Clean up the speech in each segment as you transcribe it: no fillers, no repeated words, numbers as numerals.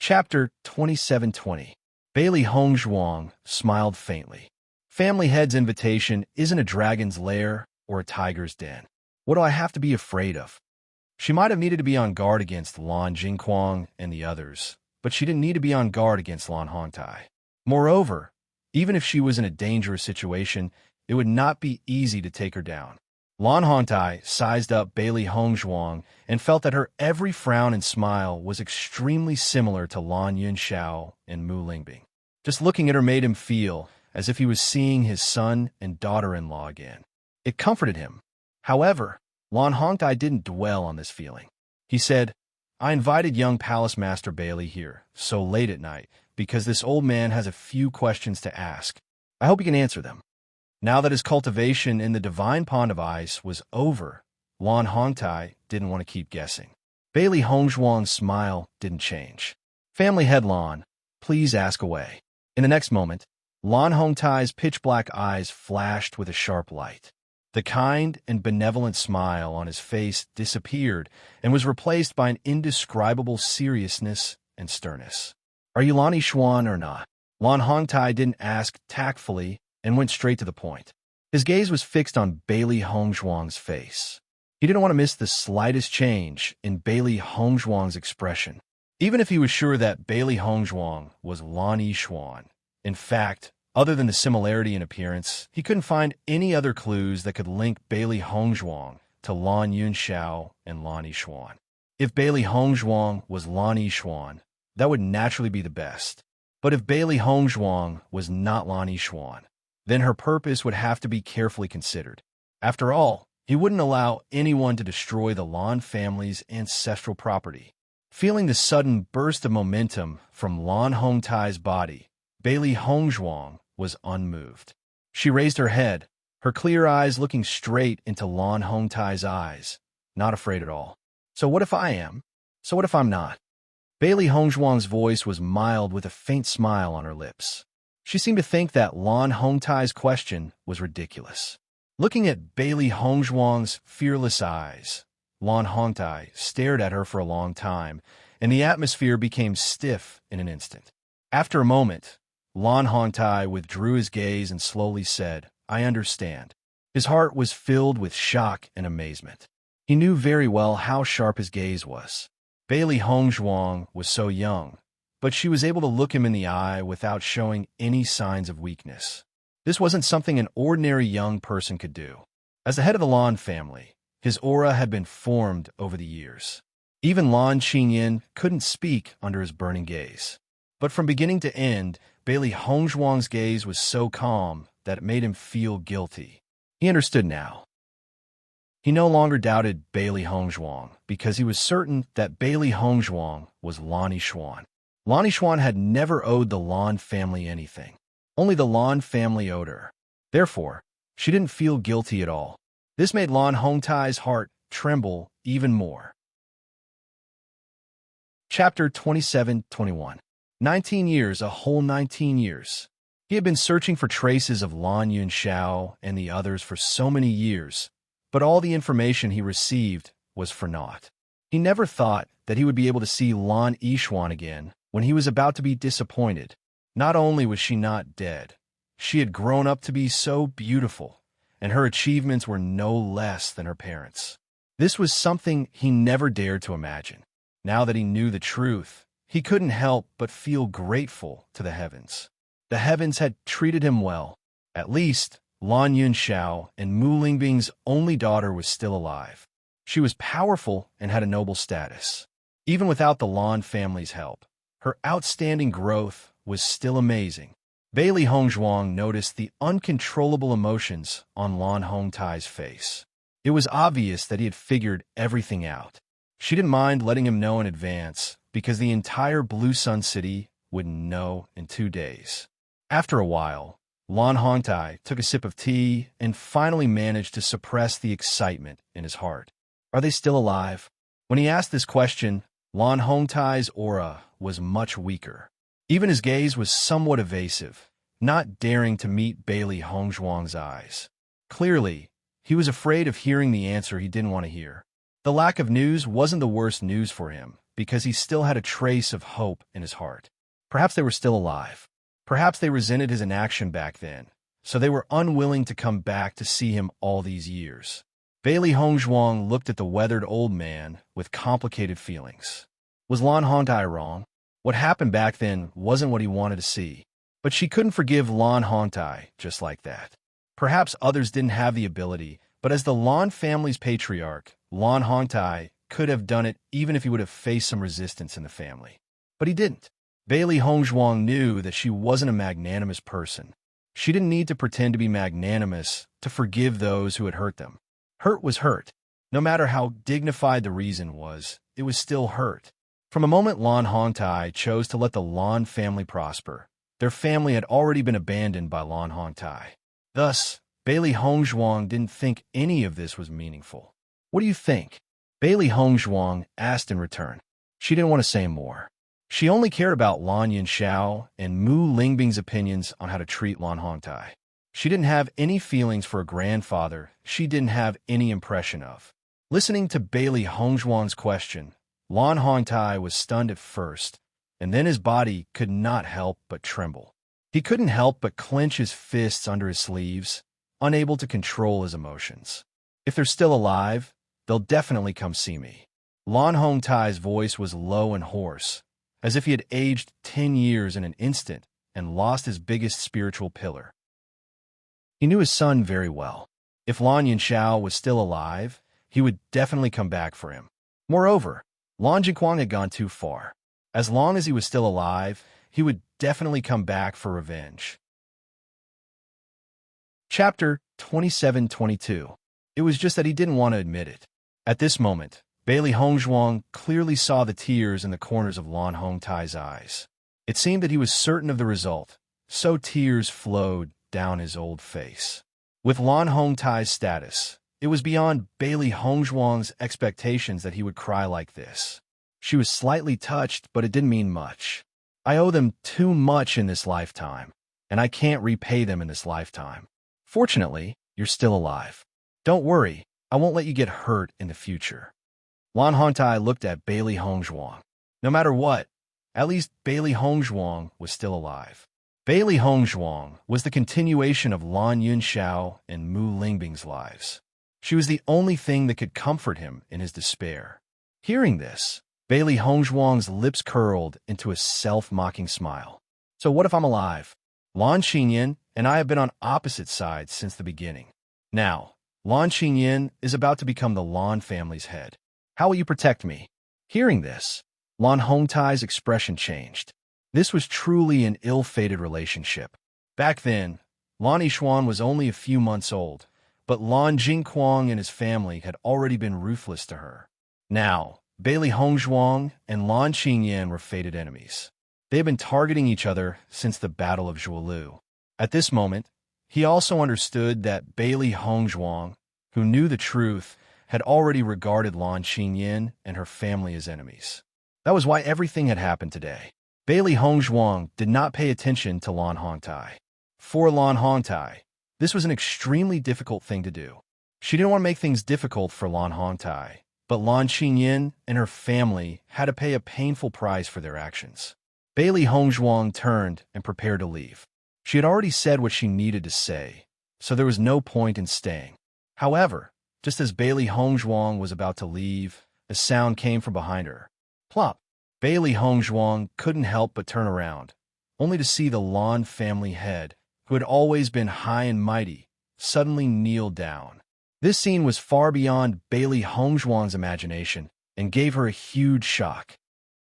Chapter 2720. Bailey Hongzhuang smiled faintly. Family Head's invitation isn't a dragon's lair or a tiger's den. What do I have to be afraid of? She might have needed to be on guard against Lan Jingquang and the others, but she didn't need to be on guard against Lan Hongtai. Moreover, even if she was in a dangerous situation, it would not be easy to take her down. Lan Hongtai sized up Bailey Hongzhuang and felt that her every frown and smile was extremely similar to Lan Yunxiao and Mu Lingbing. Just looking at her made him feel as if he was seeing his son and daughter-in-law again. It comforted him. However, Lan Hongtai didn't dwell on this feeling. He said, "I invited young Palace Master Bailey here so late at night because this old man has a few questions to ask. I hope he can answer them." Now that his cultivation in the divine pond of ice was over, Lan Hongtai didn't want to keep guessing. Bailey Hongzhuang's smile didn't change. "Family Head Lan, please ask away." In the next moment, Lan Hongtai's pitch-black eyes flashed with a sharp light. The kind and benevolent smile on his face disappeared and was replaced by an indescribable seriousness and sternness. "Are you Lan Yishuan or not?" Lan Hongtai didn't ask tactfully and went straight to the point. His gaze was fixed on Bailey Hongzhuang's face. He didn't want to miss the slightest change in Bailey Hongzhuang's expression, even if he was sure that Bailey Hongzhuang was Lan Yishuan. In fact, other than the similarity in appearance, he couldn't find any other clues that could link Bailey Hongzhuang to Lan Yunxiao and Lan Yishuan. If Bailey Hongzhuang was Lan Yishuan, that would naturally be the best. But if Bailey Hongzhuang was not Lan Yishuan, then her purpose would have to be carefully considered. After all, he wouldn't allow anyone to destroy the Lan family's ancestral property. Feeling the sudden burst of momentum from Lan Hongtai's body, Bailey Hongzhuang was unmoved. She raised her head, her clear eyes looking straight into Lan Hongtai's eyes, not afraid at all. "So what if I am? So what if I'm not?" Bailey Hongzhuang's voice was mild with a faint smile on her lips. She seemed to think that Lan Hongtai's question was ridiculous. Looking at Bailey Hongzhuang's fearless eyes, Lan Hongtai stared at her for a long time, and the atmosphere became stiff in an instant. After a moment, Lan Hongtai withdrew his gaze and slowly said, "I understand." His heart was filled with shock and amazement. He knew very well how sharp his gaze was. Bailey Hongzhuang was so young, but she was able to look him in the eye without showing any signs of weakness. This wasn't something an ordinary young person could do. As the head of the Lan family, his aura had been formed over the years. Even Lan Qingyin couldn't speak under his burning gaze. But from beginning to end, Bailey Hongzhuang's gaze was so calm that it made him feel guilty. He understood now. He no longer doubted Bailey Hongzhuang because he was certain that Bailey Hongzhuang was Lan Yishuan. Lan Yishuan had never owed the Lan family anything. Only the Lan family owed her. Therefore, she didn't feel guilty at all. This made Lan Hongtai's heart tremble even more. Chapter 2721. 19 years, a whole 19 years. He had been searching for traces of Lan Yunxiao and the others for so many years, but all the information he received was for naught. He never thought that he would be able to see Lan Yishuan again when he was about to be disappointed. Not only was she not dead, she had grown up to be so beautiful, and her achievements were no less than her parents. This was something he never dared to imagine. Now that he knew the truth, he couldn't help but feel grateful to the heavens. The heavens had treated him well. At least, Lan Yunxiao and Mu Lingbing's only daughter was still alive. She was powerful and had a noble status. Even without the Lan family's help, her outstanding growth was still amazing. Bailey Hongzhuang noticed the uncontrollable emotions on Lan Hongtai's face. It was obvious that he had figured everything out. She didn't mind letting him know in advance, because the entire Blue Sun City would know in 2 days. After a while, Lan Hongtai took a sip of tea and finally managed to suppress the excitement in his heart. "Are they still alive?" When he asked this question, Lan Hongtai's aura was much weaker. Even his gaze was somewhat evasive, not daring to meet Bailey Hongzhuang's eyes. Clearly, he was afraid of hearing the answer he didn't want to hear. The lack of news wasn't the worst news for him, because he still had a trace of hope in his heart. Perhaps they were still alive. Perhaps they resented his inaction back then, so they were unwilling to come back to see him all these years. Bailey Hongzhuang looked at the weathered old man with complicated feelings. Was Lan Hongtai wrong? What happened back then wasn't what he wanted to see. But she couldn't forgive Lan Hongtai just like that. Perhaps others didn't have the ability, but as the Lan family's patriarch, Lan Hongtai could have done it even if he would have faced some resistance in the family. But he didn't. Bailey Hongzhuang knew that she wasn't a magnanimous person. She didn't need to pretend to be magnanimous to forgive those who had hurt them. Hurt was hurt. No matter how dignified the reason was, it was still hurt. From the moment Lan Hongtai chose to let the Lan family prosper, their family had already been abandoned by Lan Hongtai. Thus, Bailey Hongzhuang didn't think any of this was meaningful. What do you think? Bailey Hongzhuang asked in return. She didn't want to say more. She only cared about Lan Yunxiao and Mu Lingbing's opinions on how to treat Lan Hongtai. She didn't have any feelings for a grandfather she didn't have any impression of. Listening to Bailey Hongzhuang's question, Lan Hongtai was stunned at first, and then his body could not help but tremble. He couldn't help but clench his fists under his sleeves, unable to control his emotions. If they're still alive, they'll definitely come see me. Lan Hongtai's voice was low and hoarse, as if he had aged 10 years in an instant and lost his biggest spiritual pillar. He knew his son very well. If Lan Yunxiao was still alive, he would definitely come back for him. Moreover, Lan Jinquang had gone too far. As long as he was still alive, he would definitely come back for revenge. Chapter 27-22. It was just that he didn't want to admit it. At this moment, Bailey Hongzhuang clearly saw the tears in the corners of Lan Hongtai's eyes. It seemed that he was certain of the result, so tears flowed down his old face. With Lan Hongtai's status, it was beyond Bailey Hongzhuang's expectations that he would cry like this. She was slightly touched, but it didn't mean much. I owe them too much in this lifetime, and I can't repay them in this lifetime. Fortunately, you're still alive. Don't worry, I won't let you get hurt in the future. Lan Hongtai looked at Bailey Hongzhuang. No matter what, at least Bailey Hongzhuang was still alive. Bailey Hongzhuang was the continuation of Lan Yunxiao and Mu Lingbing's lives. She was the only thing that could comfort him in his despair. Hearing this, Bailey Hongzhuang's lips curled into a self-mocking smile. So what if I'm alive? Lan Xinyan and I have been on opposite sides since the beginning. Now, Lan Xinyan is about to become the Lan family's head. How will you protect me? Hearing this, Lan Hongtai's expression changed. This was truly an ill-fated relationship. Back then, Lan Yixuan was only a few months old, but Lan Jinquang and his family had already been ruthless to her. Now, Bailey Hongzhuang and Lan Xinyan were fated enemies. They had been targeting each other since the Battle of Zhuolu. At this moment, he also understood that Bailey Hongzhuang, who knew the truth, had already regarded Lan Xinyan and her family as enemies. That was why everything had happened today. Bailey Hongzhuang did not pay attention to Lan Hongtai. For Lan Hongtai, this was an extremely difficult thing to do. She didn't want to make things difficult for Lan Hongtai, but Lan Xinyan and her family had to pay a painful price for their actions. Bailey Hongzhuang turned and prepared to leave. She had already said what she needed to say, so there was no point in staying. However, just as Bailey Hongzhuang was about to leave, a sound came from behind her. Plop! Bailey Hongzhuang couldn't help but turn around, only to see the Lan family head, who had always been high and mighty, suddenly kneel down. This scene was far beyond Bailey Hongzhuang's imagination and gave her a huge shock.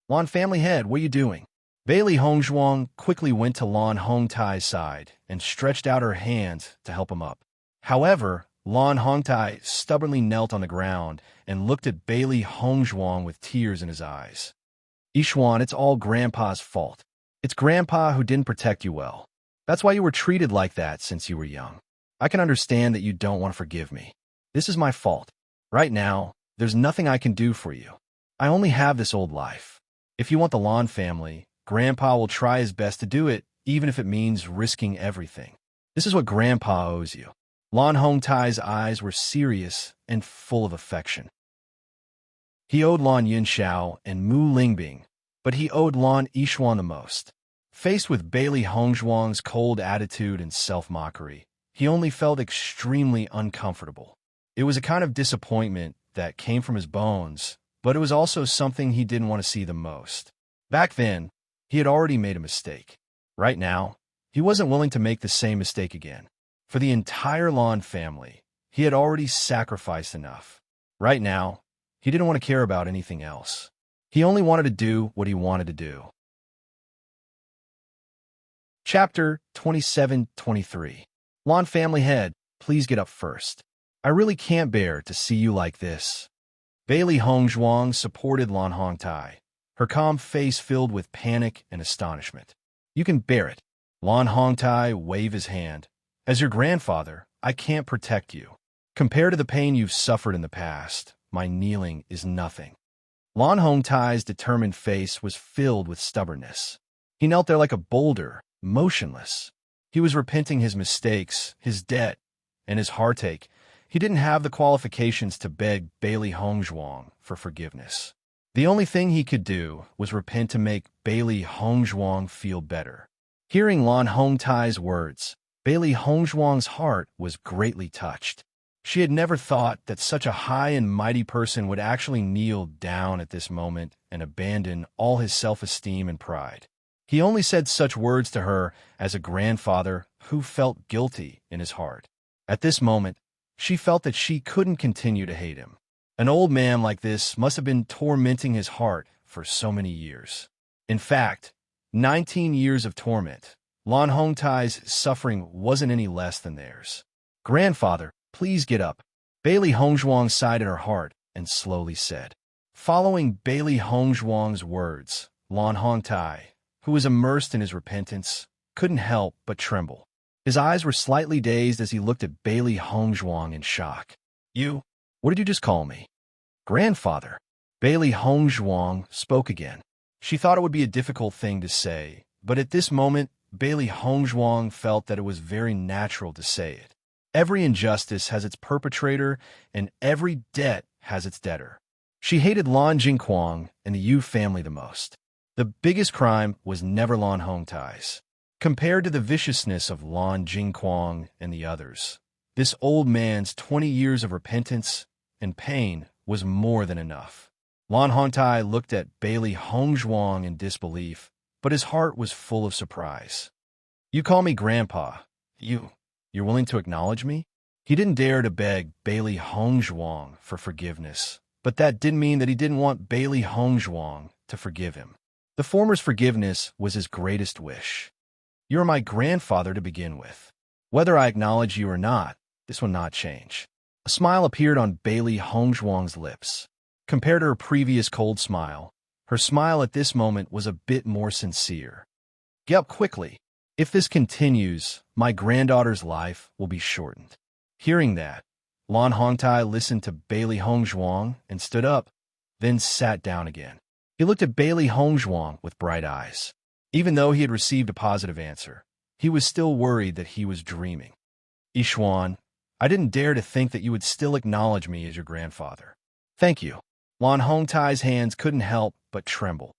Lan family head, what are you doing? Bailey Hongzhuang quickly went to Lan Hongtai's side and stretched out her hands to help him up. However, Lan Hongtai stubbornly knelt on the ground and looked at Bailey Hongzhuang with tears in his eyes. Yixuan, it's all Grandpa's fault. It's Grandpa who didn't protect you well. That's why you were treated like that since you were young. I can understand that you don't want to forgive me. This is my fault. Right now, there's nothing I can do for you. I only have this old life. If you want the Lan family, Grandpa will try his best to do it, even if it means risking everything. This is what Grandpa owes you. Lan Hongtai's eyes were serious and full of affection. He owed Lan Yinxiao and Mu Lingbing, but he owed Lan Yishuan the most. Faced with Bailey Hongzhuang's cold attitude and self-mockery, he only felt extremely uncomfortable. It was a kind of disappointment that came from his bones, but it was also something he didn't want to see the most. Back then, he had already made a mistake. Right now, he wasn't willing to make the same mistake again. For the entire Lan family, he had already sacrificed enough. Right now, he didn't want to care about anything else. He only wanted to do what he wanted to do. Chapter 27-23. Lan family head, please get up first. I really can't bear to see you like this. Bailey Hongzhuang supported Lan Hongtai, her calm face filled with panic and astonishment. You can bear it. Lan Hongtai waved his hand. As your grandfather, I can't protect you. Compared to the pain you've suffered in the past, my kneeling is nothing. Lan Hongtai's determined face was filled with stubbornness. He knelt there like a boulder, motionless. He was repenting his mistakes, his debt, and his heartache. He didn't have the qualifications to beg Bailey Hongzhuang for forgiveness. The only thing he could do was repent to make Bailey Hongzhuang feel better. Hearing Lan Hongtai's words, Bailey Hongzhuang's heart was greatly touched. She had never thought that such a high and mighty person would actually kneel down at this moment and abandon all his self-esteem and pride. He only said such words to her as a grandfather who felt guilty in his heart. At this moment, she felt that she couldn't continue to hate him. An old man like this must have been tormenting his heart for so many years. In fact, 19 years of torment. Lan Hongtai's suffering wasn't any less than theirs. Grandfather, please get up. Bailey Hongzhuang sighed in her heart and slowly said. Following Bailey Hongzhuang's words, Lan Hongtai, who was immersed in his repentance, couldn't help but tremble. His eyes were slightly dazed as he looked at Bailey Hongzhuang in shock. You? What did you just call me? Grandfather. Bailey Hongzhuang spoke again. She thought it would be a difficult thing to say, but at this moment, Bailey Hongzhuang felt that it was very natural to say it. Every injustice has its perpetrator, and every debt has its debtor. She hated Lan Jingquang and the Yu family the most. The biggest crime was never Lan Hongtai's. Compared to the viciousness of Lan Jingquang and the others, this old man's 20 years of repentance and pain was more than enough. Lan Hongtai looked at Bailey Hongzhuang in disbelief, but his heart was full of surprise. You call me Grandpa. You're willing to acknowledge me? He didn't dare to beg Bailey Hongzhuang for forgiveness, but that didn't mean that he didn't want Bailey Hongzhuang to forgive him. The former's forgiveness was his greatest wish. You're my grandfather to begin with. Whether I acknowledge you or not, this will not change. A smile appeared on Bailey Hongzhuang's lips. Compared to her previous cold smile, her smile at this moment was a bit more sincere. Get up quickly. If this continues, my granddaughter's life will be shortened. Hearing that, Lan Hongtai listened to Bailey Hongzhuang and stood up, then sat down again. He looked at Bailey Hongzhuang with bright eyes. Even though he had received a positive answer, he was still worried that he was dreaming. Yishuan, I didn't dare to think that you would still acknowledge me as your grandfather. Thank you. Lan Hongtai's hands couldn't help but tremble.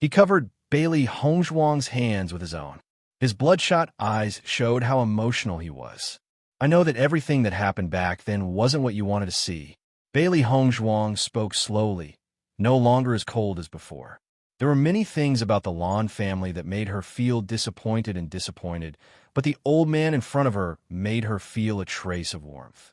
He covered Bailey Hongzhuang's hands with his own. His bloodshot eyes showed how emotional he was. I know that everything that happened back then wasn't what you wanted to see. Bailey Hongzhuang spoke slowly, no longer as cold as before. There were many things about the Lan family that made her feel disappointed, but the old man in front of her made her feel a trace of warmth.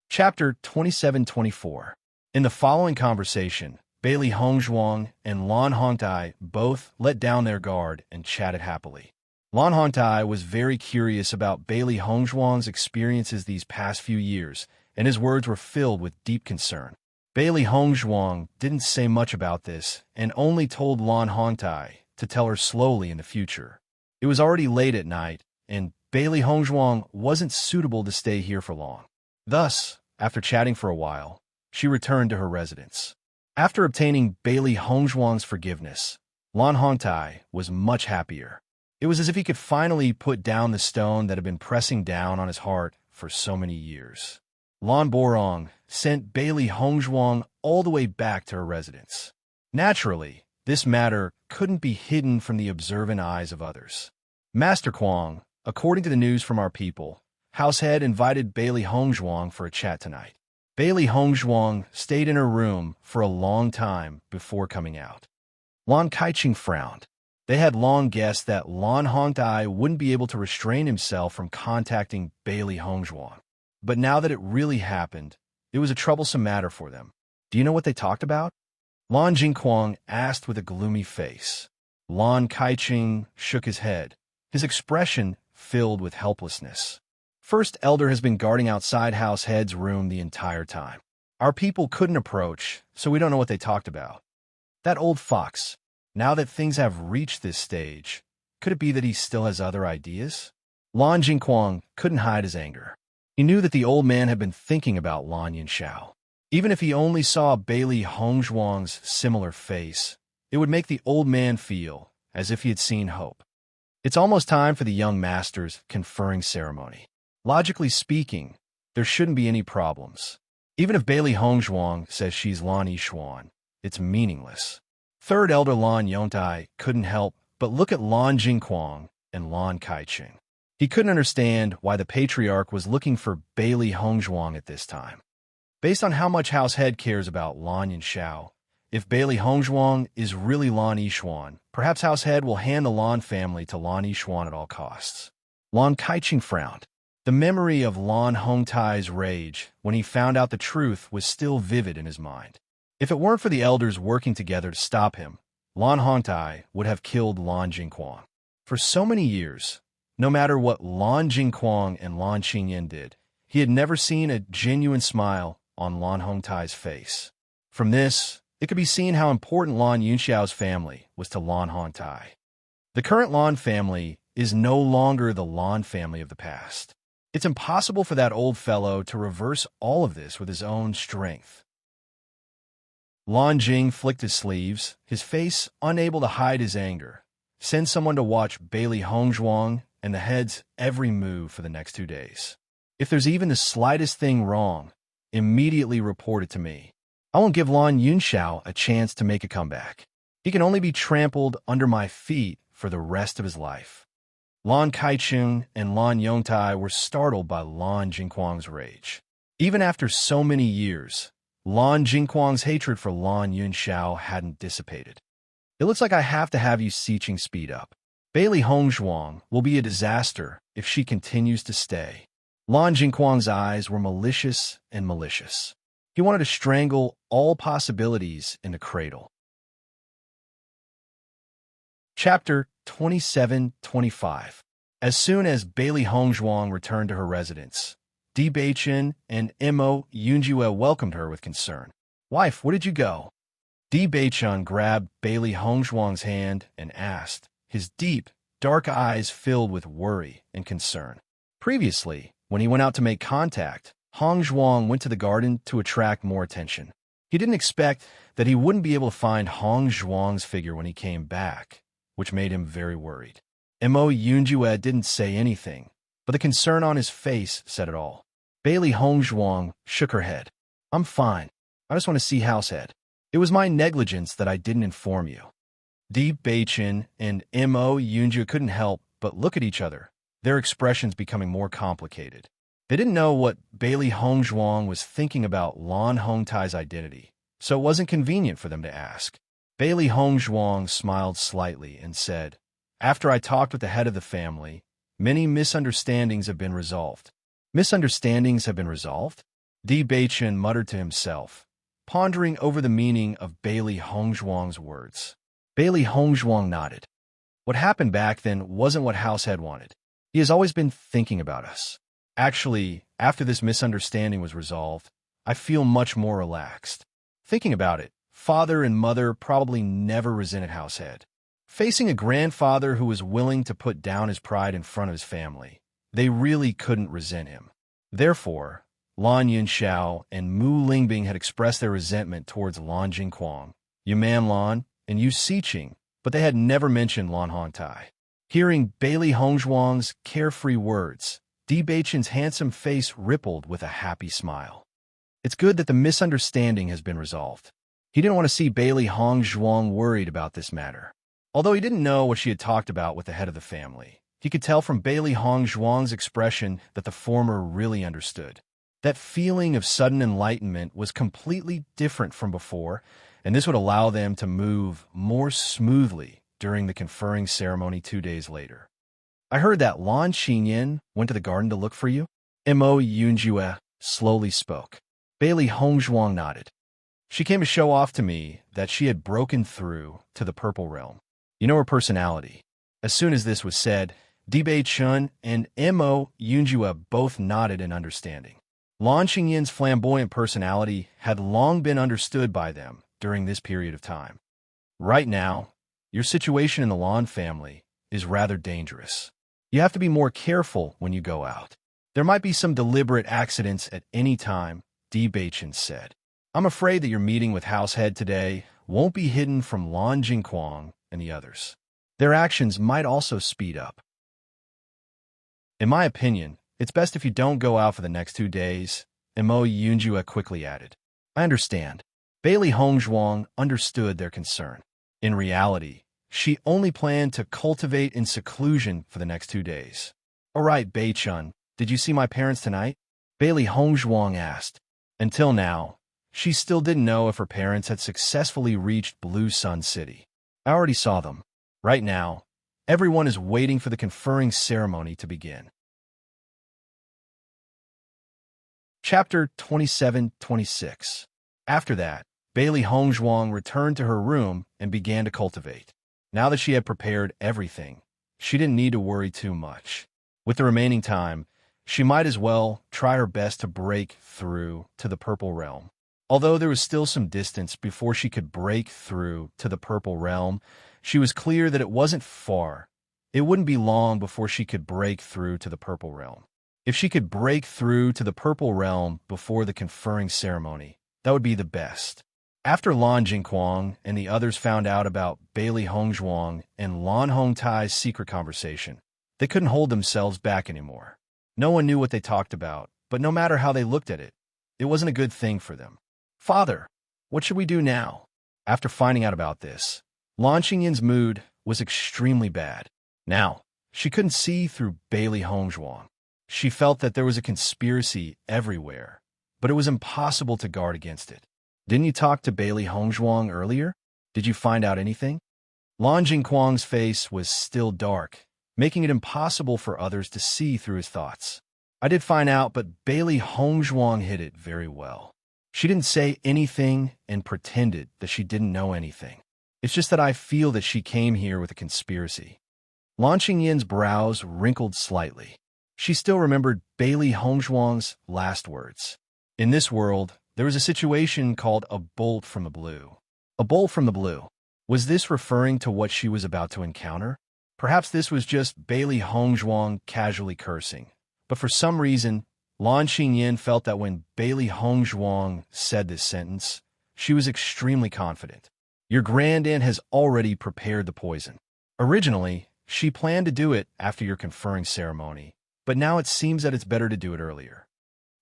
Chapter 27-24. In the following conversation, Bailey Hongzhuang and Lan Hongtai both let down their guard and chatted happily. Lan Hongtai was very curious about Bailey Hongzhuang's experiences these past few years, and his words were filled with deep concern. Bailey Hongzhuang didn't say much about this and only told Lan Hongtai to tell her slowly in the future. It was already late at night, and Bailey Hongzhuang wasn't suitable to stay here for long. Thus, after chatting for a while, she returned to her residence. After obtaining Bailey Hongzhuang's forgiveness, Lan Hongtai was much happier. It was as if he could finally put down the stone that had been pressing down on his heart for so many years. Lan Borong sent Bailey Hongzhuang all the way back to her residence. Naturally, this matter couldn't be hidden from the observant eyes of others. Master Kwong, according to the news from our people, Househead invited Bailey Hongzhuang for a chat tonight. Bailey Hongzhuang stayed in her room for a long time before coming out. Lan Kaiqing frowned. They had long guessed that Lan Hongtai wouldn't be able to restrain himself from contacting Bailey Hongzhuang. But now that it really happened, it was a troublesome matter for them. Do you know what they talked about? Lan Jingquang asked with a gloomy face. Lan Kaiqing shook his head, his expression filled with helplessness. First Elder has been guarding outside Househead's room the entire time. Our people couldn't approach, so we don't know what they talked about. That old fox, now that things have reached this stage, could it be that he still has other ideas? Lan Jingquang couldn't hide his anger. He knew that the old man had been thinking about Lan Yunxiao. Even if he only saw Bailey Hongzhuang's similar face, it would make the old man feel as if he had seen hope. It's almost time for the young master's conferring ceremony. Logically speaking, there shouldn't be any problems. Even if Bailey Hongzhuang says she's Lan Yishuan, it's meaningless. Third Elder Lan Yongtai couldn't help but look at Lan Jingquang and Lan Kaiqing. He couldn't understand why the patriarch was looking for Bailey Hongzhuang at this time. Based on how much Househead cares about Lan Yunxiao, if Bailey Hongzhuang is really Lan Yishuan, perhaps Househead will hand the Lan family to Lan Yishuan at all costs. Lan Kaiqing frowned. The memory of Lan Hongtai's rage when he found out the truth was still vivid in his mind. If it weren't for the elders working together to stop him, Lan Hongtai would have killed Lan Jingquang. For so many years, no matter what Lan Jingquang and Lan Qingyan did, he had never seen a genuine smile on Lan Hongtai's face. From this, it could be seen how important Lan Yunxiao's family was to Lan Hongtai. The current Lan family is no longer the Lan family of the past. It's impossible for that old fellow to reverse all of this with his own strength. Lan Jing flicked his sleeves, his face unable to hide his anger. Send someone to watch Bailey Hongzhuang and the head's every move for the next 2 days. If there's even the slightest thing wrong, immediately report it to me. I won't give Lan Yunxiao a chance to make a comeback. He can only be trampled under my feet for the rest of his life. Lan Kaiqing and Lan Yongtai were startled by Lan Jingquang's rage. Even after so many years, Lan Jingquang's hatred for Lan Yunxiao hadn't dissipated. It looks like I have to have you Siqing speed up. Bailey Hongzhuang will be a disaster if she continues to stay. Lan Jingquang's eyes were malicious and malicious. He wanted to strangle all possibilities in the cradle. Chapter 27-25. As soon as Bailey Hongzhuang returned to her residence, Di Beichen and Mo Yunjue welcomed her with concern. "Wife, where did you go?" Di Beichen grabbed Bailey Hongzhuang's hand and asked, his deep, dark eyes filled with worry and concern. Previously, when he went out to make contact, Hongzhuang went to the garden to attract more attention. He didn't expect that he wouldn't be able to find Hongzhuang's figure when he came back, which made him very worried. Mo Yunjue didn't say anything, but the concern on his face said it all. Bailey Hongzhuang shook her head. "I'm fine. I just want to see Househead. It was my negligence that I didn't inform you." Di Beichen and Mo Yunjue couldn't help but look at each other, their expressions becoming more complicated. They didn't know what Bailey Hongzhuang was thinking about Lan Hongtai's identity, so it wasn't convenient for them to ask. Bailey Hongzhuang smiled slightly and said, "After I talked with the head of the family, many misunderstandings have been resolved." "Misunderstandings have been resolved?" Di Beichen muttered to himself, pondering over the meaning of Bailey Hongzhuang's words. Bailey Hongzhuang nodded. "What happened back then wasn't what Househead wanted. He has always been thinking about us. Actually, after this misunderstanding was resolved, I feel much more relaxed. Thinking about it, father and mother probably never resented Househead. Facing a grandfather who was willing to put down his pride in front of his family, they really couldn't resent him. Therefore, Lan Yunxiao and Mu Lingbing had expressed their resentment towards Lan Jingquang, Yuman Lan, and Yu Siqing, but they had never mentioned Lan Hongtai. Hearing Bailey Hongzhuang's carefree words, Di Beichen's handsome face rippled with a happy smile. It's good that the misunderstanding has been resolved. He didn't want to see Bailey Hongzhuang worried about this matter. Although he didn't know what she had talked about with the head of the family, he could tell from Bailey Hongzhuang's expression that the former really understood. That feeling of sudden enlightenment was completely different from before, and this would allow them to move more smoothly during the conferring ceremony 2 days later. I heard that Lan Xinyan went to the garden to look for you? Mo Yunjue slowly spoke. Bailey Hongzhuang nodded. She came to show off to me that she had broken through to the Purple Realm. You know her personality. As soon as this was said, Di Beichen and Mo Yunjue both nodded in understanding. Lan Xingyan's flamboyant personality had long been understood by them during this period of time. Right now, your situation in the Lan family is rather dangerous. You have to be more careful when you go out. There might be some deliberate accidents at any time, Di Beichen said. I'm afraid that your meeting with Househead today won't be hidden from Lan Jingquang and the others. Their actions might also speed up. In my opinion, it's best if you don't go out for the next 2 days, Mo Yunjue quickly added. I understand. Bailey Hongzhuang understood their concern. In reality, she only planned to cultivate in seclusion for the next 2 days. All right, Bei-chun, did you see my parents tonight? Bailey Hongzhuang asked. Until now, she still didn't know if her parents had successfully reached Blue Sun City. I already saw them. Right now, everyone is waiting for the conferring ceremony to begin. Chapter 27-26. After that, Bailey Hongzhuang returned to her room and began to cultivate. Now that she had prepared everything, she didn't need to worry too much. With the remaining time, she might as well try her best to break through to the Purple Realm. Although there was still some distance before she could break through to the Purple Realm, she was clear that it wasn't far. It wouldn't be long before she could break through to the Purple Realm. If she could break through to the Purple Realm before the conferring ceremony, that would be the best. After Lan Jingquang and the others found out about Bailey Hongzhuang and Lan Hongtai's secret conversation, they couldn't hold themselves back anymore. No one knew what they talked about, but no matter how they looked at it, it wasn't a good thing for them. Father, what should we do now? After finding out about this, Lan Xingyan's mood was extremely bad. Now, she couldn't see through Bailey Hongzhuang. She felt that there was a conspiracy everywhere, but it was impossible to guard against it. Didn't you talk to Bailey Hongzhuang earlier? Did you find out anything? Lan Jingquang's face was still dark, making it impossible for others to see through his thoughts. I did find out, but Bailey Hongzhuang hid it very well. She didn't say anything and pretended that she didn't know anything. It's just that I feel that she came here with a conspiracy. Lan Xingyan's brows wrinkled slightly. She still remembered Bailey Hongzhuang's last words. In this world, there was a situation called a bolt from the blue. A bolt from the blue. Was this referring to what she was about to encounter? Perhaps this was just Bailey Hongzhuang casually cursing. But for some reason, Lan Xingyan felt that when Bailey Hongzhuang said this sentence, she was extremely confident. Your grandaunt has already prepared the poison. Originally, she planned to do it after your conferring ceremony, but now it seems that it's better to do it earlier.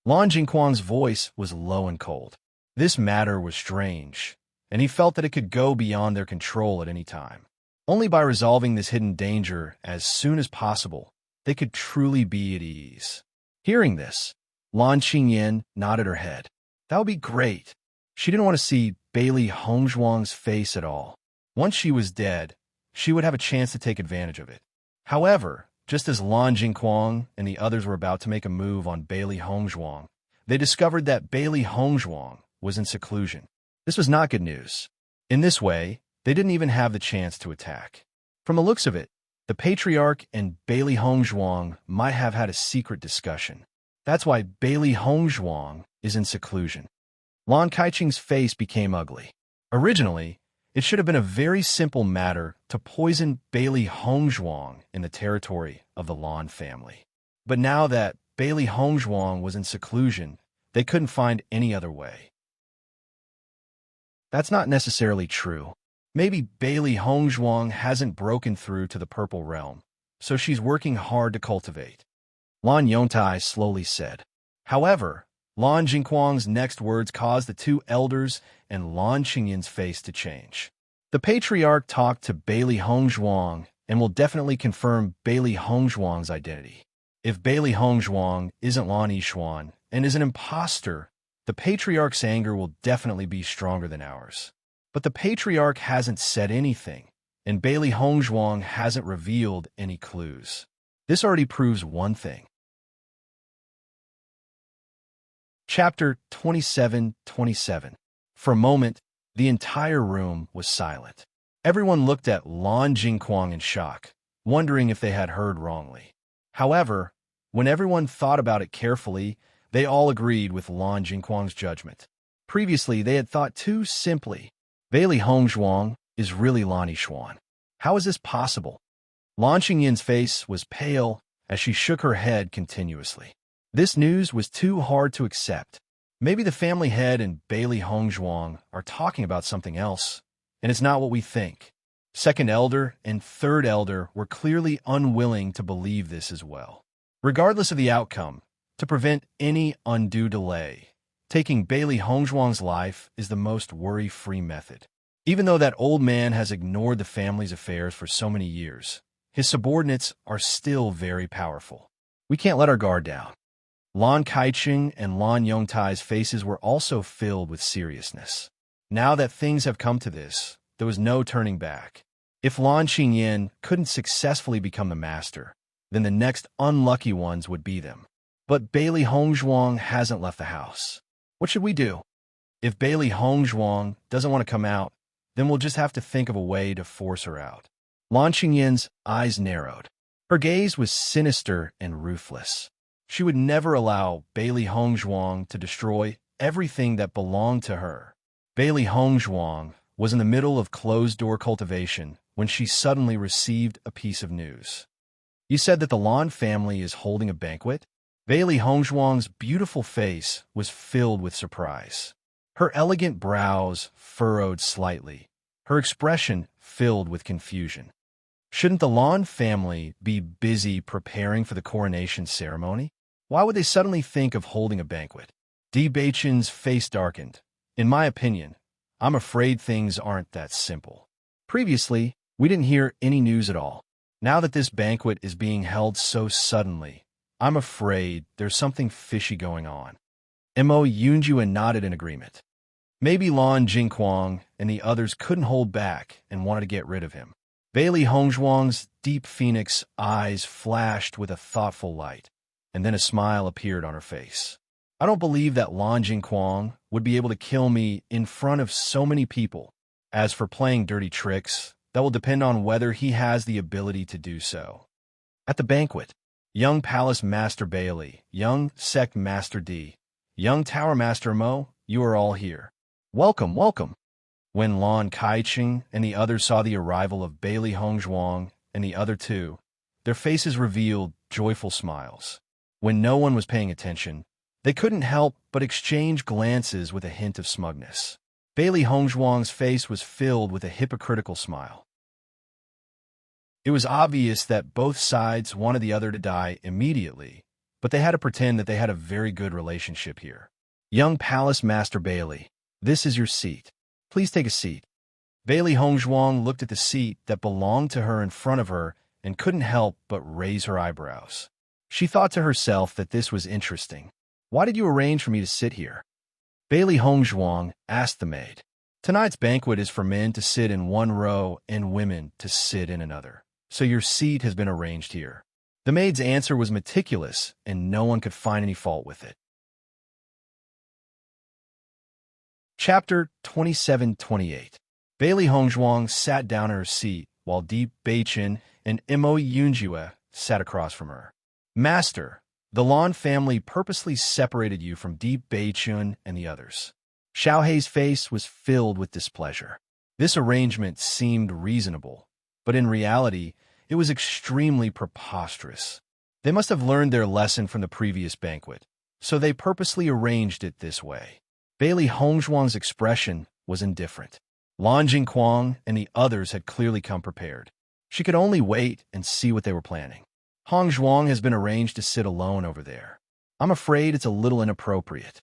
Lan Jingquang's voice was low and cold. This matter was strange, and he felt that it could go beyond their control at any time. Only by resolving this hidden danger as soon as possible, they could truly be at ease. Hearing this, Lan Xingyan nodded her head. That would be great. She didn't want to see Bailey Hongzhuang's face at all. Once she was dead, she would have a chance to take advantage of it. However, just as Lan Jingquang and the others were about to make a move on Bailey Hongzhuang, they discovered that Bailey Hongzhuang was in seclusion. This was not good news. In this way, they didn't even have the chance to attack. From the looks of it, the Patriarch and Bailey Hongzhuang might have had a secret discussion. That's why Bailey Hongzhuang is in seclusion. Lan Kaiqing's face became ugly. Originally, it should have been a very simple matter to poison Bailey Hongzhuang in the territory of the Lan family. But now that Bailey Hongzhuang was in seclusion, they couldn't find any other way. That's not necessarily true. Maybe Bailey Hongzhuang hasn't broken through to the Purple Realm, so she's working hard to cultivate. Lan Yongtai slowly said. However, Lan Jingquang's next words caused the two elders and Lan Qingyin's face to change. The patriarch talked to Bailey Hongzhuang and will definitely confirm Bailey Hongzhuang's identity. If Bailey Hongzhuang isn't Lan Yishuan and is an imposter, the patriarch's anger will definitely be stronger than ours. But the patriarch hasn't said anything, and Bailey Hongzhuang hasn't revealed any clues. This already proves one thing. Chapter 27:27. For a moment, the entire room was silent. Everyone looked at Lan Jingquang in shock, wondering if they had heard wrongly. However, when everyone thought about it carefully, they all agreed with Lan Jingquang's judgment. Previously, they had thought too simply. Bailey Hongzhuang is really Lan Yishuan. How is this possible? Lan Qingyin's face was pale as she shook her head continuously. This news was too hard to accept. Maybe the family head and Bailey Hongzhuang are talking about something else, and it's not what we think. Second elder and third elder were clearly unwilling to believe this as well. Regardless of the outcome, to prevent any undue delay, taking Bailey Hongzhuang's life is the most worry-free method. Even though that old man has ignored the family's affairs for so many years, his subordinates are still very powerful. We can't let our guard down. Lan Kaiching and Lan Yongtai's faces were also filled with seriousness. Now that things have come to this, there was no turning back. If Lan Qingyin couldn't successfully become the master, then the next unlucky ones would be them. But Bailey Hongzhuang hasn't left the house. What should we do? If Bailey Hongzhuang doesn't want to come out, then we'll just have to think of a way to force her out. Lan Qingyin's eyes narrowed. Her gaze was sinister and ruthless. She would never allow Bailey Hongzhuang to destroy everything that belonged to her. Bailey Hongzhuang was in the middle of closed-door cultivation when she suddenly received a piece of news. You said that the Lan family is holding a banquet? Bailey Hongzhuang's beautiful face was filled with surprise. Her elegant brows furrowed slightly, her expression filled with confusion. Shouldn't the Lan family be busy preparing for the coronation ceremony? Why would they suddenly think of holding a banquet? Di Beichen's face darkened. In my opinion, I'm afraid things aren't that simple. Previously, we didn't hear any news at all. Now that this banquet is being held so suddenly, I'm afraid there's something fishy going on. Mo Yunjua nodded in agreement. Maybe Lan Jingquang and the others couldn't hold back and wanted to get rid of him. Bailey Hongzhuang's deep phoenix eyes flashed with a thoughtful light, and then a smile appeared on her face. I don't believe that Lan Jingquang would be able to kill me in front of so many people. As for playing dirty tricks, that will depend on whether he has the ability to do so. At the banquet, young Palace Master Bailey, young Sect Master D, young Tower Master Mo, you are all here. Welcome, welcome. When Lan Kaiching and the others saw the arrival of Bailey Hongzhuang and the other two, their faces revealed joyful smiles. When no one was paying attention, they couldn't help but exchange glances with a hint of smugness. Bailey Hongzhuang's face was filled with a hypocritical smile. It was obvious that both sides wanted the other to die immediately, but they had to pretend that they had a very good relationship here. Young Palace Master Bailey, this is your seat. Please take a seat. Bailey Hongzhuang looked at the seat that belonged to her in front of her and couldn't help but raise her eyebrows. She thought to herself that this was interesting. Why did you arrange for me to sit here? Bailey Hongzhuang asked the maid. Tonight's banquet is for men to sit in one row and women to sit in another. So your seat has been arranged here. The maid's answer was meticulous, and no one could find any fault with it. Chapter 27:28. Bailey Hongzhuang sat down in her seat, while Di Beichen and Mo Yunjua sat across from her. Master, the Lan family purposely separated you from Di Beichen and the others. Xiaohei's face was filled with displeasure. This arrangement seemed reasonable, but in reality, it was extremely preposterous. They must have learned their lesson from the previous banquet, so they purposely arranged it this way. Bailey Hongzhuang's expression was indifferent. Lan Jingquang and the others had clearly come prepared. She could only wait and see what they were planning. Hong Zhuang has been arranged to sit alone over there. I'm afraid it's a little inappropriate.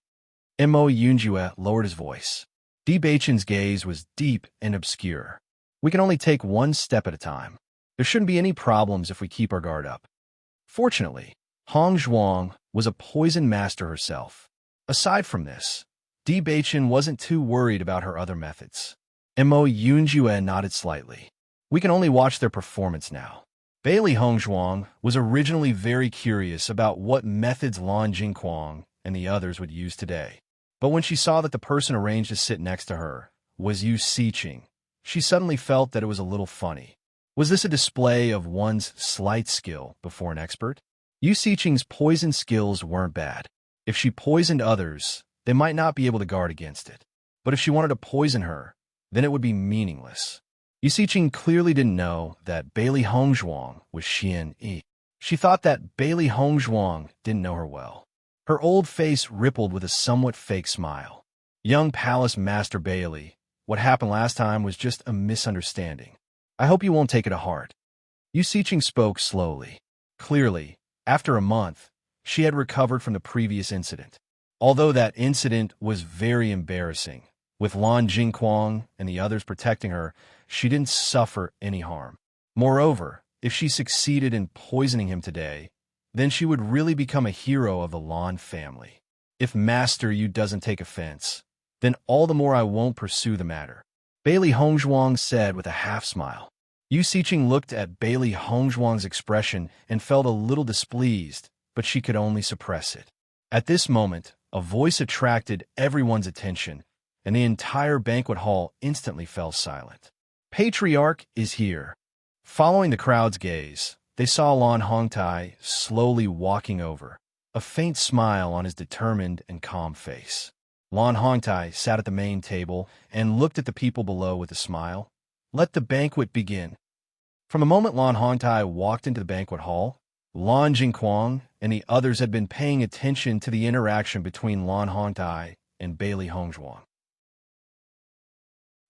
Mo Yunjue lowered his voice. Di Beichen's gaze was deep and obscure. We can only take one step at a time. There shouldn't be any problems if we keep our guard up. Fortunately, Hong Zhuang was a poison master herself. Aside from this, Di Beichen wasn't too worried about her other methods. Mo Yunjue nodded slightly. We can only watch their performance now. Bailey Hongzhuang was originally very curious about what methods Lan Jingquang and the others would use today. But when she saw that the person arranged to sit next to her was Yu Siqing, she suddenly felt that it was a little funny. Was this a display of one's slight skill before an expert? Yu Siqing's poison skills weren't bad. If she poisoned others, they might not be able to guard against it. But if she wanted to poison her, then it would be meaningless. Yu Siqing clearly didn't know that Bailey Hongzhuang was Xian Yi. She thought that Bailey Hongzhuang didn't know her well. Her old face rippled with a somewhat fake smile. Young Palace Master Bailey, what happened last time was just a misunderstanding. I hope you won't take it to heart. Yu Siqing spoke slowly. Clearly, after a month, she had recovered from the previous incident. Although that incident was very embarrassing, with Lan Jingquang and the others protecting her, she didn't suffer any harm. Moreover, if she succeeded in poisoning him today, then she would really become a hero of the Lan family. If Master Yu doesn't take offense, then all the more I won't pursue the matter. Bailey Hongzhuang said with a half-smile. Yu Siqing looked at Bailey Hongzhuang's expression and felt a little displeased, but she could only suppress it. At this moment, a voice attracted everyone's attention, and the entire banquet hall instantly fell silent. Patriarch is here. Following the crowd's gaze, they saw Lan Hongtai slowly walking over, a faint smile on his determined and calm face. Lan Hongtai sat at the main table and looked at the people below with a smile. Let the banquet begin. From the moment Lan Hongtai walked into the banquet hall, Lan Jingquang and the others had been paying attention to the interaction between Lan Hongtai and Bailey Hongzhuang.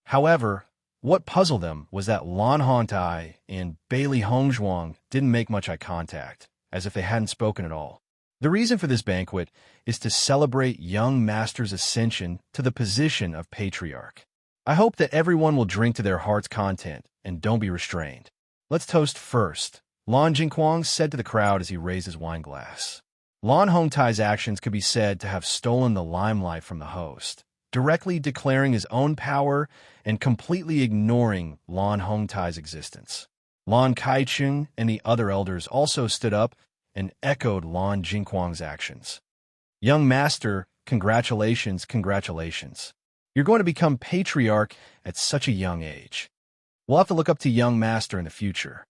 However, what puzzled them was that Lan Hongtai and Bailey Hongzhuang didn't make much eye contact, as if they hadn't spoken at all. The reason for this banquet is to celebrate young master's ascension to the position of patriarch. I hope that everyone will drink to their heart's content and don't be restrained. Let's toast first, Lan Jingquang said to the crowd as he raised his wine glass. Lan Hongtai's actions could be said to have stolen the limelight from the host, directly declaring his own power and completely ignoring Lan Hongtai's existence. Lan Kaichun and the other elders also stood up and echoed Lan Jingquang's actions. Young master, congratulations, congratulations. You're going to become patriarch at such a young age. We'll have to look up to young master in the future.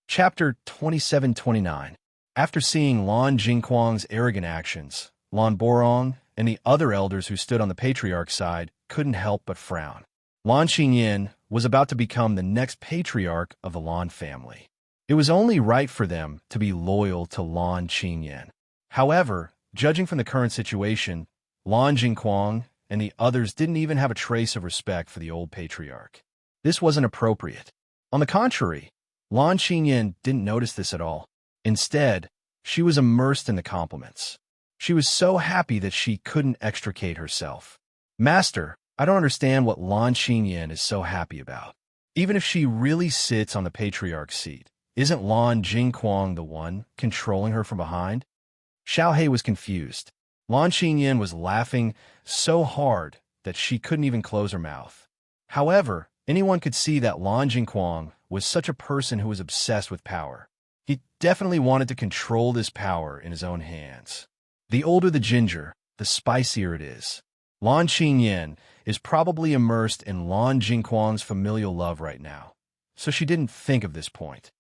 Chapter 27-29. After seeing Lan Jingquang's arrogant actions, Lan Borong and the other elders who stood on the patriarch's side couldn't help but frown. Lan Qingyan was about to become the next patriarch of the Lan family. It was only right for them to be loyal to Lan Qingyan. However, judging from the current situation, Lan Jingquang and the others didn't even have a trace of respect for the old patriarch. This wasn't appropriate. On the contrary, Lan Qingyan didn't notice this at all. Instead, she was immersed in the compliments. She was so happy that she couldn't extricate herself. Master, I don't understand what Lan Qingyan is so happy about. Even if she really sits on the patriarch's seat, isn't Lan Jingquang the one controlling her from behind? Xiao He was confused. Lan Qingyan was laughing so hard that she couldn't even close her mouth. However, anyone could see that Lan Jingquang was such a person who was obsessed with power. He definitely wanted to control this power in his own hands. The older the ginger, the spicier it is. Lan Qingyan is probably immersed in Lan Jingquang's familial love right now, so she didn't think of this point.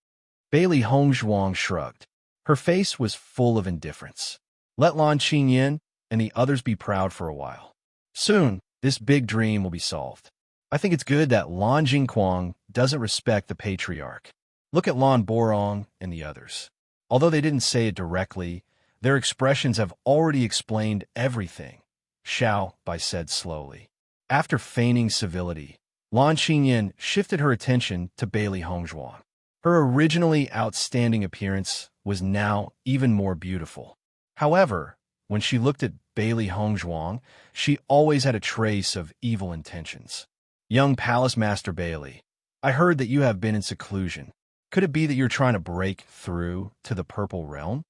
Bailey Hongzhuang shrugged. Her face was full of indifference. Let Lan Qingyan and the others be proud for a while. Soon, this big dream will be solved. I think it's good that Lan Jingquang doesn't respect the patriarch. Look at Lan Borong and the others. Although they didn't say it directly, their expressions have already explained everything, Xiao Bai said slowly. After feigning civility, Lan Qingyan shifted her attention to Bailey Hongzhuang. Her originally outstanding appearance was now even more beautiful. However, when she looked at Bailey Hongzhuang, she always had a trace of evil intentions. Young Palace Master Bailey, I heard that you have been in seclusion. Could it be that you're trying to break through to the Purple Realm?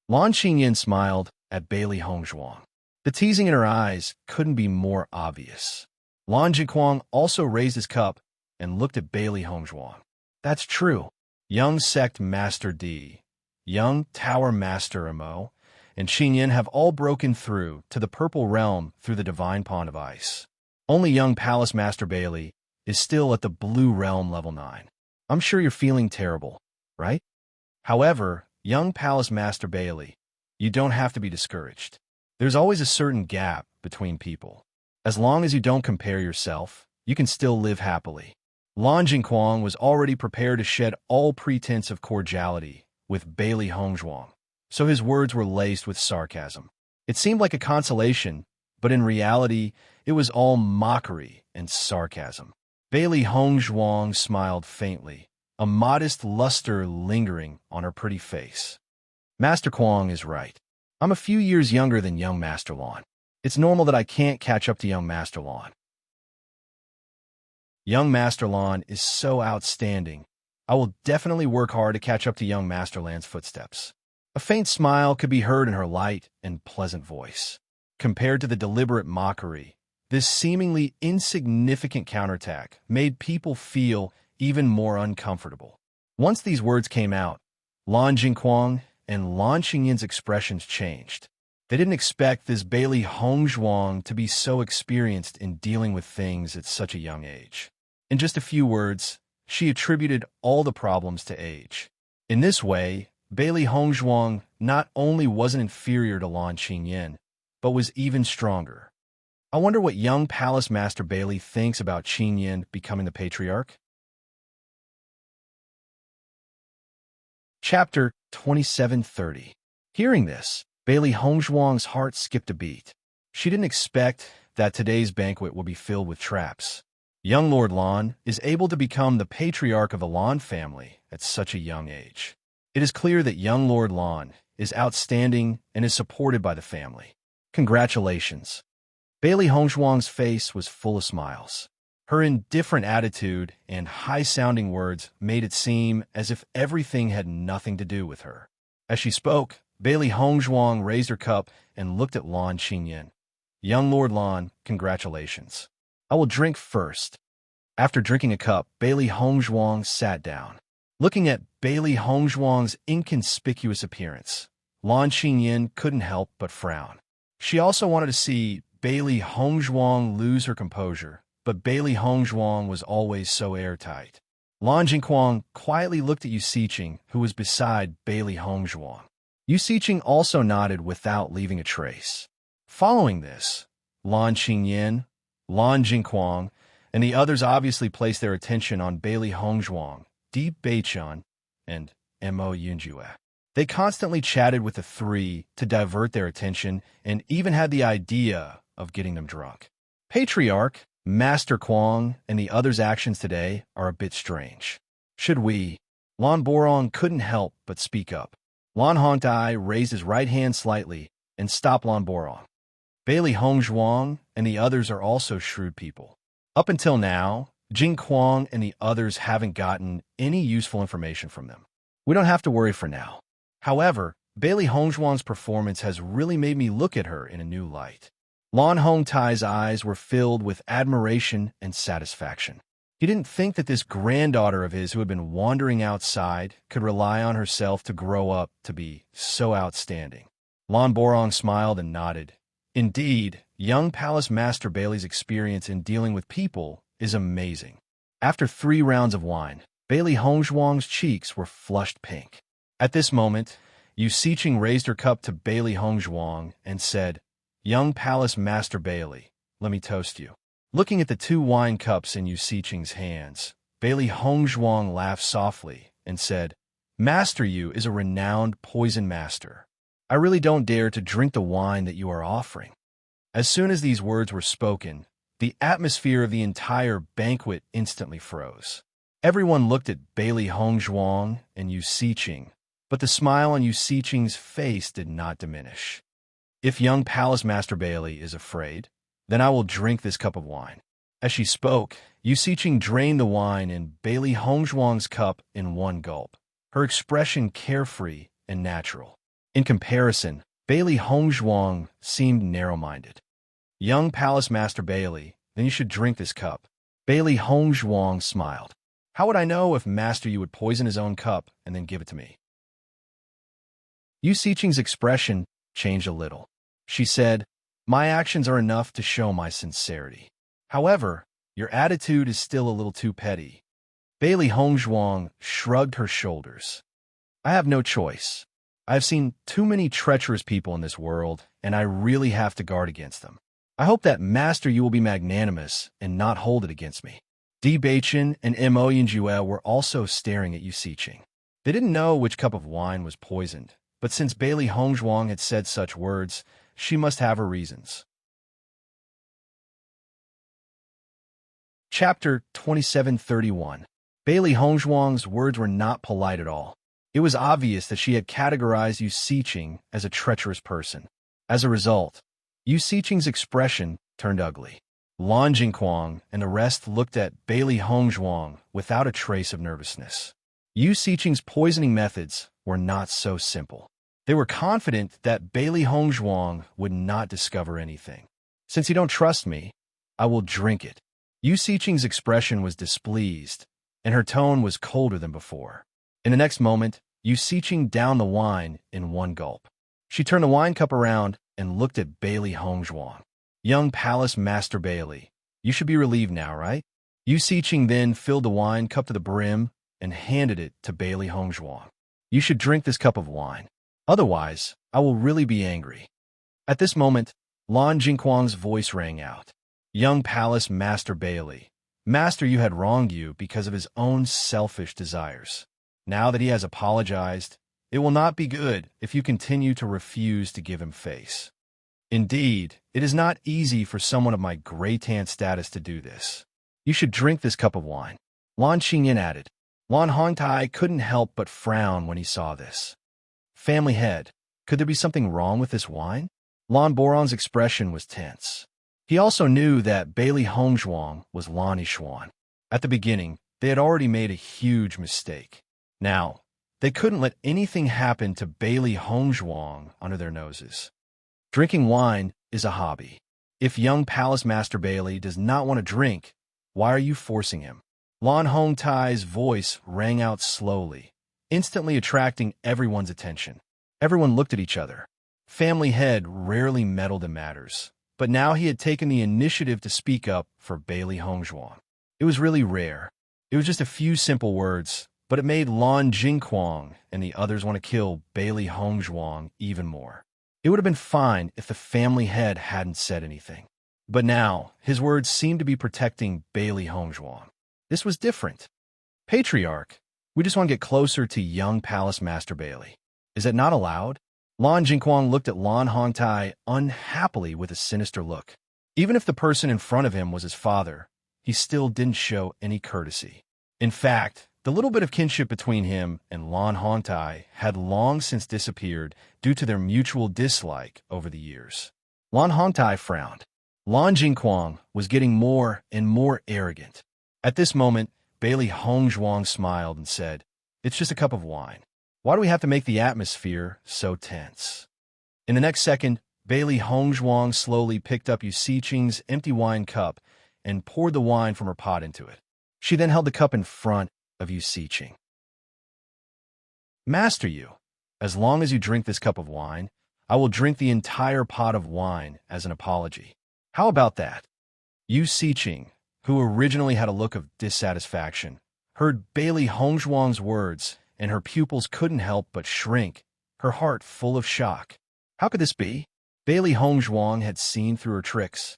Lan Qingyan smiled at Bailey Hongzhuang. The teasing in her eyes couldn't be more obvious. Lan Jiquang also raised his cup and looked at Bailey Hongzhuang. That's true. Young Sect Master D, Young Tower Master Mo, and Qingyan have all broken through to the Purple Realm through the Divine Pond of Ice. Only Young Palace Master Bailey is still at the Blue Realm Level 9. I'm sure you're feeling terrible, right? However, Young Palace Master Bailey, you don't have to be discouraged. There's always a certain gap between people. As long as you don't compare yourself, you can still live happily. Lan Jingquang was already prepared to shed all pretense of cordiality with Bailey Hongzhuang, so his words were laced with sarcasm. It seemed like a consolation, but in reality, it was all mockery and sarcasm. Bailey Hongzhuang smiled faintly, a modest luster lingering on her pretty face. Master Kuang is right. I'm a few years younger than young Master Lan. It's normal that I can't catch up to young Master Lan. Young Master Lan is so outstanding. I will definitely work hard to catch up to young Master Lan's footsteps. A faint smile could be heard in her light and pleasant voice. Compared to the deliberate mockery, this seemingly insignificant counterattack made people feel even more uncomfortable. Once these words came out, Lan Jingquang and Lan Qingyan's expressions changed. They didn't expect this Bailey Hongzhuang to be so experienced in dealing with things at such a young age. In just a few words, she attributed all the problems to age. In this way, Bailey Hongzhuang not only wasn't inferior to Lan Qingyan, but was even stronger. I wonder what young Palace Master Bailey thinks about Qingyan becoming the Patriarch? Chapter 2730. Hearing this, Bailey Hongzhuang's heart skipped a beat. She didn't expect that today's banquet would be filled with traps. Young Lord Lan is able to become the patriarch of the Lan family at such a young age. It is clear that young Lord Lan is outstanding and is supported by the family. Congratulations. Bailey Hongzhuang's face was full of smiles. Her indifferent attitude and high-sounding words made it seem as if everything had nothing to do with her. As she spoke, Bailey Hongzhuang raised her cup and looked at Lan Qingyan. Young Lord Lan, congratulations. I will drink first. After drinking a cup, Bailey Hongzhuang sat down. Looking at Bailey Hongzhuang's inconspicuous appearance, Lan Qingyan couldn't help but frown. She also wanted to see Bailey Hongzhuang lose her composure, but Bailey Hongzhuang was always so airtight. Lan Jingquang quietly looked at Yu Siqing, who was beside Bailey Hongzhuang. Yu Siqing also nodded without leaving a trace. Following this, Lan Qingyan, Lan Jingquang, and the others obviously placed their attention on Bailey Hongzhuang, Di Beichun, and Mo Yunjue. They constantly chatted with the three to divert their attention and even had the idea of getting them drunk. Patriarch, Master Kuang, and the others' actions today are a bit strange. Should we? Lan Borong couldn't help but speak up. Lan Hongdai raised his right hand slightly and stopped Lan Borong. Bailey Hongzhuang and the others are also shrewd people. Up until now, Jing Kuang and the others haven't gotten any useful information from them. We don't have to worry for now. However, Bailey Hongzhuang's performance has really made me look at her in a new light. Lan Hongtai's eyes were filled with admiration and satisfaction. He didn't think that this granddaughter of his who had been wandering outside could rely on herself to grow up to be so outstanding. Lan Borong smiled and nodded. Indeed, young Palace Master Bailey's experience in dealing with people is amazing. After 3 rounds of wine, Bailey Hongzhuang's cheeks were flushed pink. At this moment, Yu Siqing raised her cup to Bailey Hongzhuang and said, Young Palace Master Bailey, let me toast you. Looking at the 2 wine cups in Yu Siqing's hands, Bailey Hongzhuang laughed softly and said, Master Yu is a renowned poison master. I really don't dare to drink the wine that you are offering. As soon as these words were spoken, The atmosphere of the entire banquet instantly froze. Everyone looked at Bailey Hongzhuang and Yu Siqing, but the smile on Yu Siqing's face did not diminish. If young Palace Master Bailey is afraid, then I will drink this cup of wine. As she spoke, Yu Siqing drained the wine in Bailey Hongzhuang's cup in one gulp, her expression carefree and natural. In comparison, Bailey Hongzhuang seemed narrow-minded. Young Palace Master Bailey, then you should drink this cup. Bailey Hongzhuang smiled. How would I know if Master Yu would poison his own cup and then give it to me? Yu Siqing's expression changed a little. She said, my actions are enough to show my sincerity. However, your attitude is still a little too petty. Bailey Hongzhuang shrugged her shoulders. I have no choice. I have seen too many treacherous people in this world, and I really have to guard against them. I hope that Master Yu will be magnanimous and not hold it against me. Di Baichen and Mo Yinjue were also staring at Yu Siqing. They didn't know which cup of wine was poisoned, but since Bailey Hongzhuang had said such words, she must have her reasons. Chapter 2731. Bailey Hongzhuang's words were not polite at all. It was obvious that she had categorized Yu Siqing as a treacherous person. As a result, Yu Siqing's expression turned ugly. Lan Jingquang and the rest looked at Bailey Hongzhuang without a trace of nervousness. Yu Siqing's poisoning methods were not so simple. They were confident that Bailey Hongzhuang would not discover anything. Since you don't trust me, I will drink it. Yu Siqing's expression was displeased, and her tone was colder than before. In the next moment, Yu Siqing downed the wine in one gulp. She turned the wine cup around and looked at Bailey Hongzhuang. Young Palace Master Bailey, you should be relieved now, right? Yu Siqing then filled the wine cup to the brim and handed it to Bailey Hongzhuang. You should drink this cup of wine. Otherwise, I will really be angry. At this moment, Lan Jingquang's voice rang out. Young Palace Master Bailey, Master Yu had wronged you because of his own selfish desires. Now that he has apologized, it will not be good if you continue to refuse to give him face. Indeed, it is not easy for someone of my Grey Tan status to do this. You should drink this cup of wine. Lan Qingyan added. Lan Hongtai couldn't help but frown when he saw this. Family head, could there be something wrong with this wine? Lan Boran's expression was tense. He also knew that Bailey Hongzhuang was Lan Yishuan. At the beginning, they had already made a huge mistake. Now, they couldn't let anything happen to Bailey Hongzhuang under their noses. Drinking wine is a hobby. If young Palace Master Bailey does not want to drink, why are you forcing him? Lan Hongtai's voice rang out slowly, instantly attracting everyone's attention. Everyone looked at each other. Family head rarely meddled in matters, but now he had taken the initiative to speak up for Bailey Hongzhuang. It was really rare. It was just a few simple words, but it made Lan Jingquang and the others want to kill Bailey Hongzhuang even more. It would have been fine if the family head hadn't said anything. But now, his words seemed to be protecting Bailey Hongzhuang. This was different. Patriarch, we just want to get closer to young Palace Master Bailey. Is that not allowed? Lan Jingquang looked at Lan Hongtai unhappily with a sinister look. Even if the person in front of him was his father, he still didn't show any courtesy. In fact, the little bit of kinship between him and Lan Hongtai had long since disappeared due to their mutual dislike over the years. Lan Hongtai frowned. Lan Jingquang was getting more and more arrogant. At this moment, Bailey Hongzhuang smiled and said, "It's just a cup of wine. Why do we have to make the atmosphere so tense?" In the next second, Bailey Hongzhuang slowly picked up Yu Siqing's empty wine cup and poured the wine from her pot into it. She then held the cup in front of Yu Siqing. Master Yu, as long as you drink this cup of wine, I will drink the entire pot of wine as an apology. How about that? Yu Siqing, who originally had a look of dissatisfaction, heard Bailey Hongzhuang's words, and her pupils couldn't help but shrink, her heart full of shock. How could this be? Bailey Hongzhuang had seen through her tricks.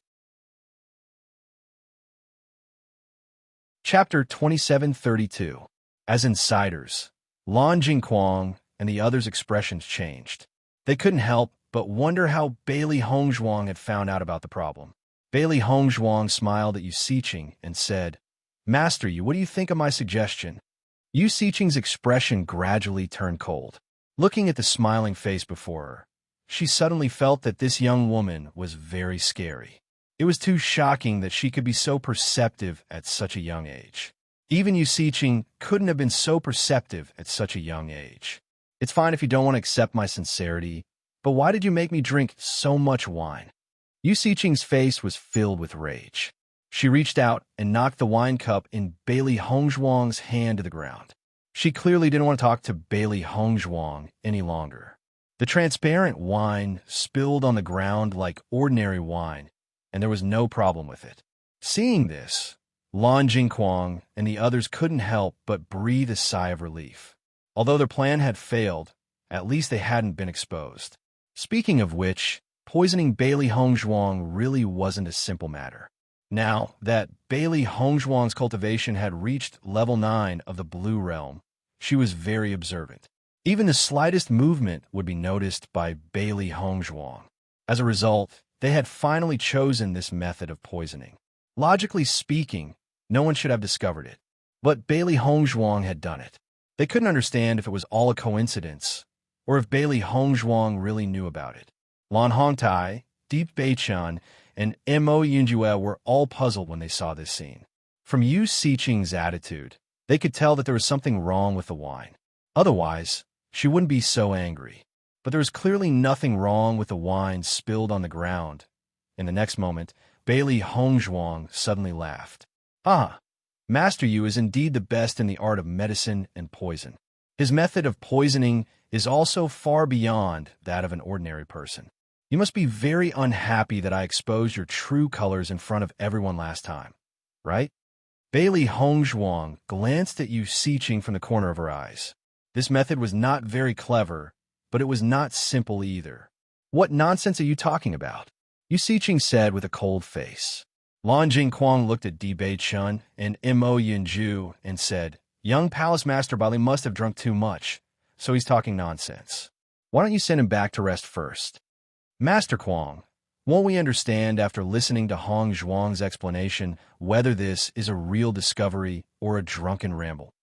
Chapter 2732. As insiders, Lan Jingquang and the others' expressions changed. They couldn't help but wonder how Bailey Hongzhuang had found out about the problem. Bailey Hongzhuang smiled at Yu Siqing and said, Master Yu, what do you think of my suggestion? Yu Siqing's expression gradually turned cold. Looking at the smiling face before her, she suddenly felt that this young woman was very scary. It was too shocking that she could be so perceptive at such a young age. Even Yu Siqing couldn't have been so perceptive at such a young age. It's fine if you don't want to accept my sincerity, but why did you make me drink so much wine? Yu Siqing's face was filled with rage. She reached out and knocked the wine cup in Bailey Hongzhuang's hand to the ground. She clearly didn't want to talk to Bailey Hongzhuang any longer. The transparent wine spilled on the ground like ordinary wine, and there was no problem with it. Seeing this, Lan Jingquang and the others couldn't help but breathe a sigh of relief. Although their plan had failed, at least they hadn't been exposed. Speaking of which, poisoning Bailey Hongzhuang really wasn't a simple matter. Now that Bailey Hongzhuang's cultivation had reached level 9 of the Blue Realm, she was very observant. Even the slightest movement would be noticed by Bailey Hongzhuang. As a result, they had finally chosen this method of poisoning. Logically speaking, no one should have discovered it. But Bailey Hongzhuang had done it. They couldn't understand if it was all a coincidence, or if Bailey Hongzhuang really knew about it. Lan Hongtai, Deep Beichun, and Mo Yunjue were all puzzled when they saw this scene. From Yu Siqing's attitude, they could tell that there was something wrong with the wine. Otherwise, she wouldn't be so angry. But there was clearly nothing wrong with the wine spilled on the ground. In the next moment, Bailey Hongzhuang suddenly laughed. Ah, Master Yu is indeed the best in the art of medicine and poison. His method of poisoning is also far beyond that of an ordinary person. You must be very unhappy that I exposed your true colors in front of everyone last time, right? Bailey Hongzhuang glanced at Yu Siqing from the corner of her eyes. This method was not very clever, but it was not simple either. What nonsense are you talking about? Yu Siqing said with a cold face. Lan Jingquang looked at Di Beichun and Mo Yunju and said, Young Palace Master Bailey must have drunk too much, so he's talking nonsense. Why don't you send him back to rest first? Master Quang, won't we understand after listening to Hong Zhuang's explanation whether this is a real discovery or a drunken ramble?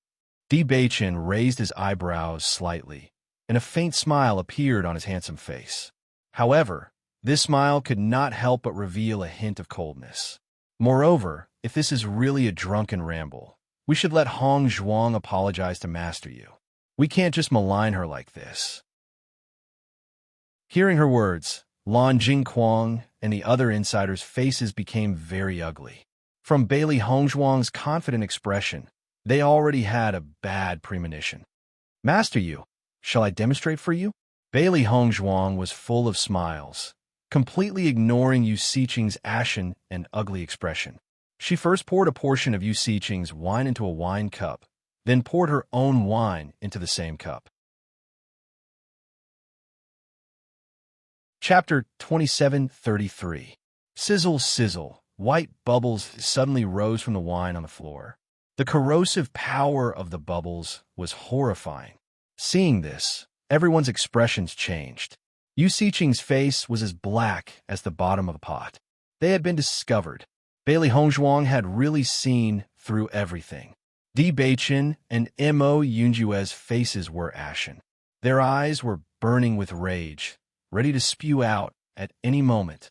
Di Beichun raised his eyebrows slightly, and a faint smile appeared on his handsome face. However, this smile could not help but reveal a hint of coldness. Moreover, if this is really a drunken ramble, we should let Hong Zhuang apologize to Master Yu. We can't just malign her like this. Hearing her words, Lan Jingquang and the other insiders' faces became very ugly. From Bailey Hongzhuang's confident expression, they already had a bad premonition. Master Yu, shall I demonstrate for you? Bailey Hongzhuang was full of smiles, completely ignoring Yu Siqing's ashen and ugly expression. She first poured a portion of Yu Siqing's wine into a wine cup, then poured her own wine into the same cup. Chapter 2733. Sizzle, sizzle, white bubbles suddenly rose from the wine on the floor. The corrosive power of the bubbles was horrifying. Seeing this, everyone's expressions changed. Yu Siqing's face was as black as the bottom of a pot. They had been discovered. Bailey Hongzhuang had really seen through everything. Di Beichun and Mo Yunjue's faces were ashen. Their eyes were burning with rage, ready to spew out at any moment.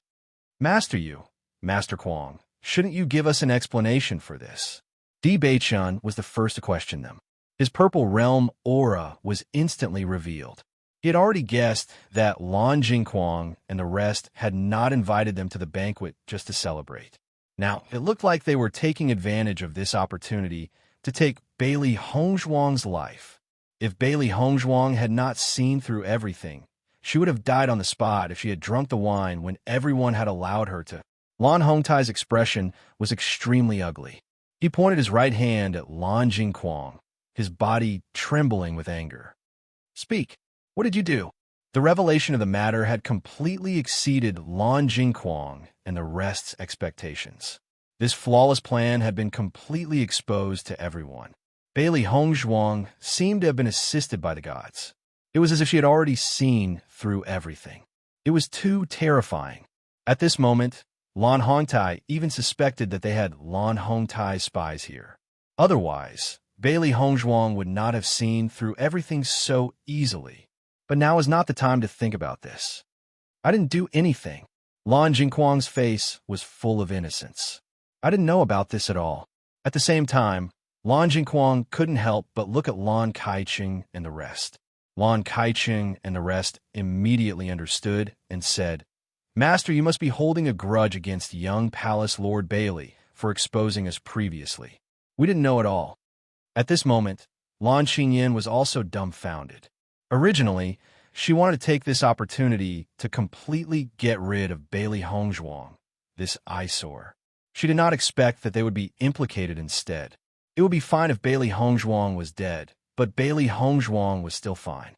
Master Yu, Master Quang, shouldn't you give us an explanation for this? Di Beichun was the first to question them. His purple realm aura was instantly revealed. He had already guessed that Lan Jingquang and the rest had not invited them to the banquet just to celebrate. Now, it looked like they were taking advantage of this opportunity to take Bailey Hongzhuang's life. If Bailey Hongzhuang had not seen through everything, she would have died on the spot if she had drunk the wine when everyone had allowed her to. Lan Hongtai's expression was extremely ugly. He pointed his right hand at Lan Jingquang, his body trembling with anger. Speak. What did you do? The revelation of the matter had completely exceeded Lan Jingquang and the rest's expectations. This flawless plan had been completely exposed to everyone. Bailey Hongzhuang seemed to have been assisted by the gods. It was as if she had already seen through everything. It was too terrifying. At this moment, Lan Hongtai even suspected that they had Lan Hongtai spies here. Otherwise, Bailey Hongzhuang would not have seen through everything so easily. But now is not the time to think about this. I didn't do anything. Lan Jingquang's face was full of innocence. I didn't know about this at all. At the same time, Lan Jingquang couldn't help but look at Lan Kaiqing and the rest. Lan Kaiqing and the rest immediately understood and said, "Master, you must be holding a grudge against young Palace Lord Bailey for exposing us previously. We didn't know at all." At this moment, Lan Xingyin was also dumbfounded. Originally, she wanted to take this opportunity to completely get rid of Bailey Hongzhuang, this eyesore. She did not expect that they would be implicated instead. It would be fine if Bailey Hongzhuang was dead, but Bailey Hongzhuang was still fine.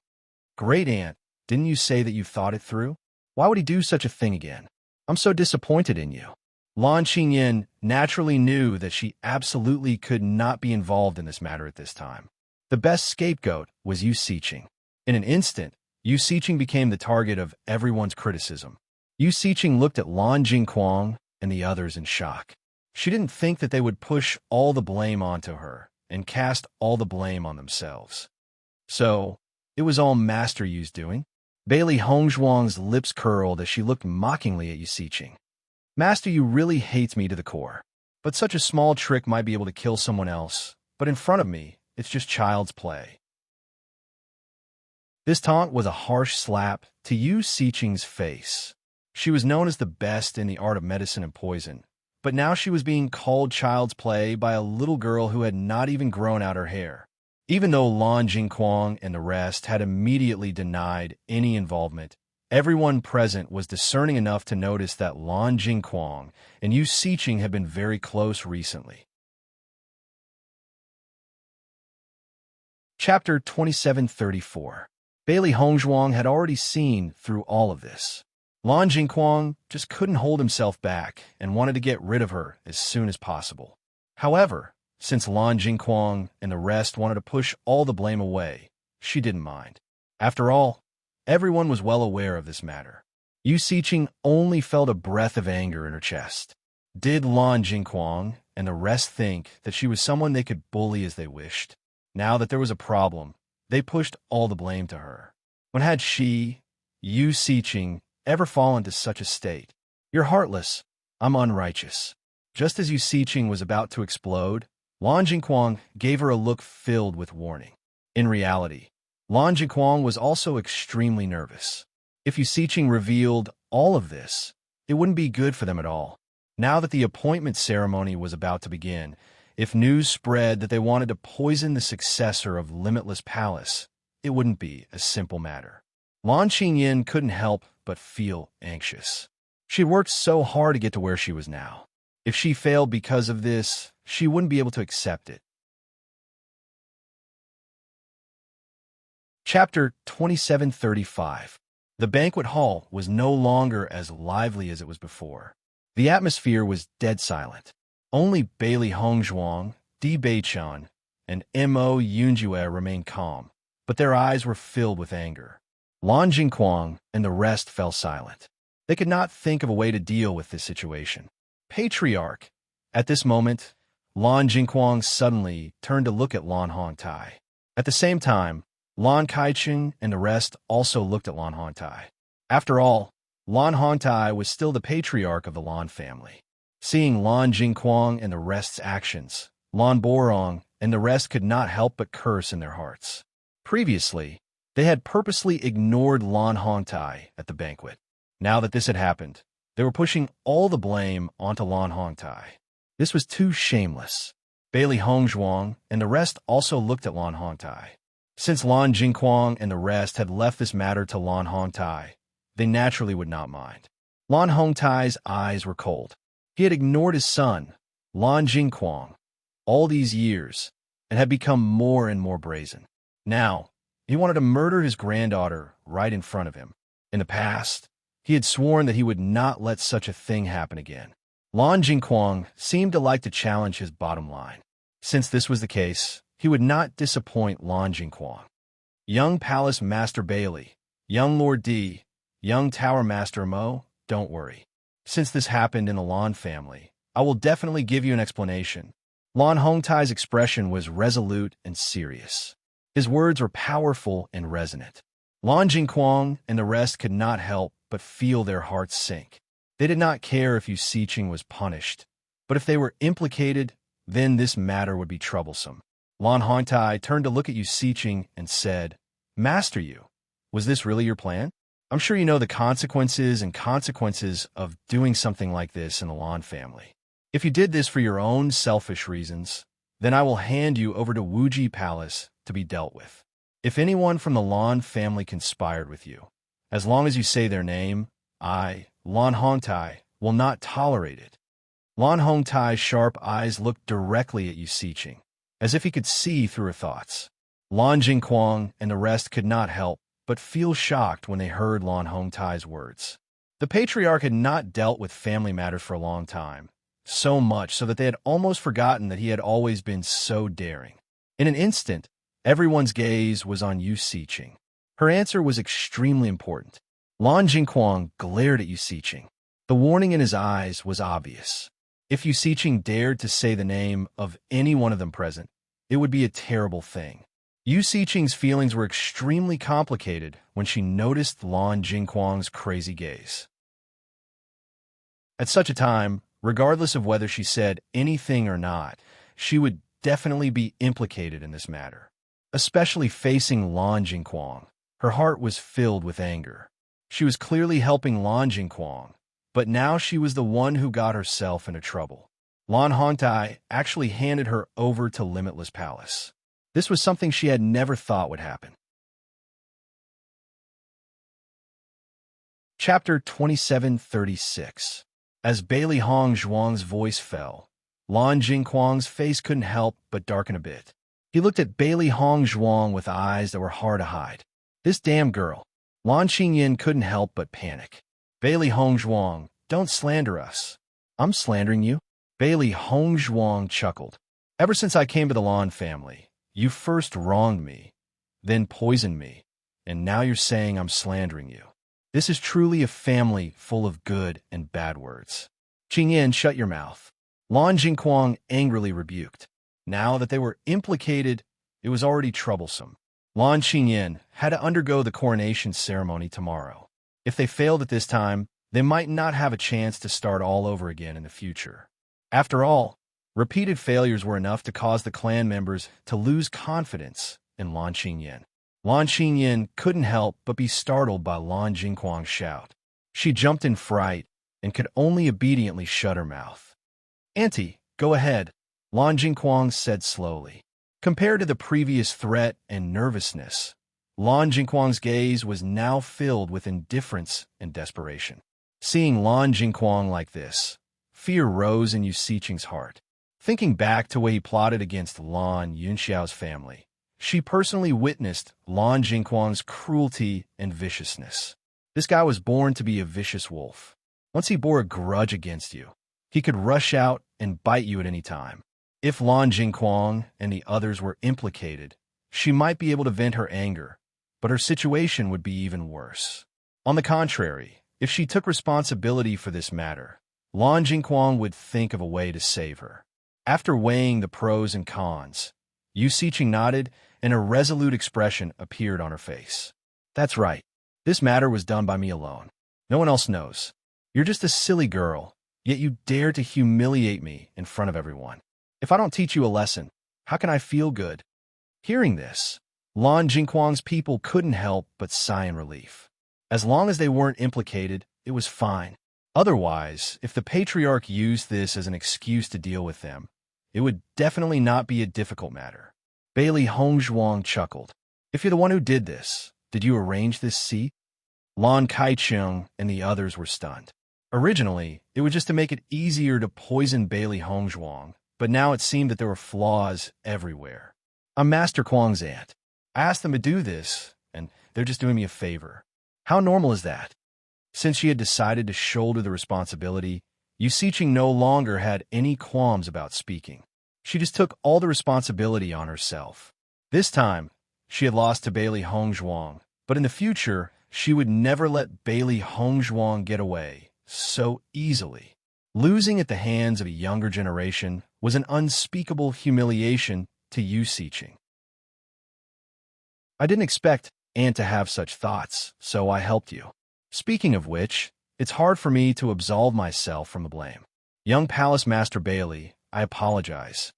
"Great aunt, didn't you say that you thought it through? Why would he do such a thing again? I'm so disappointed in you." Lan Xingyin naturally knew that she absolutely could not be involved in this matter at this time. The best scapegoat was Yu Siqing. In an instant, Yu Siqing became the target of everyone's criticism. Yu Siqing looked at Lan Jingquang and the others in shock. She didn't think that they would push all the blame onto her and cast all the blame on themselves. So, it was all Master Yu's doing? Bailey Hongzhuang's lips curled as she looked mockingly at Yu Siqing. "Master Yu really hates me to the core. But such a small trick might be able to kill someone else, but in front of me, it's just child's play." This taunt was a harsh slap to Yu Siqing's face. She was known as the best in the art of medicine and poison, but now she was being called child's play by a little girl who had not even grown out her hair. Even though Lan Jingquang and the rest had immediately denied any involvement, everyone present was discerning enough to notice that Lan Jingquang and Yu Siqing had been very close recently. Chapter 2734. Bailey Hongzhuang had already seen through all of this. Lan Jingquang just couldn't hold himself back and wanted to get rid of her as soon as possible. However, since Lan Jingquang and the rest wanted to push all the blame away, she didn't mind. After all, everyone was well aware of this matter. Yu Siqing only felt a breath of anger in her chest. Did Lan Jingquang and the rest think that she was someone they could bully as they wished? Now that there was a problem, they pushed all the blame to her. When had she, Yu Siqing, ever fallen to such a state? "You're heartless. I'm unrighteous." Just as Yu Siqing was about to explode, Lan Jingquang gave her a look filled with warning. In reality, Lan Jingquang was also extremely nervous. If Yu Siqing revealed all of this, it wouldn't be good for them at all. Now that the appointment ceremony was about to begin, if news spread that they wanted to poison the successor of Limitless Palace, it wouldn't be a simple matter. Lan Xingyin couldn't help but feel anxious. She had worked so hard to get to where she was now. If she failed because of this, she wouldn't be able to accept it. Chapter 2735. The banquet hall was no longer as lively as it was before. The atmosphere was dead silent. Only Bailey Hongzhuang, Di Beichan, and Mo Yunjue remained calm, but their eyes were filled with anger. Lan Jingquang and the rest fell silent. They could not think of a way to deal with this situation. Patriarch. At this moment, Lan Jingquang suddenly turned to look at Lan Hongtai. At the same time, Lan Kaiqing and the rest also looked at Lan Hongtai. After all, Lan Hongtai was still the patriarch of the Lan family. Seeing Lan Jingquang and the rest's actions, Lan Borong and the rest could not help but curse in their hearts. Previously, they had purposely ignored Lan Hongtai at the banquet. Now that this had happened, they were pushing all the blame onto Lan Hongtai. This was too shameless. Bailey Hongzhuang and the rest also looked at Lan Hongtai. Since Lan Jingquang and the rest had left this matter to Lan Hongtai, they naturally would not mind. Lan Hongtai's eyes were cold. He had ignored his son, Lan Jingquang, all these years, and had become more and more brazen. Now, he wanted to murder his granddaughter right in front of him. In the past, he had sworn that he would not let such a thing happen again. Lan Jingquang seemed to like to challenge his bottom line. Since this was the case, he would not disappoint Lan Jingquang. Young Palace Master Bailey, young Lord D, young Tower Master Mo, don't worry. Since this happened in the Lan family, I will definitely give you an explanation. Lan Hongtai's expression was resolute and serious. His words were powerful and resonant. Lan Jingquang and the rest could not help but feel their hearts sink. They did not care if Yu Siqing was punished, but if they were implicated, then this matter would be troublesome. Lan Hongtai turned to look at Yu Siqing and said, "Master Yu, was this really your plan? I'm sure you know the consequences of doing something like this in the Lan family. If you did this for your own selfish reasons, then I will hand you over to Wuji Palace to be dealt with. If anyone from the Lan family conspired with you, as long as you say their name, I, Lan Hongtai, will not tolerate it." Lan Hongtai's sharp eyes looked directly at Yu Siqing, as if he could see through her thoughts. Lan Jingquang and the rest could not help but feel shocked when they heard Lan Hongtai's words. The patriarch had not dealt with family matters for a long time, so much so that they had almost forgotten that he had always been so daring. In an instant, everyone's gaze was on Yu Siqing. Her answer was extremely important. Lan Jingquang glared at Yu Siqing. The warning in his eyes was obvious. If Yu Siqing dared to say the name of any one of them present, it would be a terrible thing. Yu Siqing's feelings were extremely complicated when she noticed Lan Jingquang's crazy gaze. At such a time, regardless of whether she said anything or not, she would definitely be implicated in this matter. Especially facing Lan Jingquang, her heart was filled with anger. She was clearly helping Lan Jingquang, but now she was the one who got herself into trouble. Lan Hongtai actually handed her over to Limitless Palace. This was something she had never thought would happen. Chapter 2736. As Bailey Hong Zhuang's voice fell, Lan Jingquang's face couldn't help but darken a bit. He looked at Bailey Hong Zhuang with eyes that were hard to hide. This damn girl. Lan Qingyin couldn't help but panic. "Bailey Hong Zhuang, don't slander us." "I'm slandering you?" Bailey Hong Zhuang chuckled. "Ever since I came to the Lan family, you first wronged me, then poisoned me, and now you're saying I'm slandering you. This is truly a family full of good and bad words." "Qingyin, shut your mouth." Lan Jingquang angrily rebuked. Now that they were implicated, it was already troublesome. Lan Qingyin had to undergo the coronation ceremony tomorrow. If they failed at this time, they might not have a chance to start all over again in the future. After all, repeated failures were enough to cause the clan members to lose confidence in Lan Qingyin. Lan Qingyin couldn't help but be startled by Lan Jingquang's shout. She jumped in fright and could only obediently shut her mouth. "Auntie, go ahead," Lan Jingquang said slowly. Compared to the previous threat and nervousness, Lan Jingquang's gaze was now filled with indifference and desperation. Seeing Lan Jingquang like this, fear rose in Yu Siqing's heart. Thinking back to what he plotted against Lan Yunxiao's family, she personally witnessed Lan Jingquang's cruelty and viciousness. This guy was born to be a vicious wolf. Once he bore a grudge against you, he could rush out and bite you at any time. If Lan Jingquang and the others were implicated, she might be able to vent her anger, but her situation would be even worse. On the contrary, if she took responsibility for this matter, Lan Jingquang would think of a way to save her. After weighing the pros and cons, Yu Siqing nodded, and a resolute expression appeared on her face. "That's right. This matter was done by me alone. No one else knows. You're just a silly girl, yet you dare to humiliate me in front of everyone. If I don't teach you a lesson, how can I feel good?" Hearing this, Lan Jingquang's people couldn't help but sigh in relief. As long as they weren't implicated, it was fine. Otherwise, if the patriarch used this as an excuse to deal with them, it would definitely not be a difficult matter. Bailey Hong Zhuang chuckled. "If you're the one who did this, did you arrange this seat?" Lan Kaicheng and the others were stunned. Originally, it was just to make it easier to poison Bailey Hong Zhuang, but now it seemed that there were flaws everywhere. "I'm Master Kuang's aunt. I asked them to do this, and they're just doing me a favor. How normal is that?" Since she had decided to shoulder the responsibility, Yu Siqing no longer had any qualms about speaking. She just took all the responsibility on herself. This time, she had lost to Bailey Hong Zhuang, but in the future, she would never let Bailey Hong Zhuang get away, so easily. Losing at the hands of a younger generation was an unspeakable humiliation to Yu Siqing. I didn't expect Anne to have such thoughts, so I helped you. Speaking of which, it's hard for me to absolve myself from the blame. Young Palace Master Bailey, I apologize.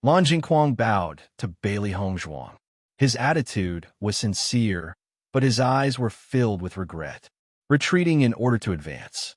Lan Jingquang bowed to Bailey Hongzhuang. His attitude was sincere, but his eyes were filled with regret, retreating in order to advance.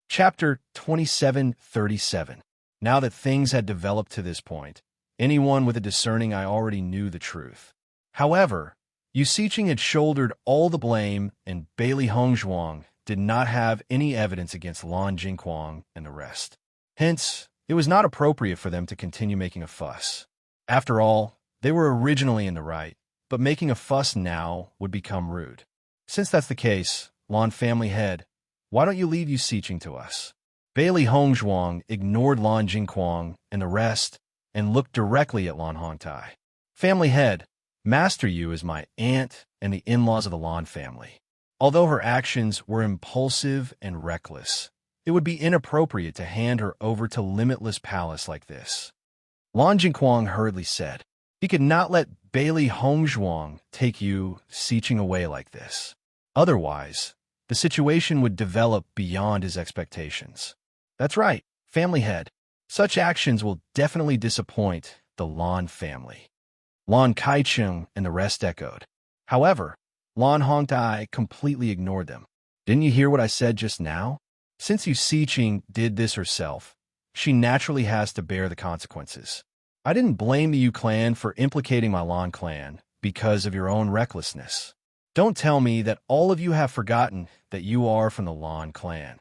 Chapter 2737. Now that things had developed to this point, anyone with a discerning eye already knew the truth. However, Yu Siqing had shouldered all the blame, and Bailey Hongzhuang did not have any evidence against Lan Jingquang and the rest. Hence, it was not appropriate for them to continue making a fuss. After all, they were originally in the right, but making a fuss now would become rude. Since that's the case, Lan family head, why don't you leave Yu Siqing to us? Bailey Hongzhuang ignored Lan Jingquang and the rest and looked directly at Lan Hongtai. Family head, Master Yu is my aunt and the in-laws of the Lan family. Although her actions were impulsive and reckless, it would be inappropriate to hand her over to Limitless Palace like this. Lan Jingquang hurriedly said. He could not let Bailey Hongzhuang take Yu Siqing away like this. Otherwise, the situation would develop beyond his expectations. That's right, family head. Such actions will definitely disappoint the Lan family. Lan Kaicheng and the rest echoed. However, Lan Hongtai completely ignored them. Didn't you hear what I said just now? Since Yu Siqing did this herself, she naturally has to bear the consequences. I didn't blame the Yu clan for implicating my Lan clan because of your own recklessness. Don't tell me that all of you have forgotten that you are from the Lan clan.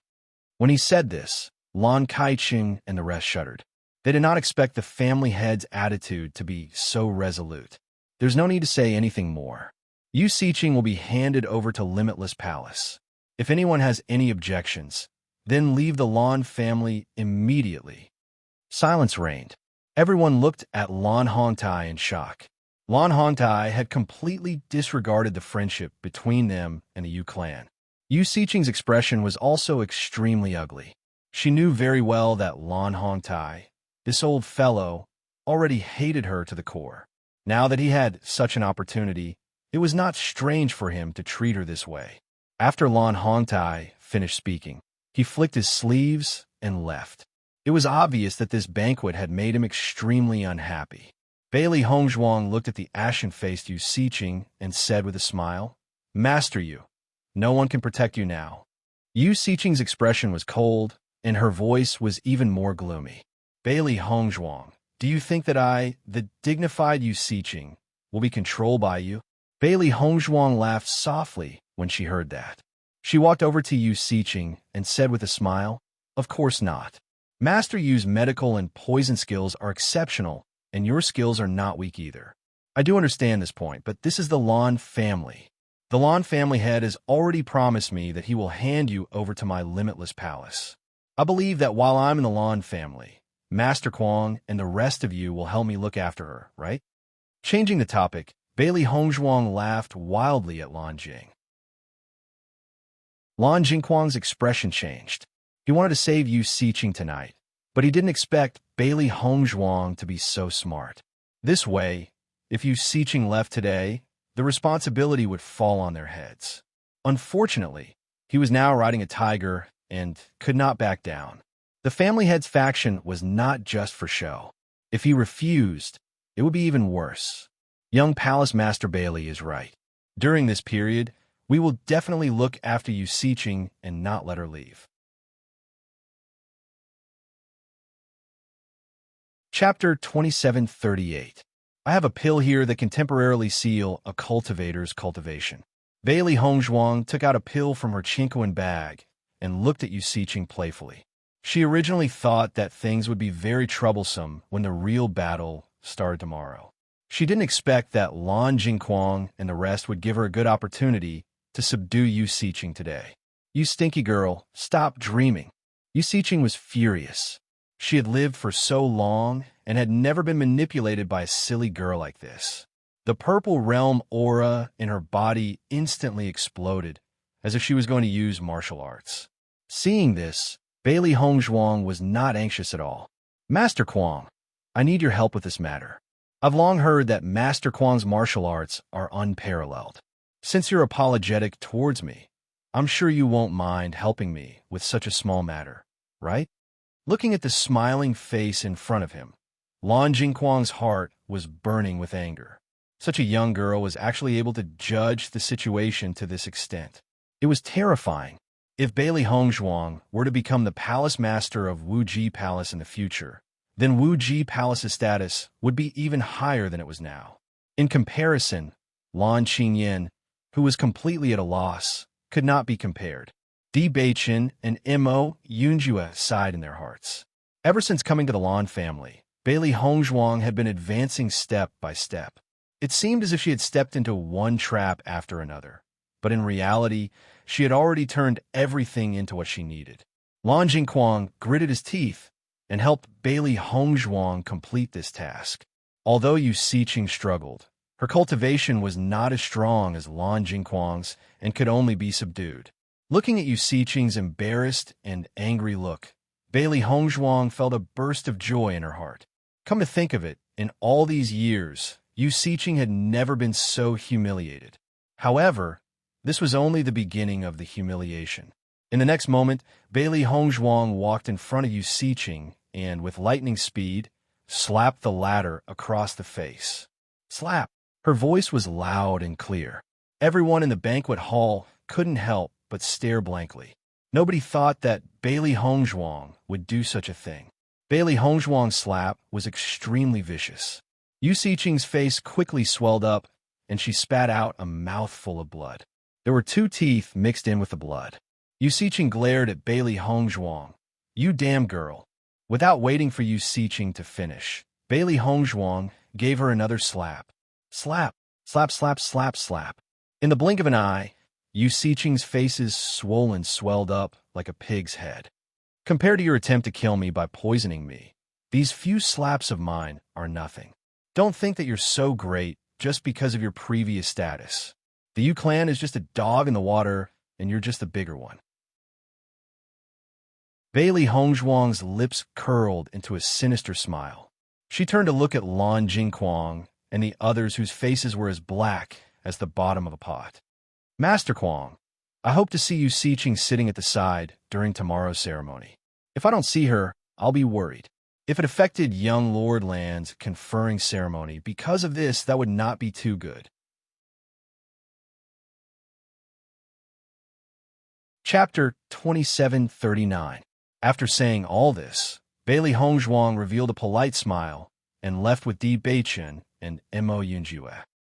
When he said this, Lan Kaicheng and the rest shuddered. They did not expect the family head's attitude to be so resolute. There's no need to say anything more. Yu Siqing will be handed over to Limitless Palace. If anyone has any objections, then leave the Lan family immediately. Silence reigned. Everyone looked at Lan Hongtai in shock. Lan Hongtai had completely disregarded the friendship between them and the Yu clan. Yu Siqing's expression was also extremely ugly. She knew very well that Lan Hongtai, this old fellow, already hated her to the core. Now that he had such an opportunity, it was not strange for him to treat her this way. After Lan Hongtai finished speaking, he flicked his sleeves and left. It was obvious that this banquet had made him extremely unhappy. Bailey Hongzhuang looked at the ashen-faced Yu Siqing and said with a smile, Master Yu, no one can protect you now. Yu Siqing's expression was cold, and her voice was even more gloomy. Bailey Hongzhuang, do you think that I, the dignified Yu Siqing, will be controlled by you? Bailey Hongzhuang laughed softly when she heard that. She walked over to Yu Siqing and said with a smile, Of course not. Master Yu's medical and poison skills are exceptional, and your skills are not weak either. I do understand this point, but this is the Lan family. The Lan family head has already promised me that he will hand you over to my Limitless Palace. I believe that while I'm in the Lan family, Master Kwang and the rest of you will help me look after her, right? Changing the topic, Bailey Hongzhuang laughed wildly at Lan Jing. Lan Jingquang's expression changed. He wanted to save Yu Siqing tonight, but he didn't expect Bailey Hongzhuang to be so smart. This way, if Yu Siqing left today, the responsibility would fall on their heads. Unfortunately, he was now riding a tiger and could not back down. The family head's faction was not just for show. If he refused, it would be even worse. Young Palace Master Bailey is right. During this period, we will definitely look after Yu Siqing and not let her leave. Chapter 2738. I have a pill here that can temporarily seal a cultivator's cultivation. Bailey Hongzhuang took out a pill from her Chinquan bag and looked at Yu Siqing playfully. She originally thought that things would be very troublesome when the real battle started tomorrow. She didn't expect that Lan Jingquang and the rest would give her a good opportunity to subdue Yu Siqing today. You stinky girl, stop dreaming. Yu Siqing was furious. She had lived for so long and had never been manipulated by a silly girl like this. The purple realm aura in her body instantly exploded, as if she was going to use martial arts. Seeing this, Bailey Hongzhuang was not anxious at all. Master Kwong, I need your help with this matter. I've long heard that Master Kwong's martial arts are unparalleled. Since you're apologetic towards me, I'm sure you won't mind helping me with such a small matter, right? Looking at the smiling face in front of him, Lan Jingquang's heart was burning with anger. Such a young girl was actually able to judge the situation to this extent. It was terrifying. If Bailey Hongzhuang were to become the palace master of Wuji Palace in the future, then Wuji Palace's status would be even higher than it was now. In comparison, Lan Qingyan, who was completely at a loss, could not be compared. Di Beichen and Mo Yunjue sighed in their hearts. Ever since coming to the Lan family, Bailey Hongzhuang had been advancing step by step. It seemed as if she had stepped into one trap after another, but in reality, she had already turned everything into what she needed. Lan Jingquang gritted his teeth and helped Bailey Hongzhuang complete this task. Although Yu Siqing struggled, her cultivation was not as strong as Lan Jingquang's and could only be subdued. Looking at Yu Siqing's embarrassed and angry look, Bailey Hongzhuang felt a burst of joy in her heart. Come to think of it, in all these years, Yu Siqing had never been so humiliated. However, this was only the beginning of the humiliation. In the next moment, Bailey Hongzhuang walked in front of Yu Siqing and, with lightning speed, slapped the latter across the face. Slap! Her voice was loud and clear. Everyone in the banquet hall couldn't help but stare blankly. Nobody thought that Bailey Hongzhuang would do such a thing. Bailey Hongzhuang's slap was extremely vicious. Yu Siqing's face quickly swelled up, and she spat out a mouthful of blood. There were 2 teeth mixed in with the blood. Yu Siqing glared at Bailey Hongzhuang. You damn girl. Without waiting for Yu Siqing to finish, Bailey Hongzhuang gave her another slap. Slap, slap, slap, slap, slap. In the blink of an eye, Yu Siqing's face's swollen swelled up like a pig's head. Compared to your attempt to kill me by poisoning me, these few slaps of mine are nothing. Don't think that you're so great just because of your previous status. The Yu clan is just a dog in the water, and you're just a bigger one. Bailey Hongzhuang's lips curled into a sinister smile. She turned to look at Lan Jingquang and the others whose faces were as black as the bottom of a pot. Master Kwong, I hope to see Yu Siqing sitting at the side during tomorrow's ceremony. If I don't see her, I'll be worried. If it affected young Lord Lan's conferring ceremony because of this, that would not be too good. Chapter 2739. After saying all this, Bailey Hongzhuang revealed a polite smile and left with Di Beichen and Mo Yunjue.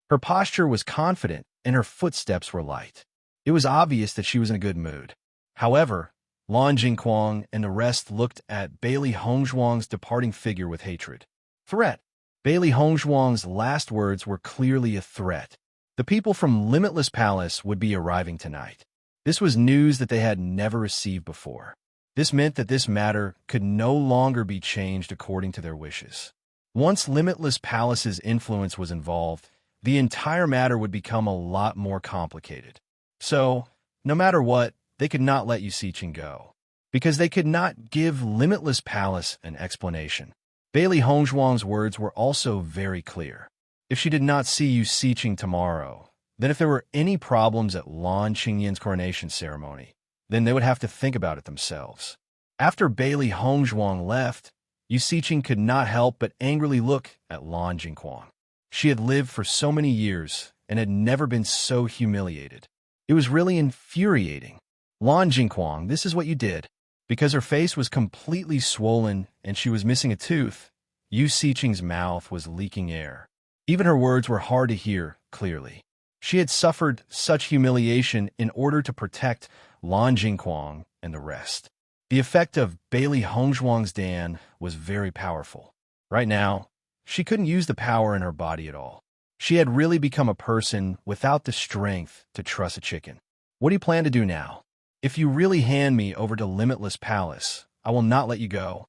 Her posture was confident and her footsteps were light. It was obvious that she was in a good mood. However, Lan Jingquang and the rest looked at Bailey Hongzhuang's departing figure with hatred. Threat. Bailey Hongzhuang's last words were clearly a threat. The people from Limitless Palace would be arriving tonight. This was news that they had never received before. This meant that this matter could no longer be changed according to their wishes. Once Limitless Palace's influence was involved, the entire matter would become a lot more complicated. So, no matter what, they could not let Yu Siqing go, because they could not give Limitless Palace an explanation. Bailey Hongzhuang's words were also very clear. If she did not see Yu Siqing tomorrow, then if there were any problems at Lan Qingyan's coronation ceremony, then they would have to think about it themselves. After Bailey Hongzhuang left, Yu Siqing could not help but angrily look at Lan Jingquang. She had lived for so many years and had never been so humiliated. It was really infuriating. Lan Jingquang, this is what you did. Because her face was completely swollen and she was missing a tooth, Yu Siqing's mouth was leaking air. Even her words were hard to hear clearly. She had suffered such humiliation in order to protect Lan Jingquang and the rest. The effect of Bailey Hongzhuang's Dan was very powerful. Right now, she couldn't use the power in her body at all. She had really become a person without the strength to truss a chicken. What do you plan to do now? If you really hand me over to Limitless Palace, I will not let you go.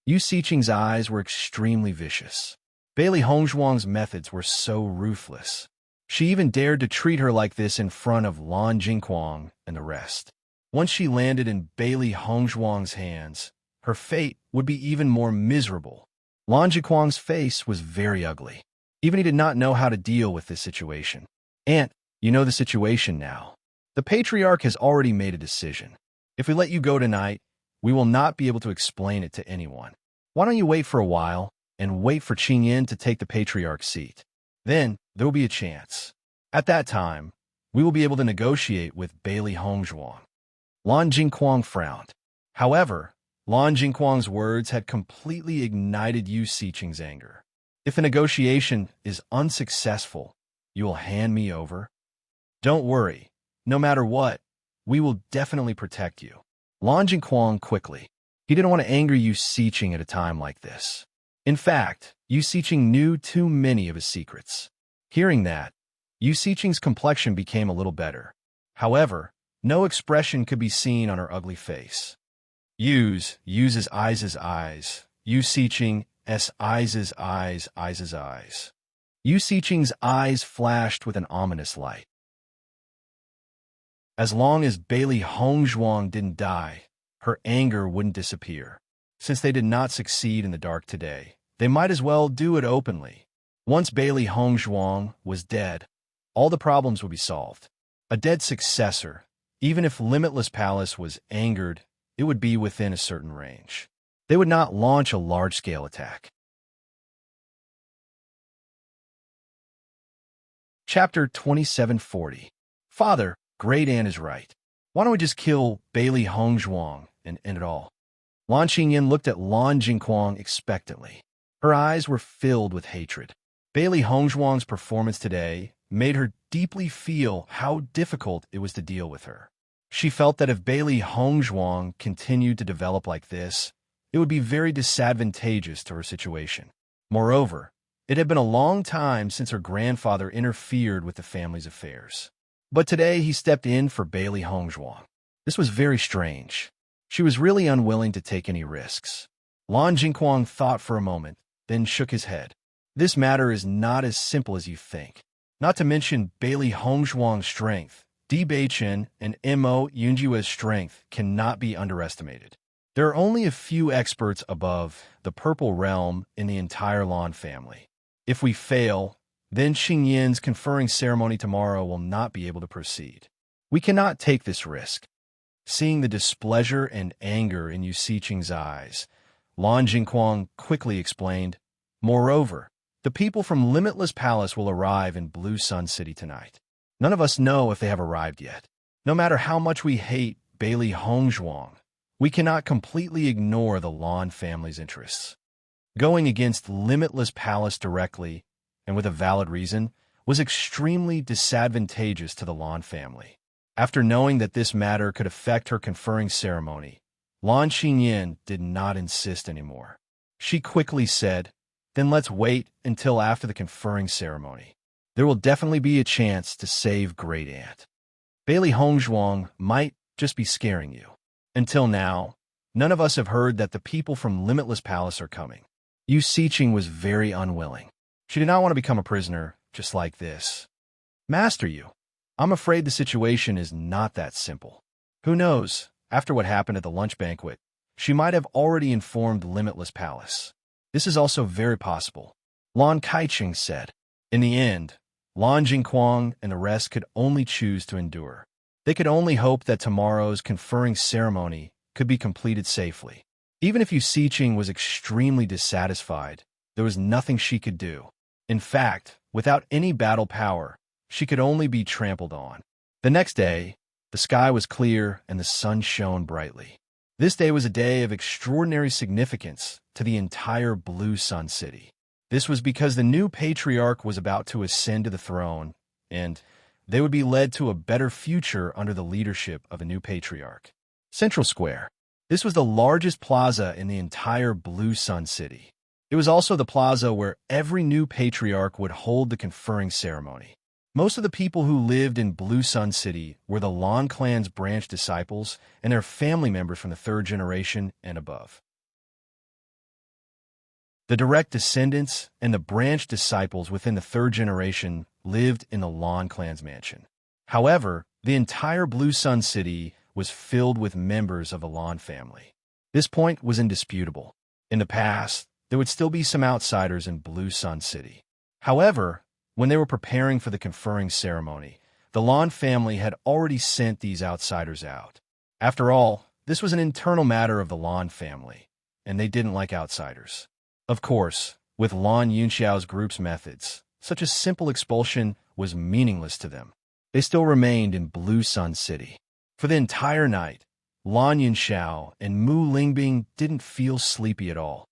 Yu Siqing's eyes were extremely vicious. Bailey Hongzhuang's methods were so ruthless. She even dared to treat her like this in front of Lan Jingquang and the rest. Once she landed in Bailey Hongzhuang's hands, her fate would be even more miserable. Lan Jingquang's face was very ugly. Even he did not know how to deal with this situation. "Aunt, you know the situation now. The patriarch has already made a decision. If we let you go tonight, we will not be able to explain it to anyone. Why don't you wait for a while and wait for Qingyan to take the patriarch's seat? Then there will be a chance. At that time, we will be able to negotiate with Bailey Hongzhuang." Lan Jingquang frowned. However, Lan Jingquang's words had completely ignited Yu Siqing's anger. "If a negotiation is unsuccessful, you will hand me over? Don't worry. No matter what, we will definitely protect you." Lan Jingquang quickly. He didn't want to anger Yu Siqing at a time like this. In fact, Yu Siqing knew too many of his secrets. Hearing that, Yu Siqing's complexion became a little better. However, no expression could be seen on her ugly face. Yu's eyes. Yu Siqing's eyes. Yu Siqing's eyes flashed with an ominous light. As long as Bailey Hongzhuang didn't die, her anger wouldn't disappear. Since they did not succeed in the dark today, they might as well do it openly. Once Bailey Hongzhuang was dead, all the problems would be solved. A dead successor, even if Limitless Palace was angered, it would be within a certain range. They would not launch a large-scale attack. Chapter 2740. Father, Great Aunt is right. Why don't we just kill Bailey Hongzhuang and end it all? Lan Qingyan looked at Lan Jingquang expectantly. Her eyes were filled with hatred. Bailey Hongzhuang's performance today made her deeply feel how difficult it was to deal with her. She felt that if Bailey Hongzhuang continued to develop like this, it would be very disadvantageous to her situation. Moreover, it had been a long time since her grandfather interfered with the family's affairs. But today he stepped in for Bailey Hongzhuang. This was very strange. She was really unwilling to take any risks. Lan Jingquang thought for a moment, then shook his head. This matter is not as simple as you think. Not to mention Bailey Hongzhuang's strength, Di Beichen and Mo Yunjue's strength cannot be underestimated. There are only a few experts above the Purple Realm in the entire Lan family. If we fail, then Qingyan's conferring ceremony tomorrow will not be able to proceed. We cannot take this risk. Seeing the displeasure and anger in Yu Siqing's eyes, Lan Jingquang quickly explained, "Moreover, the people from Limitless Palace will arrive in Blue Sun City tonight. None of us know if they have arrived yet. No matter how much we hate Bailey Hongzhuang, we cannot completely ignore the Lan family's interests. Going against Limitless Palace directly, and with a valid reason, was extremely disadvantageous to the Lan family." After knowing that this matter could affect her conferring ceremony, Lan Qingyan did not insist anymore. She quickly said, "Then let's wait until after the conferring ceremony. There will definitely be a chance to save Great Aunt. Bailey Hongzhuang might just be scaring you. Until now, none of us have heard that the people from Limitless Palace are coming." Yu Siqing was very unwilling. She did not want to become a prisoner just like this. "Master Yu, I'm afraid the situation is not that simple. Who knows, after what happened at the lunch banquet, she might have already informed Limitless Palace. This is also very possible," Lan Kaiqing said. In the end, Lan Jingquang and the rest could only choose to endure. They could only hope that tomorrow's conferring ceremony could be completed safely. Even if Yu Siqing was extremely dissatisfied, there was nothing she could do. In fact, without any battle power, she could only be trampled on. The next day, the sky was clear and the sun shone brightly. This day was a day of extraordinary significance to the entire Blue Sun City. This was because the new patriarch was about to ascend to the throne, and they would be led to a better future under the leadership of a new patriarch. Central Square. This was the largest plaza in the entire Blue Sun City. It was also the plaza where every new patriarch would hold the conferring ceremony. Most of the people who lived in Blue Sun City were the Lan clan's branch disciples and their family members from the third generation and above. The direct descendants and the branch disciples within the third generation lived in the Lan clan's mansion. However, the entire Blue Sun City was filled with members of the Lan family. This point was indisputable. In the past, there would still be some outsiders in Blue Sun City. However, when they were preparing for the conferring ceremony, the Lan family had already sent these outsiders out. After all, this was an internal matter of the Lan family, and they didn't like outsiders. Of course, with Lan Yunxiao's group's methods, such a simple expulsion was meaningless to them. They still remained in Blue Sun City. For the entire night, Lan Yunxiao and Mu Lingbing didn't feel sleepy at all.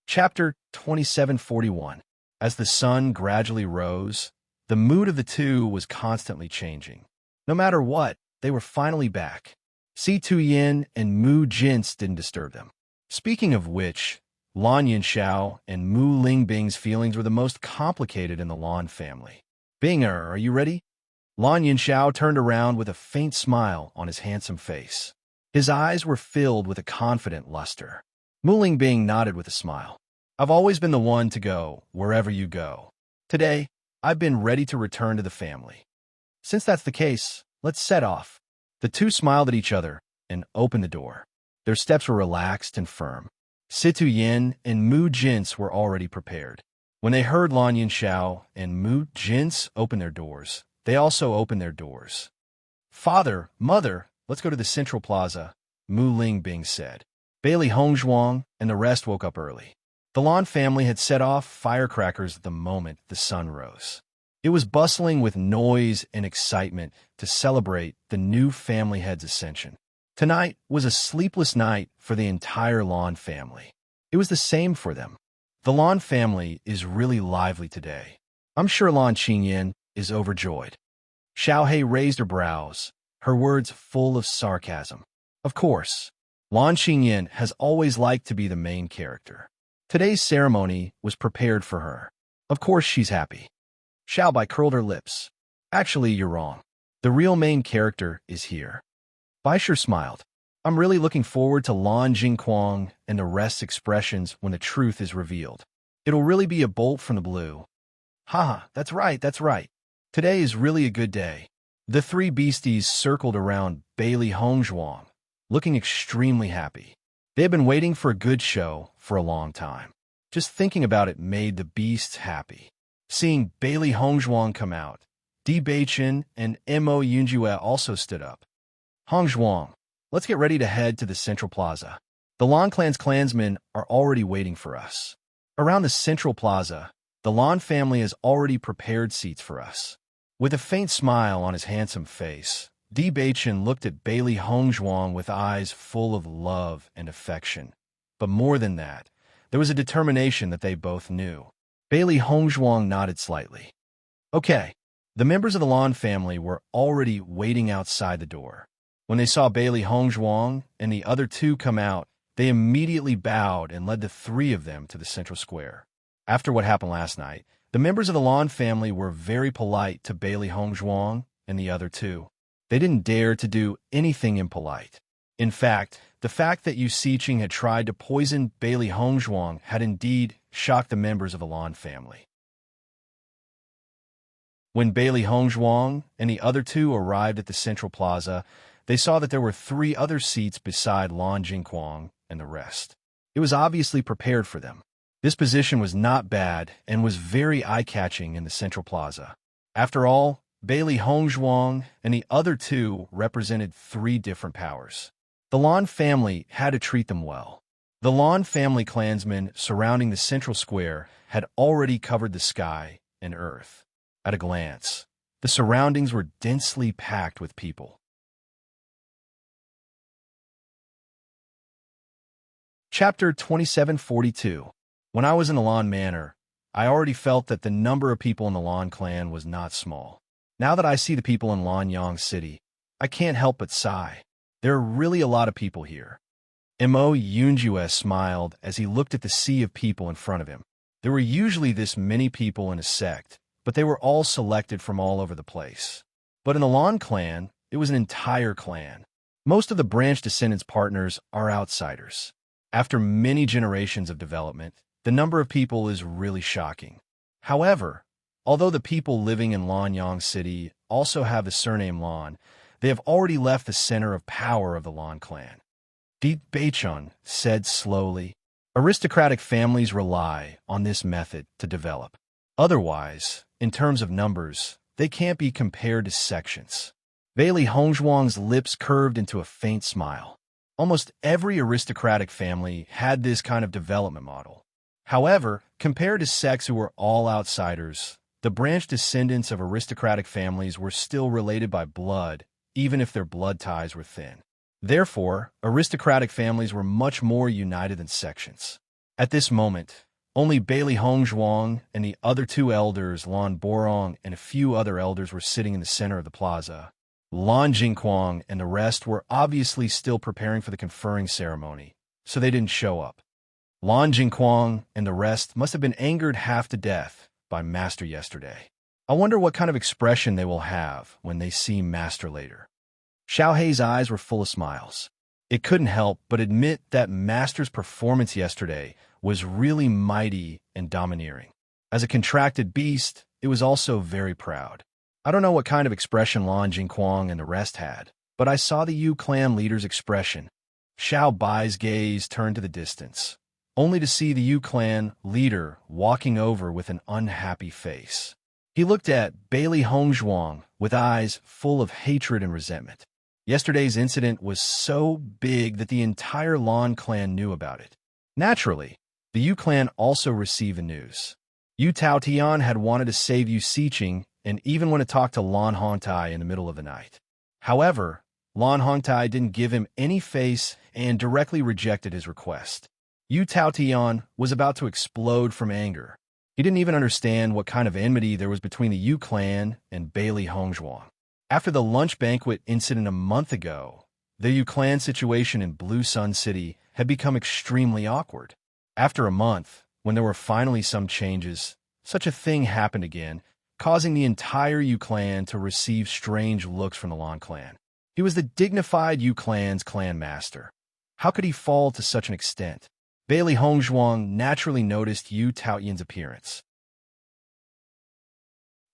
Chapter 2741. As the sun gradually rose, the mood of the two was constantly changing. No matter what, they were finally back. Si Tuyin and Mu Jin's didn't disturb them. Speaking of which, Lan Yunxiao and Mu Lingbing's feelings were the most complicated in the Lan family. Binger, are you ready? Lan Yunxiao turned around with a faint smile on his handsome face. His eyes were filled with a confident luster. Mu Lingbing nodded with a smile. I've always been the one to go wherever you go. Today, I've been ready to return to the family. Since that's the case, let's set off. The two smiled at each other and opened the door. Their steps were relaxed and firm. Si Tuyin and Mu Jin's were already prepared. When they heard Lan Yunxiao and Mu Jin's open their doors, they also opened their doors. Father, Mother, let's go to the Central Plaza, Mu Lingbing said. Bailey Hongzhuang and the rest woke up early. The Lan family had set off firecrackers the moment the sun rose. It was bustling with noise and excitement to celebrate the new family head's ascension. Tonight was a sleepless night for the entire Lan family. It was the same for them. The Lan family is really lively today. I'm sure Lan Qingyan is overjoyed. Xiaohei raised her brows, her words full of sarcasm. Of course, Lan Qingyan has always liked to be the main character. Today's ceremony was prepared for her. Of course she's happy. Xiaobai curled her lips. Actually, you're wrong. The real main character is here. Baisher smiled. I'm really looking forward to Lan Jingquang and the rest's expressions when the truth is revealed. It'll really be a bolt from the blue. Haha, that's right. Today is really a good day. The three beasties circled around Bailey Hongzhuang, looking extremely happy. They had been waiting for a good show for a long time. Just thinking about it made the beasts happy. Seeing Bailey Hongzhuang come out, Di Beichen and Mo Yunjue also stood up. Hongzhuang, let's get ready to head to the Central Plaza. The Lan clan's clansmen are already waiting for us. Around the Central Plaza, the Lan family has already prepared seats for us. With a faint smile on his handsome face, Di Beichen looked at Bailey Hongzhuang with eyes full of love and affection. But more than that, there was a determination that they both knew. Bailey Hongzhuang nodded slightly. Okay, the members of the Lan family were already waiting outside the door. When they saw Bailey Hongzhuang and the other two come out, they immediately bowed and led the three of them to the central square. After what happened last night, the members of the Lan family were very polite to Bailey Hongzhuang and the other two. They didn't dare to do anything impolite. In fact, the fact that Yu Siqing had tried to poison Bailey Hongzhuang had indeed shocked the members of the Lan family. When Bailey Hongzhuang and the other two arrived at the Central Plaza, they saw that there were 3 other seats beside Lan Jingquang and the rest. It was obviously prepared for them. This position was not bad and was very eye-catching in the Central Plaza. After all, Bailey Hongzhuang and the other two represented 3 different powers. The Lan family had to treat them well. The Lan family clansmen surrounding the central square had already covered the sky and earth. At a glance, the surroundings were densely packed with people. Chapter 2742. When I was in the Lan Manor, I already felt that the number of people in the Lan clan was not small. Now that I see the people in Lanyang City, I can't help but sigh. There are really a lot of people here. Mo Yunjue smiled as he looked at the sea of people in front of him. There were usually this many people in a sect, but they were all selected from all over the place. But in the Lan clan, it was an entire clan. Most of the branch descendants' partners are outsiders. After many generations of development, the number of people is really shocking. However, although the people living in Lanyang City also have the surname Lan, they have already left the center of power of the Lan clan. Di Beichun said slowly. Aristocratic families rely on this method to develop. Otherwise, in terms of numbers, they can't be compared to sections. Bailey Hongzhuang's lips curved into a faint smile. Almost every aristocratic family had this kind of development model. However, compared to sects who were all outsiders, the branch descendants of aristocratic families were still related by blood, even if their blood ties were thin. Therefore, aristocratic families were much more united than sections. At this moment, only Bailey Hongzhuang and the other two elders, Lan Borong and a few other elders, were sitting in the center of the plaza. Lan Jingquang and the rest were obviously still preparing for the conferring ceremony, so they didn't show up. Lan Jingquang and the rest must have been angered half to death by Master yesterday. I wonder what kind of expression they will have when they see Master later. Xiaohei's eyes were full of smiles. It couldn't help but admit that Master's performance yesterday was really mighty and domineering. As a contracted beast, it was also very proud. I don't know what kind of expression Lan Jingquang and the rest had, but I saw the Yu clan leader's expression. Xiao Bai's gaze turned to the distance, only to see the Yu clan leader walking over with an unhappy face. He looked at Bailey Hongzhuang with eyes full of hatred and resentment. Yesterday's incident was so big that the entire Lan clan knew about it. Naturally, the Yu clan also received the news. Yu Taotian had wanted to save Yu Xiqing and even went to talk to Lan Hongtai in the middle of the night. However, Lan Hongtai didn't give him any face and directly rejected his request. Yu Taotian was about to explode from anger. He didn't even understand what kind of enmity there was between the Yu clan and Bailey Hongzhuang. After the lunch banquet incident a month ago, the Yu clan situation in Blue Sun City had become extremely awkward. After a month, when there were finally some changes, such a thing happened again, causing the entire Yu clan to receive strange looks from the Lan clan. He was the dignified Yu clan's clan master. How could he fall to such an extent? Bailey Hongzhuang naturally noticed Yu Taotian's appearance.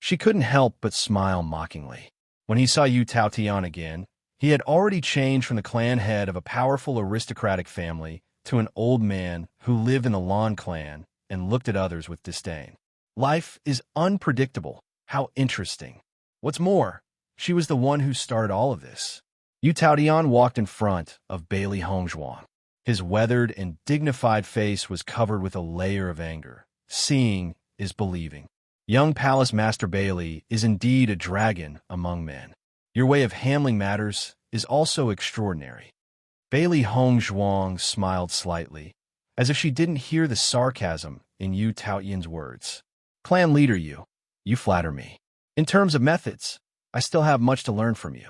She couldn't help but smile mockingly. When he saw Yu Taotian again, he had already changed from the clan head of a powerful aristocratic family to an old man who lived in the Lan clan and looked at others with disdain. Life is unpredictable. How interesting. What's more, she was the one who started all of this. Yu Taotian walked in front of Bailey Hongzhuang. His weathered and dignified face was covered with a layer of anger. Seeing is believing. Young Palace Master Bailey is indeed a dragon among men. Your way of handling matters is also extraordinary. Bailey Hongzhuang smiled slightly, as if she didn't hear the sarcasm in Yu Taotian's words. Clan leader you flatter me. In terms of methods, I still have much to learn from you.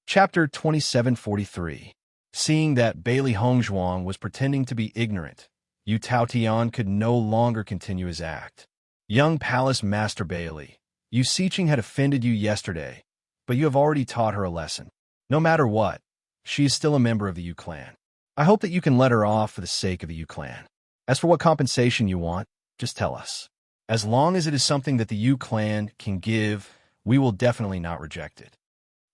Chapter 2743. Seeing that Bailey Hongzhuang was pretending to be ignorant, Yu Taotian could no longer continue his act. Young Palace Master Bailey, Yu Xiqing had offended you yesterday, but you have already taught her a lesson. No matter what, she is still a member of the Yu clan. I hope that you can let her off for the sake of the Yu clan. As for what compensation you want, just tell us. As long as it is something that the Yu clan can give, we will definitely not reject it.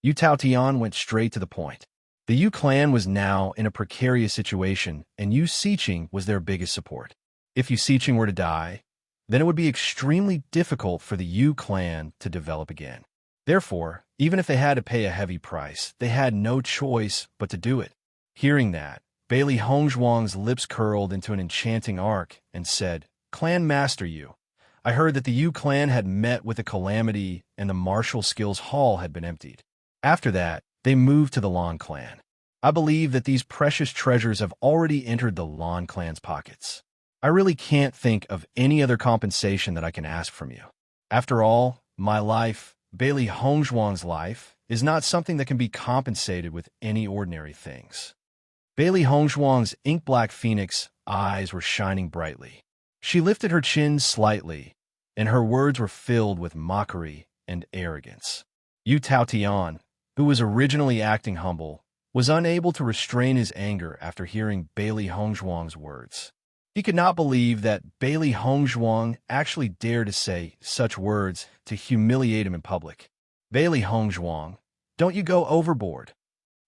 Yu Taotian went straight to the point. The Yu clan was now in a precarious situation, and Yu Xiqing was their biggest support. If Yu Xiqing were to die, then it would be extremely difficult for the Yu clan to develop again. Therefore, even if they had to pay a heavy price, they had no choice but to do it. Hearing that, Bailey Hongzhuang's lips curled into an enchanting arc and said, Clan Master Yu, I heard that the Yu clan had met with a calamity and the martial skills hall had been emptied. After that, they moved to the Lan clan. I believe that these precious treasures have already entered the Lan clan's pockets. I really can't think of any other compensation that I can ask from you. After all, my life, Bailey Hongzhuang's life, is not something that can be compensated with any ordinary things. Bailey Hongzhuang's ink-black phoenix eyes were shining brightly. She lifted her chin slightly, and her words were filled with mockery and arrogance. Yu Taotian, who was originally acting humble, was unable to restrain his anger after hearing Bailey Hongzhuang's words. He could not believe that Bailey Hongzhuang actually dared to say such words to humiliate him in public. Bailey Hongzhuang, don't you go overboard,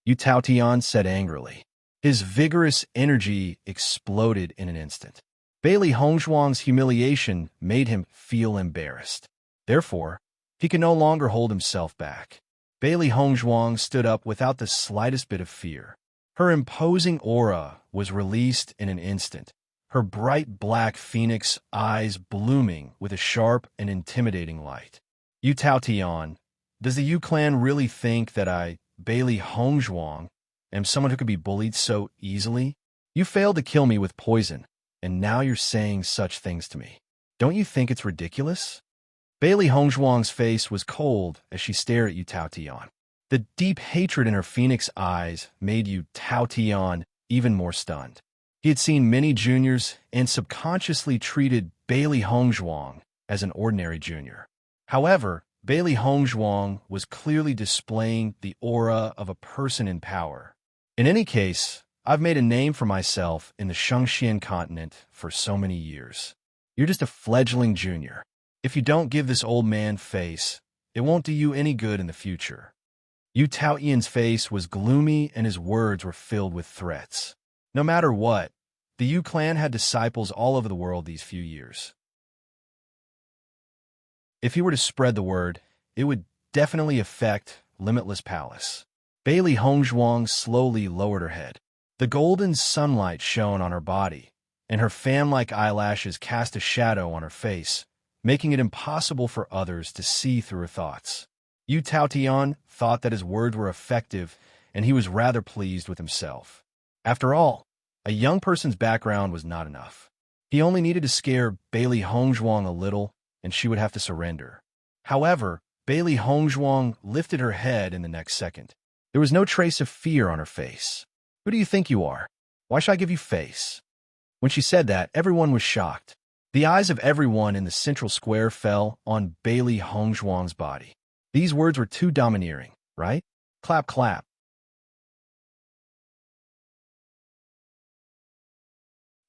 Yu Taotian said angrily. His vigorous energy exploded in an instant. Bailey Hongzhuang's humiliation made him feel embarrassed. Therefore, he could no longer hold himself back. Bailey Hongzhuang stood up without the slightest bit of fear. Her imposing aura was released in an instant, her bright black phoenix eyes blooming with a sharp and intimidating light. Yu Taotian, does the Yu clan really think that I, Bailey Hongzhuang, am someone who could be bullied so easily? You failed to kill me with poison, and now you're saying such things to me. Don't you think it's ridiculous? Bailey Hongzhuang's face was cold as she stared at Yu Taotian. The deep hatred in her phoenix eyes made Yu Taotian even more stunned. He had seen many juniors and subconsciously treated Bailey Hongzhuang as an ordinary junior. However, Bailey Hongzhuang was clearly displaying the aura of a person in power. In any case, I've made a name for myself in the Shengxian continent for so many years. You're just a fledgling junior. If you don't give this old man face, it won't do you any good in the future. Yu Taotian's face was gloomy and his words were filled with threats. No matter what, the Yu clan had disciples all over the world these few years. If he were to spread the word, it would definitely affect Limitless Palace. Bailey Hongzhuang slowly lowered her head. The golden sunlight shone on her body, and her fan-like eyelashes cast a shadow on her face, making it impossible for others to see through her thoughts. Yu Taotian thought that his words were effective, and he was rather pleased with himself. After all, a young person's background was not enough. He only needed to scare Bailey Hongzhuang a little, and she would have to surrender. However, Bailey Hongzhuang lifted her head in the next second. There was no trace of fear on her face. Who do you think you are? Why should I give you face? When she said that, everyone was shocked. The eyes of everyone in the central square fell on Bailey Hongzhuang's body. These words were too domineering, right? Clap, clap.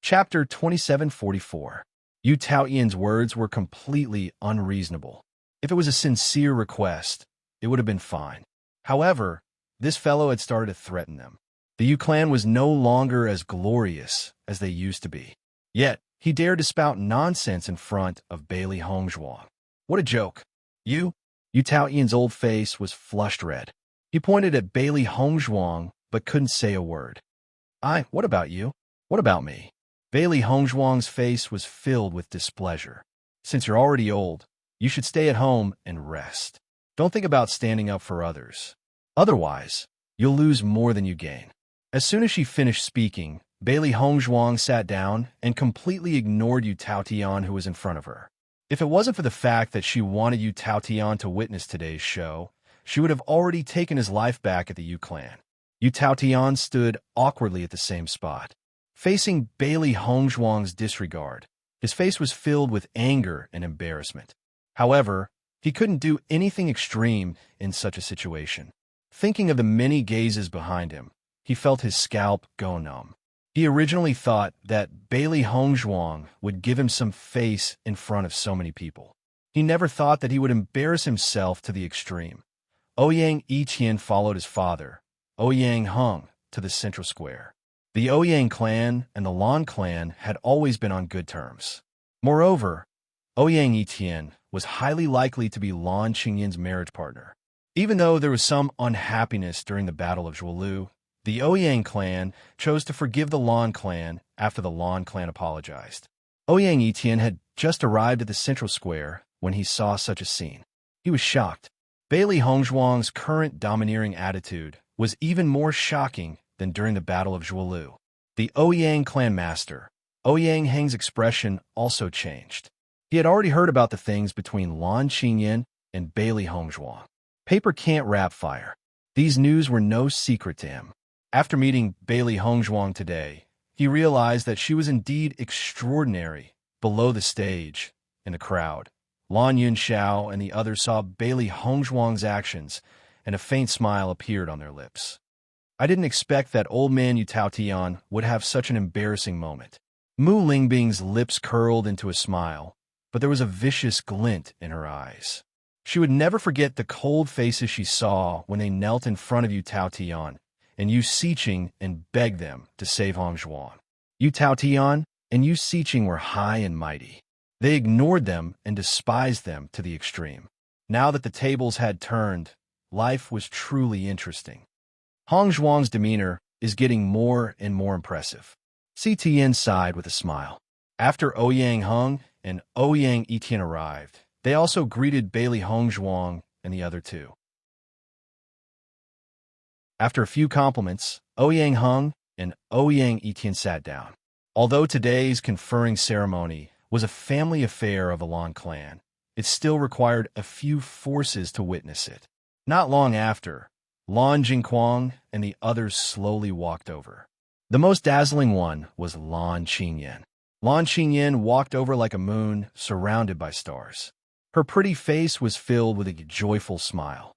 Chapter 2744. Yu Taotian's words were completely unreasonable. If it was a sincere request, it would have been fine. However, this fellow had started to threaten them. The Yu clan was no longer as glorious as they used to be. Yet, he dared to spout nonsense in front of Bailey Hongzhuang. What a joke. Yu Taotian's old face was flushed red. He pointed at Bailey Hongzhuang, but couldn't say a word. What about you? What about me? Bailey Hongzhuang's face was filled with displeasure. Since you're already old, you should stay at home and rest. Don't think about standing up for others. Otherwise, you'll lose more than you gain. As soon as she finished speaking, Bailey Hongzhuang sat down and completely ignored Yu Taotian, who was in front of her. If it wasn't for the fact that she wanted Yu Taotian to witness today's show, she would have already taken his life back at the Yu clan. Yu Taotian stood awkwardly at the same spot. Facing Bailey Hongzhuang's disregard, his face was filled with anger and embarrassment. However, he couldn't do anything extreme in such a situation. Thinking of the many gazes behind him, he felt his scalp go numb. He originally thought that Bailey Hongzhuang would give him some face in front of so many people. He never thought that he would embarrass himself to the extreme. Ouyang Yiqian followed his father, Ouyang Hung, to the central square. The Ouyang clan and the Lan clan had always been on good terms. Moreover, Ouyang Yiqian was highly likely to be Lan Qingyin's marriage partner. Even though there was some unhappiness during the Battle of Zhuolu, the Ouyang clan chose to forgive the Lan clan after the Lan clan apologized. Ouyang Yiqian had just arrived at the central square when he saw such a scene. He was shocked. Bailey Hongzhuang's current domineering attitude was even more shocking than during the Battle of Zhuolu. The Ouyang clan master, Ouyang Heng's expression also changed. He had already heard about the things between Lan Qingyin and Bailey Hongzhuang. Paper can't wrap fire. These news were no secret to him. After meeting Bailey Hongzhuang today, he realized that she was indeed extraordinary below the stage, in the crowd. Lan Yunxiao and the others saw Bailey Hongzhuang's actions, and a faint smile appeared on their lips. I didn't expect that old man Yu Taotian would have such an embarrassing moment. Mu Lingbing's lips curled into a smile, but there was a vicious glint in her eyes. She would never forget the cold faces she saw when they knelt in front of Yu Taotian and Yu Siqing and begged them to save Hongzhuang. Yu Taotian and Yu Siqing were high and mighty. They ignored them and despised them to the extreme. Now that the tables had turned, life was truly interesting. Hongzhuang's demeanor is getting more and more impressive. CTN sighed with a smile. After Ouyang Heng and Ouyang Etian arrived, they also greeted Bailey Hongzhuang and the other two. After a few compliments, Ouyang Heng and Ouyang Etian sat down. Although today's conferring ceremony was a family affair of the Lan clan, it still required a few forces to witness it. Not long after, Lan Jingquang and the others slowly walked over. The most dazzling one was Lan Qingyan. Lan Qingyan walked over like a moon surrounded by stars. Her pretty face was filled with a joyful smile.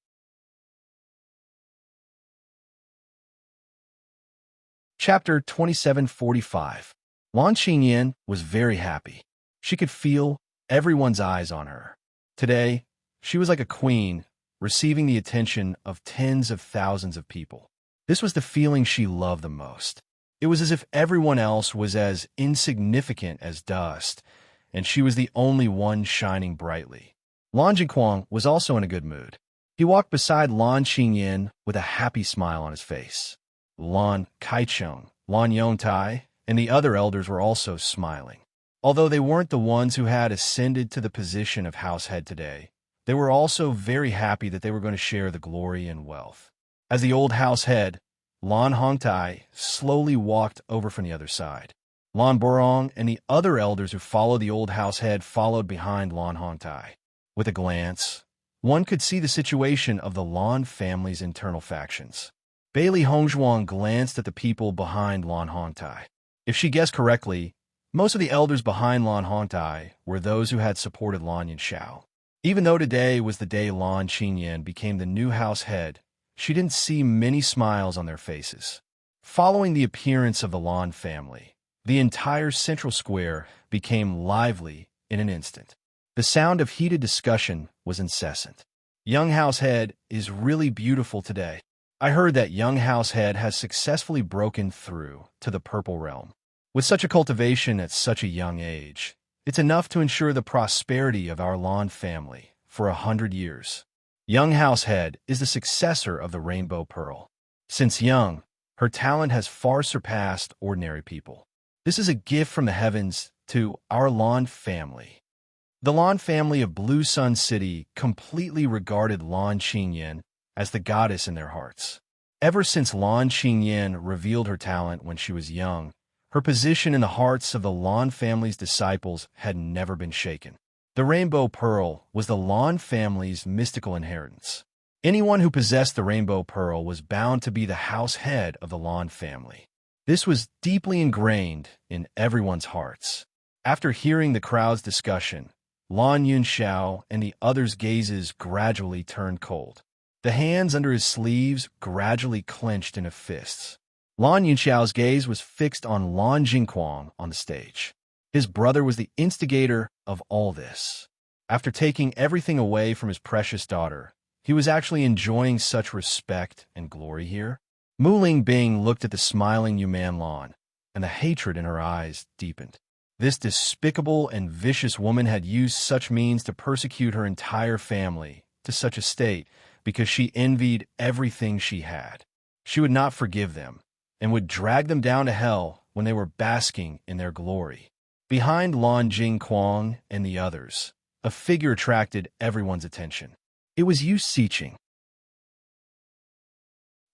Chapter 2745. Lan Qingyan was very happy. She could feel everyone's eyes on her. Today, she was like a queen, receiving the attention of tens of thousands of people. This was the feeling she loved the most. It was as if everyone else was as insignificant as dust, and she was the only one shining brightly. Lan Jingquang was also in a good mood. He walked beside Lan Qingyan with a happy smile on his face. Lan Kaicheng, Lan Yongtai, and the other elders were also smiling. Although they weren't the ones who had ascended to the position of house head today, they were also very happy that they were going to share the glory and wealth. As the old house head, Lan Hongtai slowly walked over from the other side. Lan Borong and the other elders who followed the old house head followed behind Lan Hongtai. With a glance, one could see the situation of the Lan family's internal factions. Bailey Hongzhuang glanced at the people behind Lan Hongtai. If she guessed correctly, most of the elders behind Lan Hongtai were those who had supported Lan Yunxiao. Even though today was the day Lan Qingyan became the new house head, she didn't see many smiles on their faces. Following the appearance of the Lan family, the entire central square became lively in an instant. The sound of heated discussion was incessant. Young house head is really beautiful today. I heard that young house head has successfully broken through to the purple realm. With such a cultivation at such a young age, it's enough to ensure the prosperity of our Lan family for 100 years. Young house head is the successor of the Rainbow Pearl. Since young, her talent has far surpassed ordinary people. This is a gift from the heavens to our Lan family. The Lan family of Blue Sun City completely regarded Lan Qingyan as the goddess in their hearts. Ever since Lan Qingyan revealed her talent when she was young, her position in the hearts of the Lan family's disciples had never been shaken. The Rainbow Pearl was the Lan family's mystical inheritance. Anyone who possessed the Rainbow Pearl was bound to be the house head of the Lan family. This was deeply ingrained in everyone's hearts. After hearing the crowd's discussion, Lan Yunxiao and the others' gazes gradually turned cold. The hands under his sleeves gradually clenched into fists. Lan Yunxiao's gaze was fixed on Lan Jingquang on the stage. His brother was the instigator of all this. After taking everything away from his precious daughter, he was actually enjoying such respect and glory here. Mu Lingbing looked at the smiling Yuman Lan, and the hatred in her eyes deepened. This despicable and vicious woman had used such means to persecute her entire family to such a state because she envied everything she had. She would not forgive them, and would drag them down to hell when they were basking in their glory. Behind Lan Jingquang and the others, a figure attracted everyone's attention. It was Yu Siqing.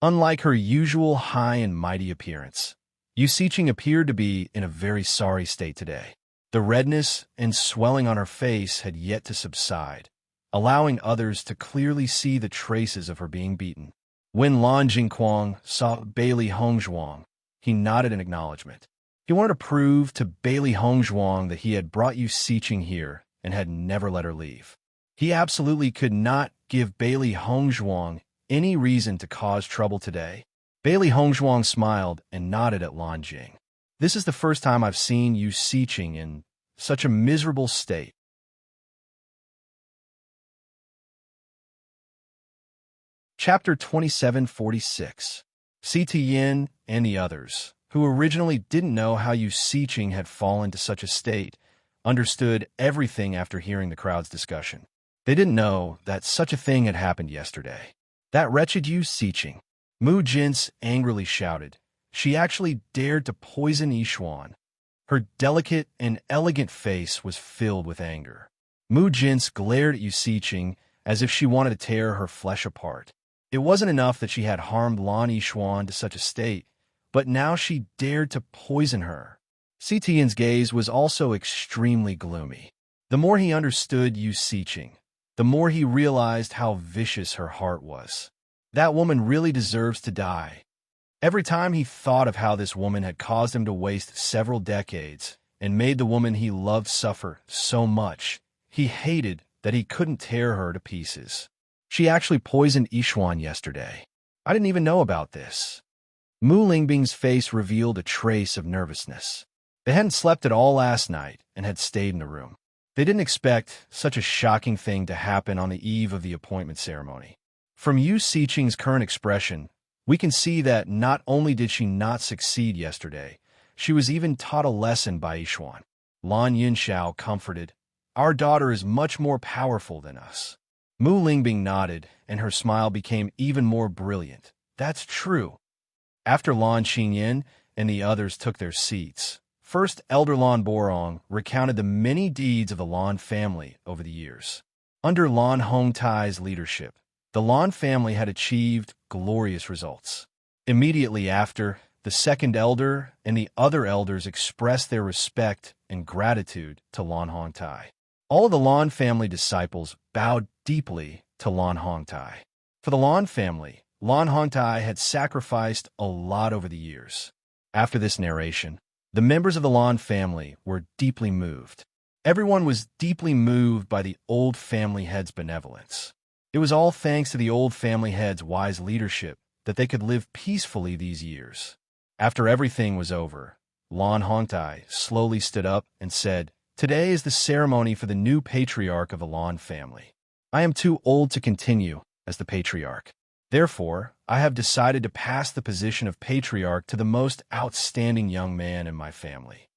Unlike her usual high and mighty appearance, Yu Siqing appeared to be in a very sorry state today. The redness and swelling on her face had yet to subside, allowing others to clearly see the traces of her being beaten. When Lan Jingquang saw Bailey Hongzhuang, he nodded in acknowledgement. He wanted to prove to Bailey Hongzhuang that he had brought Yu Siqing here and had never let her leave. He absolutely could not give Bailey Hongzhuang any reason to cause trouble today. Bailey Hongzhuang smiled and nodded at Lan Jing. This is the first time I've seen Yu Siqing in such a miserable state. Chapter 2746. CT Yin and the others, who originally didn't know how Yu Siqing had fallen to such a state, understood everything after hearing the crowd's discussion. They didn't know that such a thing had happened yesterday. That wretched Yu Siqing, Mu Jin's angrily shouted. She actually dared to poison Yishuan. Her delicate and elegant face was filled with anger. Mu Jin glared at Yu Siqing as if she wanted to tear her flesh apart. It wasn't enough that she had harmed Lan Yishuan to such a state, but now she dared to poison her. Citian's gaze was also extremely gloomy. The more he understood Yu Siqing, the more he realized how vicious her heart was. That woman really deserves to die. Every time he thought of how this woman had caused him to waste several decades and made the woman he loved suffer so much, he hated that he couldn't tear her to pieces. She actually poisoned Yishuan yesterday. I didn't even know about this. Mu Lingbing's face revealed a trace of nervousness. They hadn't slept at all last night and had stayed in the room. They didn't expect such a shocking thing to happen on the eve of the appointment ceremony. From Yu Siqing's current expression, we can see that not only did she not succeed yesterday, she was even taught a lesson by Yishuan. Lan Yinshao comforted, "Our daughter is much more powerful than us." Mu Lingbing nodded, and her smile became even more brilliant. That's true. After Lan Qingyin and the others took their seats, First Elder Lan Borong recounted the many deeds of the Lan family over the years. Under Lan Hongtai's leadership, the Lan family had achieved glorious results. Immediately after, the second elder and the other elders expressed their respect and gratitude to Lan Hongtai. All of the Lan family disciples bowed deeply to Lan Hongtai. For the Lan family, Lan Hongtai had sacrificed a lot over the years. After this narration, the members of the Lan family were deeply moved. Everyone was deeply moved by the old family head's benevolence. It was all thanks to the old family head's wise leadership that they could live peacefully these years. After everything was over, Lan Hongtai slowly stood up and said, "Today is the ceremony for the new patriarch of the Lan family. I am too old to continue as the patriarch. Therefore, I have decided to pass the position of patriarch to the most outstanding young man in my family."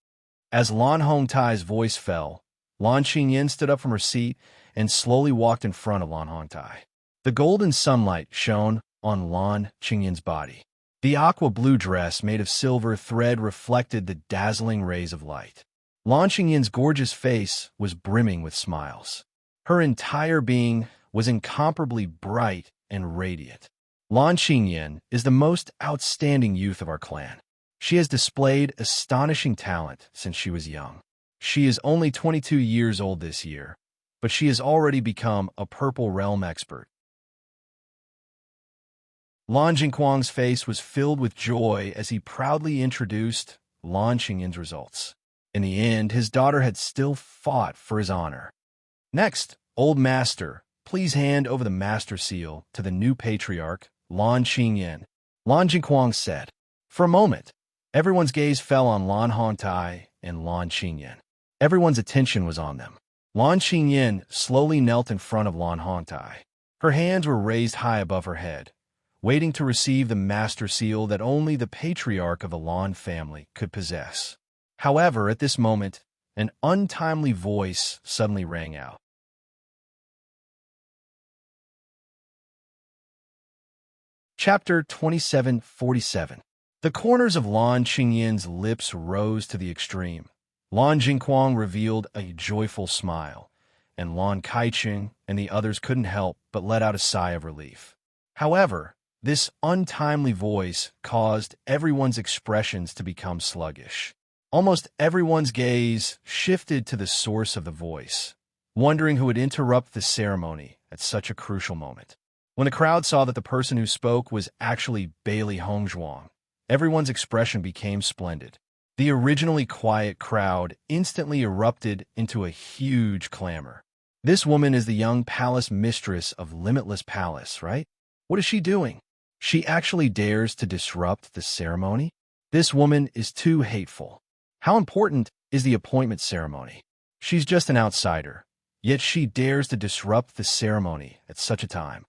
As Lan Hongtai's voice fell, Lan Qingyin stood up from her seat and slowly walked in front of Lan Hongtai. The golden sunlight shone on Lan Qingyin's body. The aqua blue dress made of silver thread reflected the dazzling rays of light. Lan Qingyin's gorgeous face was brimming with smiles. Her entire being was incomparably bright and radiant. Lan Qingyin is the most outstanding youth of our clan. She has displayed astonishing talent since she was young. She is only 22 years old this year, but she has already become a Purple Realm expert. Lan Jingquang's face was filled with joy as he proudly introduced Lan Qingyin's results. In the end, his daughter had still fought for his honor. Next, Old Master, please hand over the Master Seal to the new patriarch, Lan Qingyin, Lan Jingquang said. For a moment, everyone's gaze fell on Lan Hongtai and Lan Qingyin. Everyone's attention was on them. Lan Qingyin slowly knelt in front of Lan Hongtai. Her hands were raised high above her head, waiting to receive the Master Seal that only the patriarch of the Lan family could possess. However, at this moment, an untimely voice suddenly rang out. Chapter 2747. The corners of Lan Qingyin's lips rose to the extreme. Lan Jingquang revealed a joyful smile, and Lan Kaiqing and the others couldn't help but let out a sigh of relief. However, this untimely voice caused everyone's expressions to become sluggish. Almost everyone's gaze shifted to the source of the voice, wondering who would interrupt the ceremony at such a crucial moment. When the crowd saw that the person who spoke was actually Bailey Hongzhuang, everyone's expression became splendid. The originally quiet crowd instantly erupted into a huge clamor. This woman is the young palace mistress of Limitless Palace, right? What is she doing? She actually dares to disrupt the ceremony? This woman is too hateful. How important is the appointment ceremony? She's just an outsider, yet she dares to disrupt the ceremony at such a time.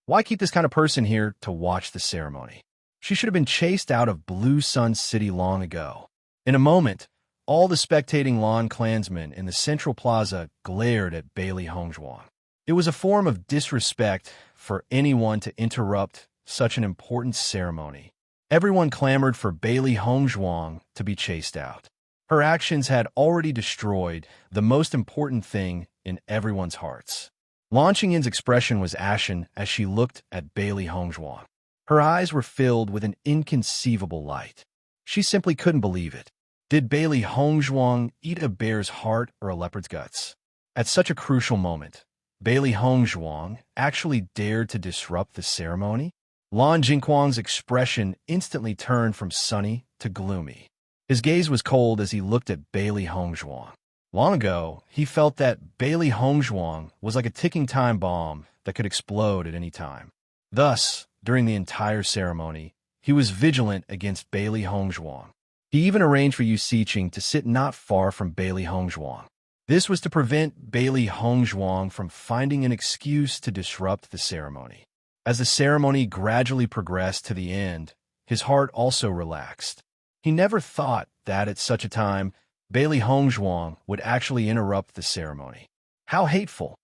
Why keep this kind of person here to watch the ceremony? She should have been chased out of Blue Sun City long ago. In a moment, all the spectating Lan clansmen in the central plaza glared at Bailey Hongzhuang. It was a form of disrespect for anyone to interrupt such an important ceremony. Everyone clamored for Bailey Hongzhuang to be chased out. Her actions had already destroyed the most important thing in everyone's hearts. Lan Qingyin's expression was ashen as she looked at Bailey Hongzhuang. Her eyes were filled with an inconceivable light. She simply couldn't believe it. Did Bailey Hongzhuang eat a bear's heart or a leopard's guts? At such a crucial moment, Bailey Hongzhuang actually dared to disrupt the ceremony? Lan Jingquang's expression instantly turned from sunny to gloomy. His gaze was cold as he looked at Bailey Hongzhuang. Long ago, he felt that Bailey Hongzhuang was like a ticking time bomb that could explode at any time. Thus, during the entire ceremony, he was vigilant against Bailey Hongzhuang. He even arranged for Yu Siqing to sit not far from Bailey Hongzhuang. This was to prevent Bailey Hongzhuang from finding an excuse to disrupt the ceremony. As the ceremony gradually progressed to the end, his heart also relaxed. He never thought that at such a time, Bailey Hongzhuang would actually interrupt the ceremony. How hateful!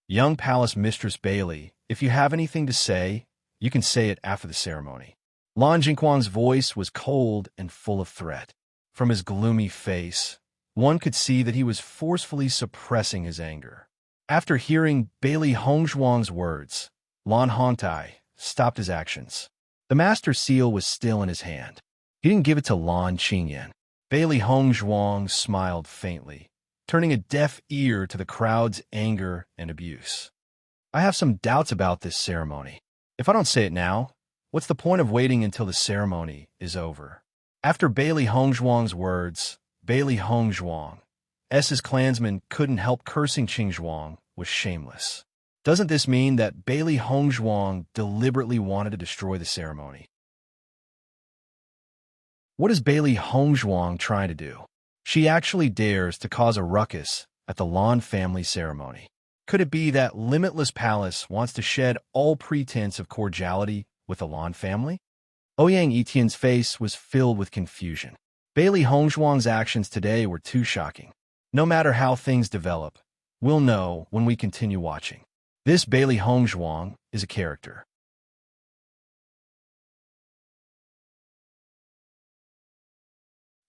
Young Palace Mistress Bailey, if you have anything to say, you can say it after the ceremony. Lan Jingquang's voice was cold and full of threat. From his gloomy face, one could see that he was forcefully suppressing his anger. After hearing Bailey Hongzhuang's words, Lan Hongtai stopped his actions. The master seal was still in his hand. He didn't give it to Lan Qingyan. Bailey Hongzhuang smiled faintly, turning a deaf ear to the crowd's anger and abuse. I have some doubts about this ceremony. If I don't say it now, what's the point of waiting until the ceremony is over? After Bailey Hongzhuang's words, Bailey Hongzhuang's clansmen couldn't help cursing Qingzhuang was shameless. Doesn't this mean that Bailey Hongzhuang deliberately wanted to destroy the ceremony? What is Bailey Hongzhuang trying to do? She actually dares to cause a ruckus at the Lan family ceremony. Could it be that Limitless Palace wants to shed all pretense of cordiality with the Lan family? Ouyang Etien's face was filled with confusion. Bailey Hongzhuang's actions today were too shocking. No matter how things develop, we'll know when we continue watching. This Bailey Hongzhuang is a character.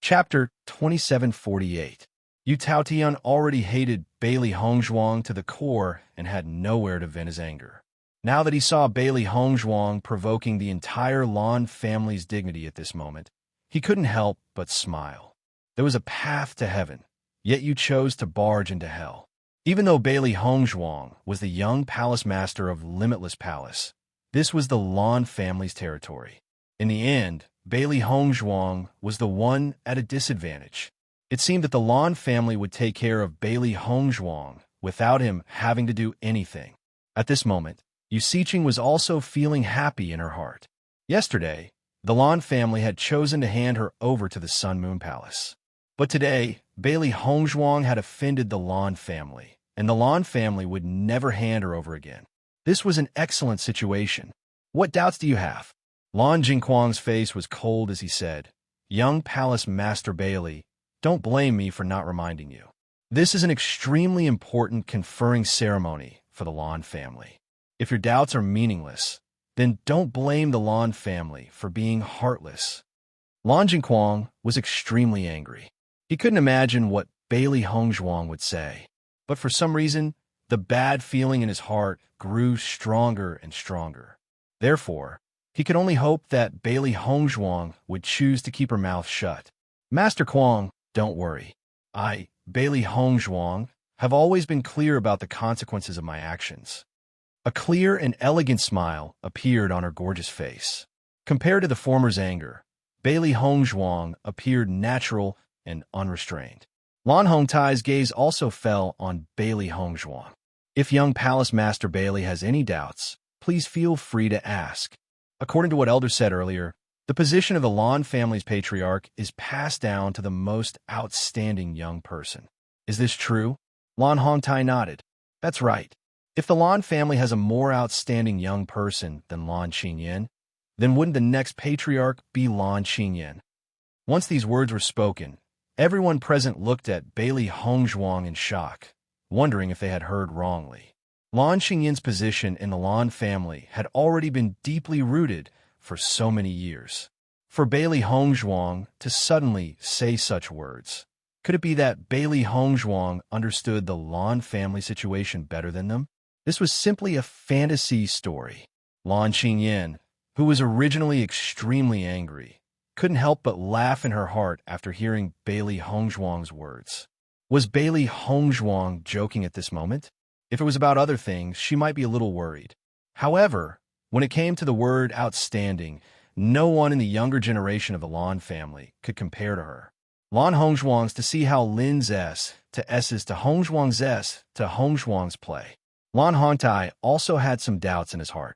Chapter 2748. Yu Taotian already hated Bailey Hongzhuang to the core and had nowhere to vent his anger. Now that he saw Bailey Hongzhuang provoking the entire Lan family's dignity at this moment, he couldn't help but smile. There was a path to heaven, yet you chose to barge into hell. Even though Bailey Hongzhuang was the young palace master of Limitless Palace, this was the Lan family's territory. In the end, Bailey Hongzhuang was the one at a disadvantage. It seemed that the Lan family would take care of Bailey Hongzhuang without him having to do anything. At this moment, Yu Siqing was also feeling happy in her heart. Yesterday, the Lan family had chosen to hand her over to the Sun Moon Palace. But today, Bailey Hongzhuang had offended the Lan family, and the Lan family would never hand her over again. This was an excellent situation. What doubts do you have? Lan Jingquang's face was cold as he said, "Young Palace Master Bailey, don't blame me for not reminding you. This is an extremely important conferring ceremony for the Lan family. If your doubts are meaningless, then don't blame the Lan family for being heartless." Lan Jingquang was extremely angry. He couldn't imagine what Bailey Hongzhuang would say. But for some reason, the bad feeling in his heart grew stronger and stronger. Therefore, he could only hope that Bailey Hongzhuang would choose to keep her mouth shut. "Master Quang, don't worry. I, Bailey Hongzhuang, have always been clear about the consequences of my actions." A clear and elegant smile appeared on her gorgeous face. Compared to the former's anger, Bailey Hongzhuang appeared natural and unrestrained. Lan Hongtai's gaze also fell on Bailey Hongzhuang. If young Palace Master Bailey has any doubts, please feel free to ask. According to what Elder said earlier, the position of the Lan family's patriarch is passed down to the most outstanding young person. Is this true? Lan Hongtai nodded. That's right. If the Lan family has a more outstanding young person than Lan Qingyan, then wouldn't the next patriarch be Lan Qingyan? Once these words were spoken, everyone present looked at Bailey Hongzhuang in shock, wondering if they had heard wrongly. Lan Qingyan's position in the Lan family had already been deeply rooted for so many years. For Bailey Hongzhuang to suddenly say such words, could it be that Bailey Hongzhuang understood the Lan family situation better than them? This was simply a fantasy story. Lan Qingyan, who was originally extremely angry, couldn't help but laugh in her heart after hearing Bailey Hongzhuang's words. Was Bailey Hongzhuang joking at this moment? If it was about other things, she might be a little worried. However, when it came to the word outstanding, no one in the younger generation of the Lan family could compare to her. Lan Hongzhuang's to see how Lin's S to S's to Hongzhuang's S to Hongzhuang's play. Lan Hongtai also had some doubts in his heart.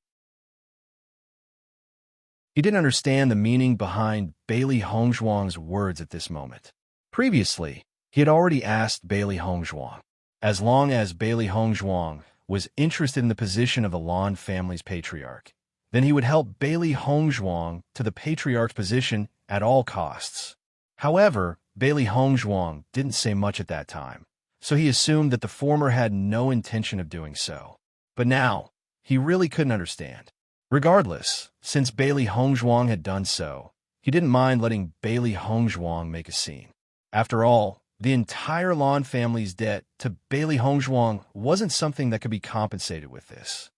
He didn't understand the meaning behind Bailey Hongzhuang's words at this moment. Previously, he had already asked Bailey Hongzhuang. As long as Bailey Hongzhuang was interested in the position of the Lan family's patriarch, then he would help Bailey Hongzhuang to the patriarch's position at all costs. However, Bailey Hongzhuang didn't say much at that time, so he assumed that the former had no intention of doing so. But now, he really couldn't understand. Regardless, since Bailey Hongzhuang had done so, he didn't mind letting Bailey Hongzhuang make a scene. After all, the entire Lan family's debt to Bailey Hongzhuang wasn't something that could be compensated with this.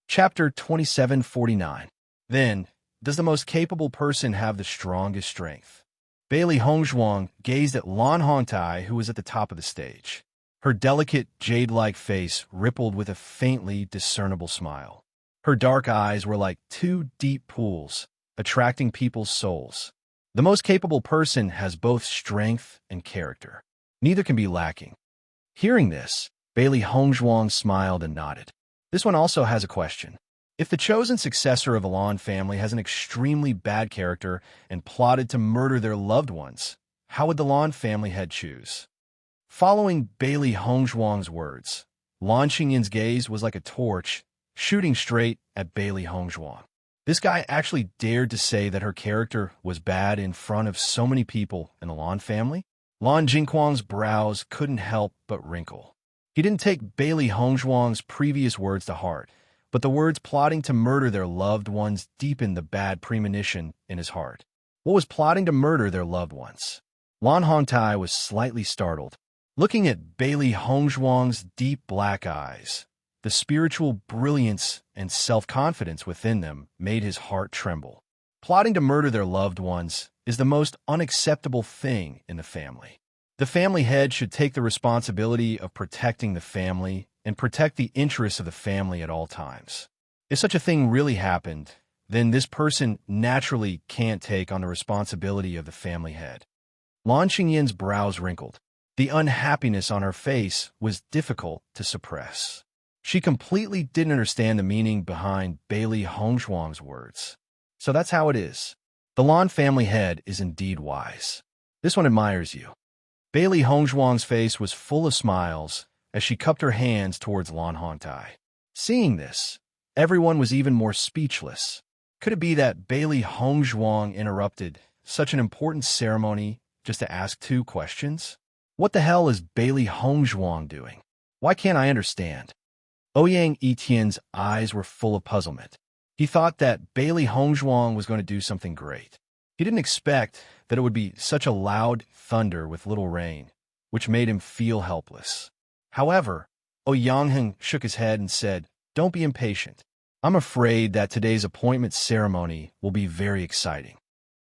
Chapter 2749. Then, does the most capable person have the strongest strength? Bailey Hongzhuang gazed at Lan Hongtai, who was at the top of the stage. Her delicate, jade-like face rippled with a faintly discernible smile. Her dark eyes were like two deep pools, attracting people's souls. The most capable person has both strength and character. Neither can be lacking. Hearing this, Bailey Hongzhuang smiled and nodded. This one also has a question. If the chosen successor of the Lan family has an extremely bad character and plotted to murder their loved ones, how would the Lan family head choose? Following Bailey Hongzhuang's words, Lan Qingyan's gaze was like a torch, shooting straight at Bailey Hongzhuang. This guy actually dared to say that her character was bad in front of so many people in the Lan family? Lan Jingquang's brows couldn't help but wrinkle. He didn't take Bailey Hongzhuang's previous words to heart, but the words plotting to murder their loved ones deepened the bad premonition in his heart. What was plotting to murder their loved ones? Lan Hongtai was slightly startled. Looking at Bailey Hongzhuang's deep black eyes, the spiritual brilliance and self-confidence within them made his heart tremble. Plotting to murder their loved ones is the most unacceptable thing in the family. The family head should take the responsibility of protecting the family and protect the interests of the family at all times. If such a thing really happened, then this person naturally can't take on the responsibility of the family head. Lan Qingyan's brows wrinkled. The unhappiness on her face was difficult to suppress. She completely didn't understand the meaning behind Bailey Hongzhuang's words. So that's how it is. The Lan family head is indeed wise. This one admires you. Bailey Hongzhuang's face was full of smiles as she cupped her hands towards Lan Hongtai. Seeing this, everyone was even more speechless. Could it be that Bailey Hongzhuang interrupted such an important ceremony just to ask two questions? What the hell is Bailey Hongzhuang doing? Why can't I understand? Ouyang Etienne's eyes were full of puzzlement. He thought that Bailey Hongzhuang was going to do something great. He didn't expect that it would be such a loud thunder with little rain, which made him feel helpless. However, Ouyang shook his head and said, "Don't be impatient. I'm afraid that today's appointment ceremony will be very exciting."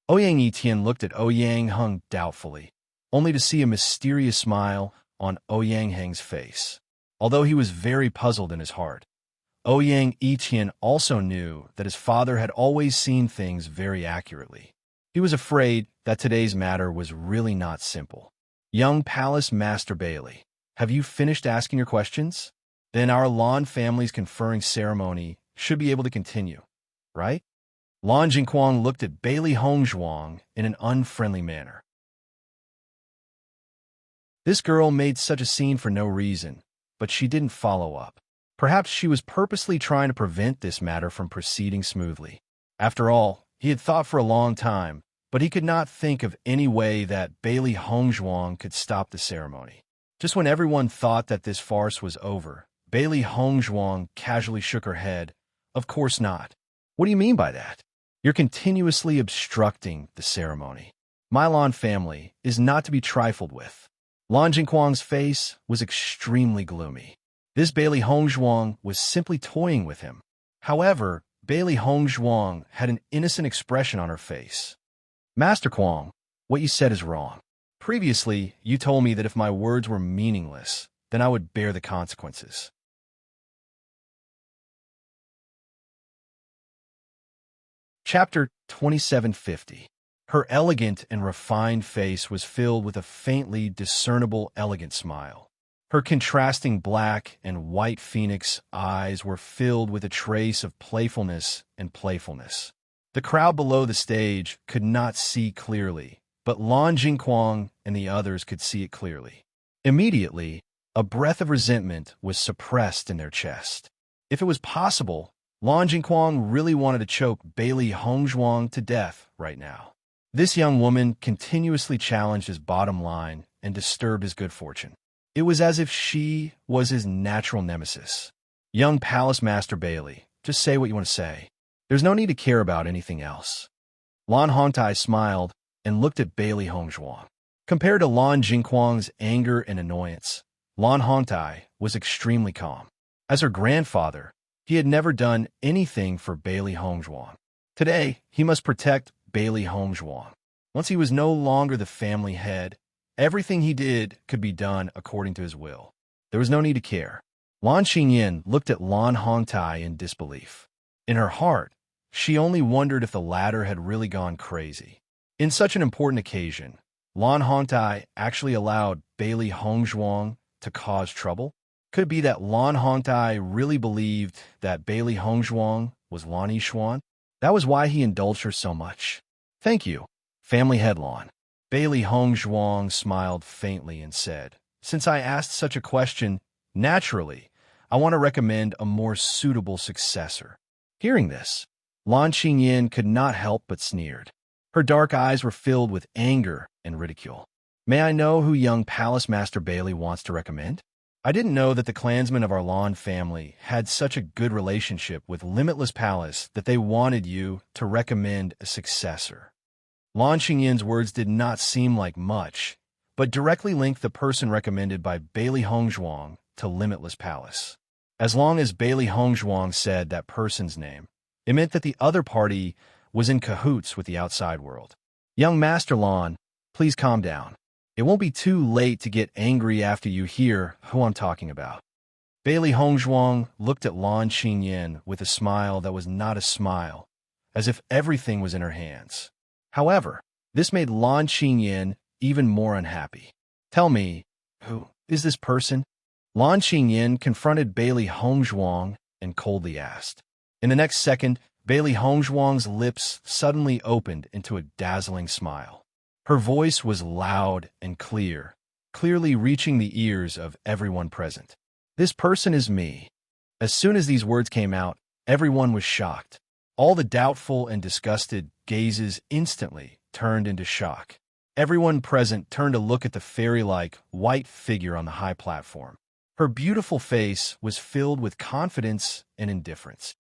Ouyang Etienne looked at Ouyang Heng doubtfully, only to see a mysterious smile on Ouyang Heng's face. Although he was very puzzled in his heart, Ouyang Yiqian also knew that his father had always seen things very accurately. He was afraid that today's matter was really not simple. Young Palace Master Bailey, have you finished asking your questions? Then our Lan family's conferring ceremony should be able to continue, right? Lan Jingquang looked at Bailey Hongzhuang in an unfriendly manner. This girl made such a scene for no reason, but she didn't follow up. Perhaps she was purposely trying to prevent this matter from proceeding smoothly. After all, he had thought for a long time, but he could not think of any way that Bailey Hongzhuang could stop the ceremony. Just when everyone thought that this farce was over, Bailey Hongzhuang casually shook her head. Of course not. What do you mean by that? You're continuously obstructing the ceremony. My Lan family is not to be trifled with. Lan Jingquang's face was extremely gloomy. This Bailey Hongzhuang was simply toying with him. However, Bailey Hongzhuang had an innocent expression on her face. Master Quang, what you said is wrong. Previously, you told me that if my words were meaningless, then I would bear the consequences. Chapter 2750. Her elegant and refined face was filled with a faintly discernible elegant smile. Her contrasting black and white phoenix eyes were filled with a trace of playfulness and playfulness. The crowd below the stage could not see clearly, but Lan Jingquang and the others could see it clearly. Immediately, a breath of resentment was suppressed in their chest. If it was possible, Lan Jingquang really wanted to choke Bailey Hongzhuang to death right now. This young woman continuously challenged his bottom line and disturbed his good fortune. It was as if she was his natural nemesis. Young Palace Master Bailey, just say what you want to say. There's no need to care about anything else. Lan Hongtai smiled and looked at Bailey Hongzhuang. Compared to Lan Jingquang's anger and annoyance, Lan Hongtai was extremely calm. As her grandfather, he had never done anything for Bailey Hongzhuang. Today, he must protect Bailey Hongzhuang. Once he was no longer the family head, everything he did could be done according to his will. There was no need to care. Lan Xingyin looked at Lan Hongtai in disbelief. In her heart, she only wondered if the latter had really gone crazy. In such an important occasion, Lan Hongtai actually allowed Bailey Hongzhuang to cause trouble? Could it be that Lan Hongtai really believed that Bailey Hongzhuang was Lan Yishuan? That was why he indulged her so much. Thank you, family head Lan. Bailey Hongzhuang smiled faintly and said, since I asked such a question, naturally, I want to recommend a more suitable successor. Hearing this, Lan Xingyin could not help but sneered. Her dark eyes were filled with anger and ridicule. May I know who young Palace Master Bailey wants to recommend? I didn't know that the clansmen of our Lan family had such a good relationship with Limitless Palace that they wanted you to recommend a successor. Lan Xingyin's words did not seem like much, but directly linked the person recommended by Bailey Hongzhuang to Limitless Palace. As long as Bailey Hongzhuang said that person's name, it meant that the other party was in cahoots with the outside world. Young Master Lan, please calm down. It won't be too late to get angry after you hear who I'm talking about. Bailey Hongzhuang looked at Lan Xingyin with a smile that was not a smile, as if everything was in her hands. However, this made Lan Xingyin even more unhappy. Tell me, who is this person? Lan Xingyin confronted Bailey Hongzhuang and coldly asked. In the next second, Bailey Hongzhuang's lips suddenly opened into a dazzling smile. Her voice was loud and clear, clearly reaching the ears of everyone present. This person is me. As soon as these words came out, everyone was shocked. All the doubtful and disgusted gazes instantly turned into shock. Everyone present turned to look at the fairy-like white figure on the high platform. Her beautiful face was filled with confidence and indifference.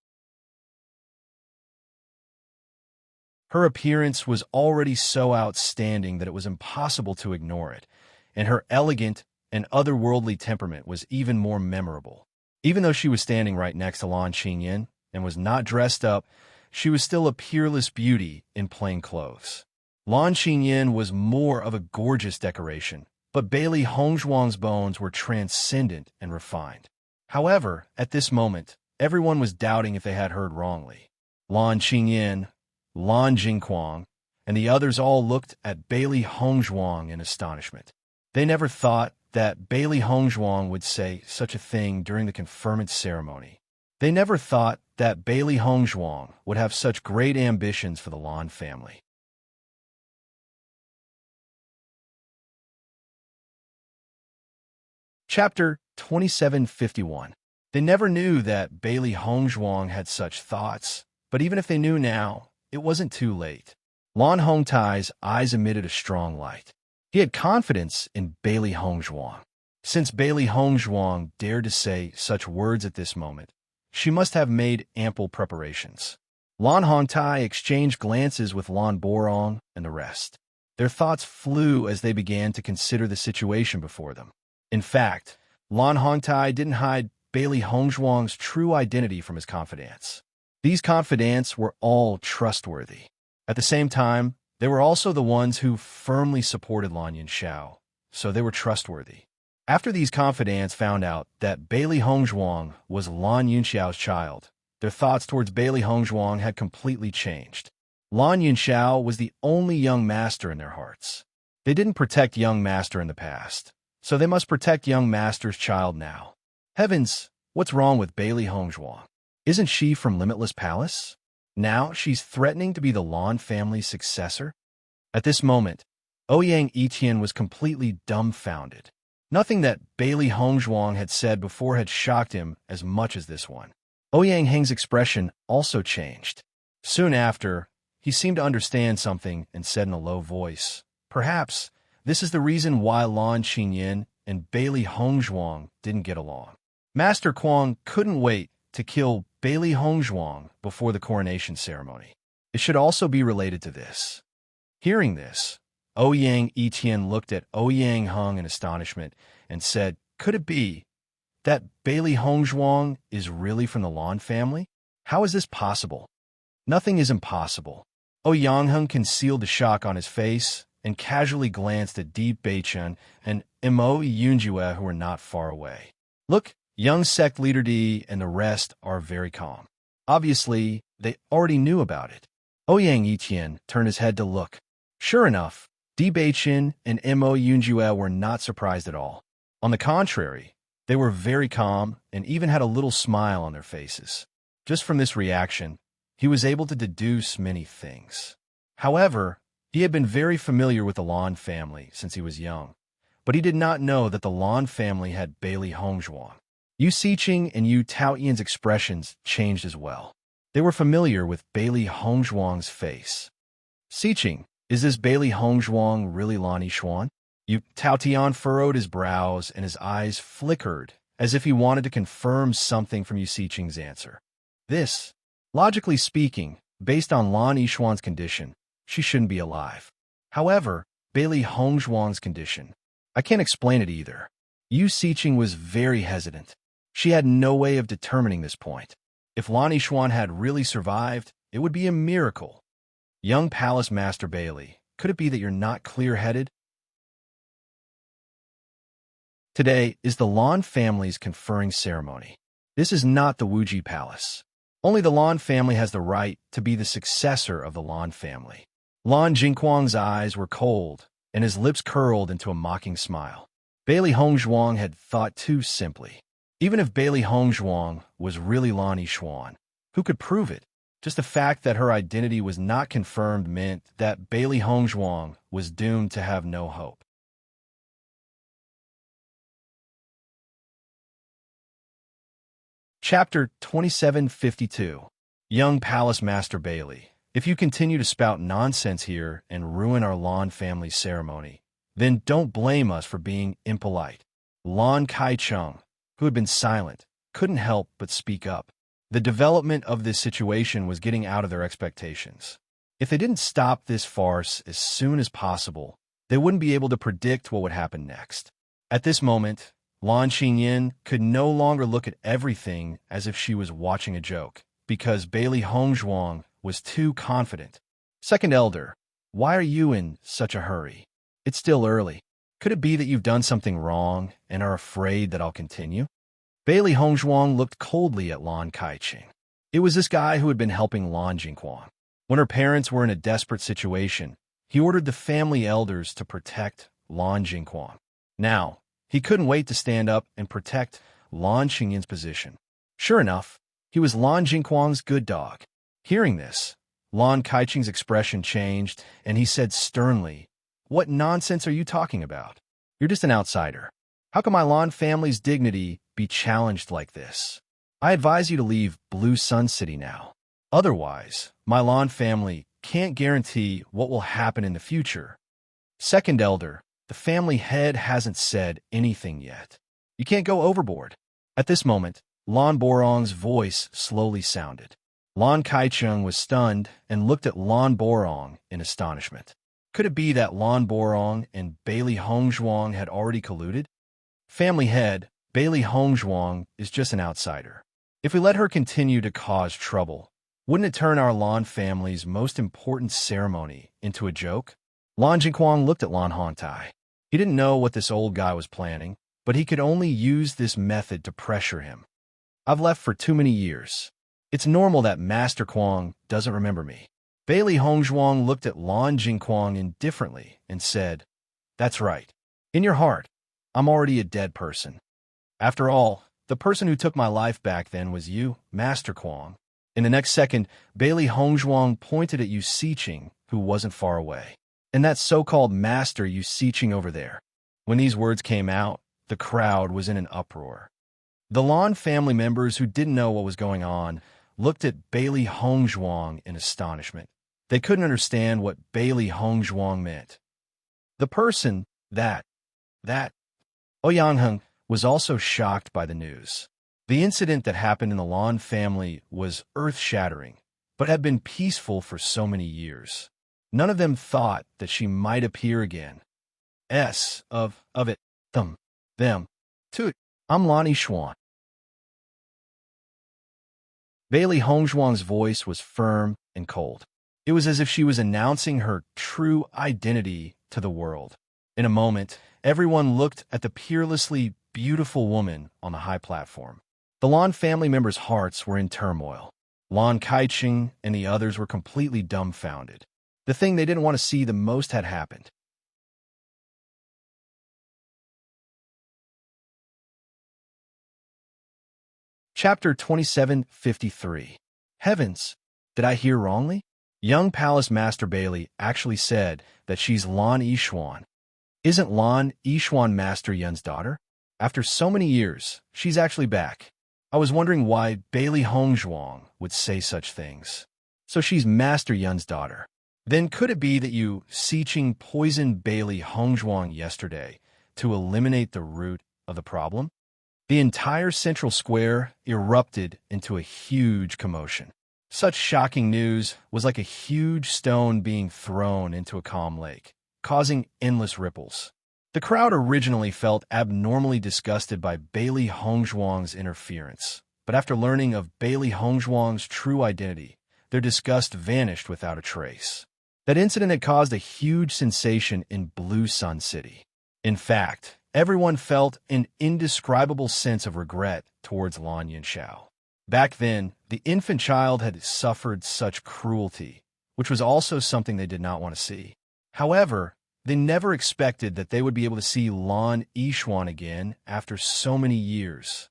Her appearance was already so outstanding that it was impossible to ignore it, and her elegant and otherworldly temperament was even more memorable. Even though she was standing right next to Lan Xingyin and was not dressed up, she was still a peerless beauty in plain clothes. Lan Xingyin was more of a gorgeous decoration, but Bailey Hongzhuang's bones were transcendent and refined. However, at this moment, everyone was doubting if they had heard wrongly. Lan Qingyin, Lan Jingquang, and the others all looked at Bailey Hongzhuang in astonishment. They never thought that Bailey Hongzhuang would say such a thing during the conferment ceremony. They never thought that Bailey Hongzhuang would have such great ambitions for the Lan family. Chapter 2751. They never knew that Bailey Hongzhuang had such thoughts, but even if they knew now, it wasn't too late. Lan Hongtai's eyes emitted a strong light. He had confidence in Bailey Hongzhuang. Since Bailey Hongzhuang dared to say such words at this moment, she must have made ample preparations. Lan Hongtai exchanged glances with Lan Borong and the rest. Their thoughts flew as they began to consider the situation before them. In fact, Lan Hongtai didn't hide Bailey Hongzhuang's true identity from his confidants. These confidants were all trustworthy. At the same time, they were also the ones who firmly supported Lan Yunxiao, so they were trustworthy. After these confidants found out that Bailey Hongzhuang was Lan Yunxiao's child, their thoughts towards Bailey Hongzhuang had completely changed. Lan Yunxiao was the only young master in their hearts. They didn't protect young master in the past, so they must protect young master's child now. Heavens, what's wrong with Bailey Hongzhuang? Isn't she from Limitless Palace? Now she's threatening to be the Lan family's successor? At this moment, Ouyang Etian was completely dumbfounded. Nothing that Bailey Hongzhuang had said before had shocked him as much as this one. Ouyang Heng's expression also changed. Soon after, he seemed to understand something and said in a low voice, "Perhaps this is the reason why Lan Qingyin and Bailey Hongzhuang didn't get along." Master Kuang couldn't wait to kill Bailey Hongzhuang before the coronation ceremony. It should also be related to this. Hearing this, Ouyang Etian looked at Ouyang Heng in astonishment and said, "Could it be that Bailey Hongzhuang is really from the Lan family? How is this possible?" "Nothing is impossible." Ouyang Heng concealed the shock on his face and casually glanced at Di Beichen and Mo Yunjue, who were not far away. "Look, young sect leader Di and the rest are very calm. Obviously, they already knew about it." Ouyang Etian turned his head to look. Sure enough, Di Beichen and Mo Yunjue were not surprised at all. On the contrary, they were very calm and even had a little smile on their faces. Just from this reaction, he was able to deduce many things. However, he had been very familiar with the Lan family since he was young, but he did not know that the Lan family had Bailey Hongzhuang. Yu Xiqing and Yu Taoyan's expressions changed as well. They were familiar with Bailey Hongzhuang's face. "Xiqing, is this Bailey Hongzhuang really Lan Yixuan?" Yu Taotian furrowed his brows and his eyes flickered as if he wanted to confirm something from Yu Xiqing's answer. This, logically speaking, based on Lan Yixuan's condition, she shouldn't be alive. However, Bailey Hongzhuang's condition, I can't explain it either. Yu Xiqing was very hesitant. She had no way of determining this point. If Lan Yixuan had really survived, it would be a miracle. Young Palace Master Bailey, could it be that you're not clear-headed? Today is the Lan family's conferring ceremony. This is not the Wuji Palace. Only the Lan family has the right to be the successor of the Lan family. Lan Jingquang's eyes were cold, and his lips curled into a mocking smile. Bailey Hongzhuang had thought too simply. Even if Bailey Hongzhuang was really Lan Yixuan, who could prove it? Just the fact that her identity was not confirmed meant that Bailey Hongzhuang was doomed to have no hope. Chapter 2752. Young Palace Master Bailey, if you continue to spout nonsense here and ruin our Lan family's ceremony, then don't blame us for being impolite. Lan Kaicheng, who had been silent, couldn't help but speak up. The development of this situation was getting out of their expectations. If they didn't stop this farce as soon as possible, they wouldn't be able to predict what would happen next. At this moment, Lan Qingyin could no longer look at everything as if she was watching a joke, because Bailey Hongzhuang was too confident. "Second Elder, why are you in such a hurry? It's still early. Could it be that you've done something wrong and are afraid that I'll continue?" Bailey Hongzhuang looked coldly at Lan Kaiqing. It was this guy who had been helping Lan Jingquan. When her parents were in a desperate situation, he ordered the family elders to protect Lan Jingquan. Now, he couldn't wait to stand up and protect Lan Qingyin's position. Sure enough, he was Lan Jingquan's good dog. Hearing this, Lan Kaiqing's expression changed, and he said sternly, "What nonsense are you talking about? You're just an outsider. How can my Lan family's dignity be challenged like this? I advise you to leave Blue Sun City now. Otherwise, my Lan family can't guarantee what will happen in the future." Second elder, the family head hasn't said anything yet. You can't go overboard. At this moment, Lan Borong's voice slowly sounded. Lan Kaicheng was stunned and looked at Lan Borong in astonishment. Could it be that Lan Borong and Bailey Hongzhuang had already colluded? Family head, Bailey Hongzhuang is just an outsider. If we let her continue to cause trouble, wouldn't it turn our Lan family's most important ceremony into a joke? Lan Jingquan looked at Lan Hongtai. He didn't know what this old guy was planning, but he could only use this method to pressure him. I've left for too many years. It's normal that Master Kuang doesn't remember me. Bailey Hongzhuang looked at Lan Jingquan indifferently and said, "That's right. In your heart, I'm already a dead person. After all, the person who took my life back then was you, Master Kuang." In the next second, Bailey Hongzhuang pointed at Yu Siqing, who wasn't far away. "And that so-called Master Yu Siqing over there." When these words came out, the crowd was in an uproar. The Lan family members who didn't know what was going on looked at Bailey Hongzhuang in astonishment. They couldn't understand what Bailey Hongzhuang meant. The person that Oyangheng was also shocked by the news. The incident that happened in the Lan family was earth-shattering, but had been peaceful for so many years. None of them thought that she might appear again. Them. Too. I'm Lan Yishuan. Bailey Hongzhuang's voice was firm and cold. It was as if she was announcing her true identity to the world. In a moment, everyone looked at the peerlessly beautiful woman on the high platform. The Lan family members' hearts were in turmoil. Lan Kaiqing and the others were completely dumbfounded. The thing they didn't want to see the most had happened. Chapter 2753. Heavens, did I hear wrongly? Young Palace Master Bailey actually said that she's Lan Yishuan. Isn't Lan Yishuan Master Yun's daughter? After so many years, she's actually back. I was wondering why Bailey Hongzhuang would say such things. So she's Master Yun's daughter. Then could it be that Yu Siqing poisoned Bailey Hongzhuang yesterday to eliminate the root of the problem? The entire central square erupted into a huge commotion. Such shocking news was like a huge stone being thrown into a calm lake, causing endless ripples. The crowd originally felt abnormally disgusted by Bailey Hongzhuang's interference, but after learning of Bailey Hongzhuang's true identity, their disgust vanished without a trace. That incident had caused a huge sensation in Blue Sun City. In fact, everyone felt an indescribable sense of regret towards Lan Yinshao. Back then, the infant child had suffered such cruelty, which was also something they did not want to see. However, they never expected that they would be able to see Lan Yishuan again after so many years.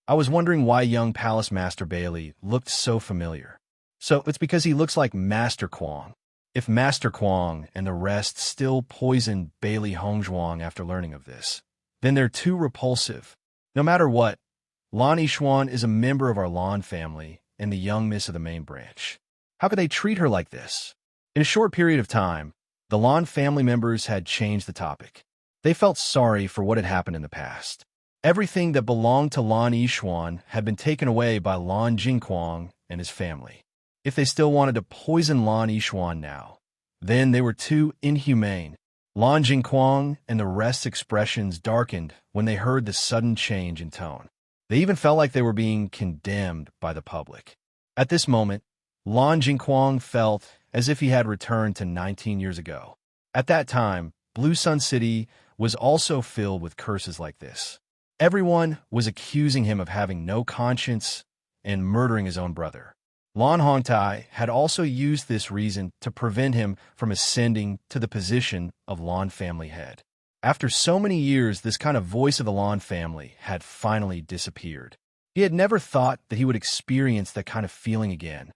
I was wondering why young Palace Master Bailey looked so familiar. So it's because he looks like Master Kuang. If Master Kuang and the rest still poisoned Bailey Hongzhuang after learning of this, then they're too repulsive. No matter what, Lan Yishuan is a member of our Lan family and the young miss of the main branch. How could they treat her like this? In a short period of time, the Lan family members had changed the topic. They felt sorry for what had happened in the past. Everything that belonged to Lan Yishuan had been taken away by Lan Jingquan and his family. If they still wanted to poison Lan Yishuan now, then they were too inhumane. Lan Jingquan and the rest's expressions darkened when they heard the sudden change in tone. They even felt like they were being condemned by the public. At this moment, Lan Jingquan felt as if he had returned to 19 years ago. At that time, Blue Sun City was also filled with curses like this. Everyone was accusing him of having no conscience and murdering his own brother. Lan Hongtai had also used this reason to prevent him from ascending to the position of Lan family head. After so many years, this kind of voice of the Lan family had finally disappeared. He had never thought that he would experience that kind of feeling again.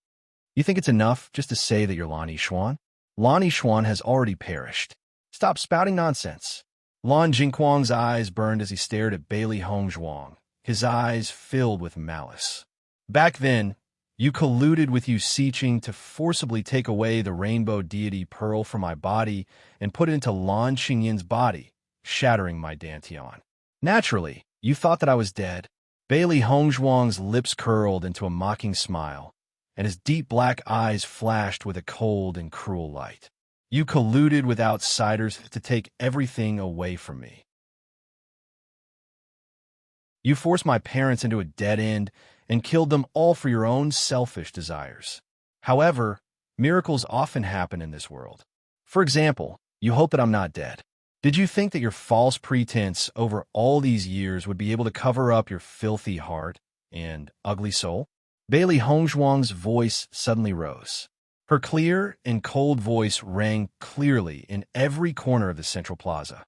You think it's enough just to say that you're Lan Yixuan? Lan Yixuan has already perished. Stop spouting nonsense. Lan Jingquang's eyes burned as he stared at Bailey Hongzhuang, his eyes filled with malice. Back then, you colluded with Yu Siqing to forcibly take away the rainbow deity pearl from my body and put it into Lan Xinyan's body, shattering my dantian. Naturally, you thought that I was dead. Bailey Hongzhuang's lips curled into a mocking smile, and his deep black eyes flashed with a cold and cruel light. You colluded with outsiders to take everything away from me. You forced my parents into a dead end and killed them all for your own selfish desires. However, miracles often happen in this world. For example, you hope that I'm not dead. Did you think that your false pretense over all these years would be able to cover up your filthy heart and ugly soul? Bailey Hongzhuang's voice suddenly rose. Her clear and cold voice rang clearly in every corner of the central plaza.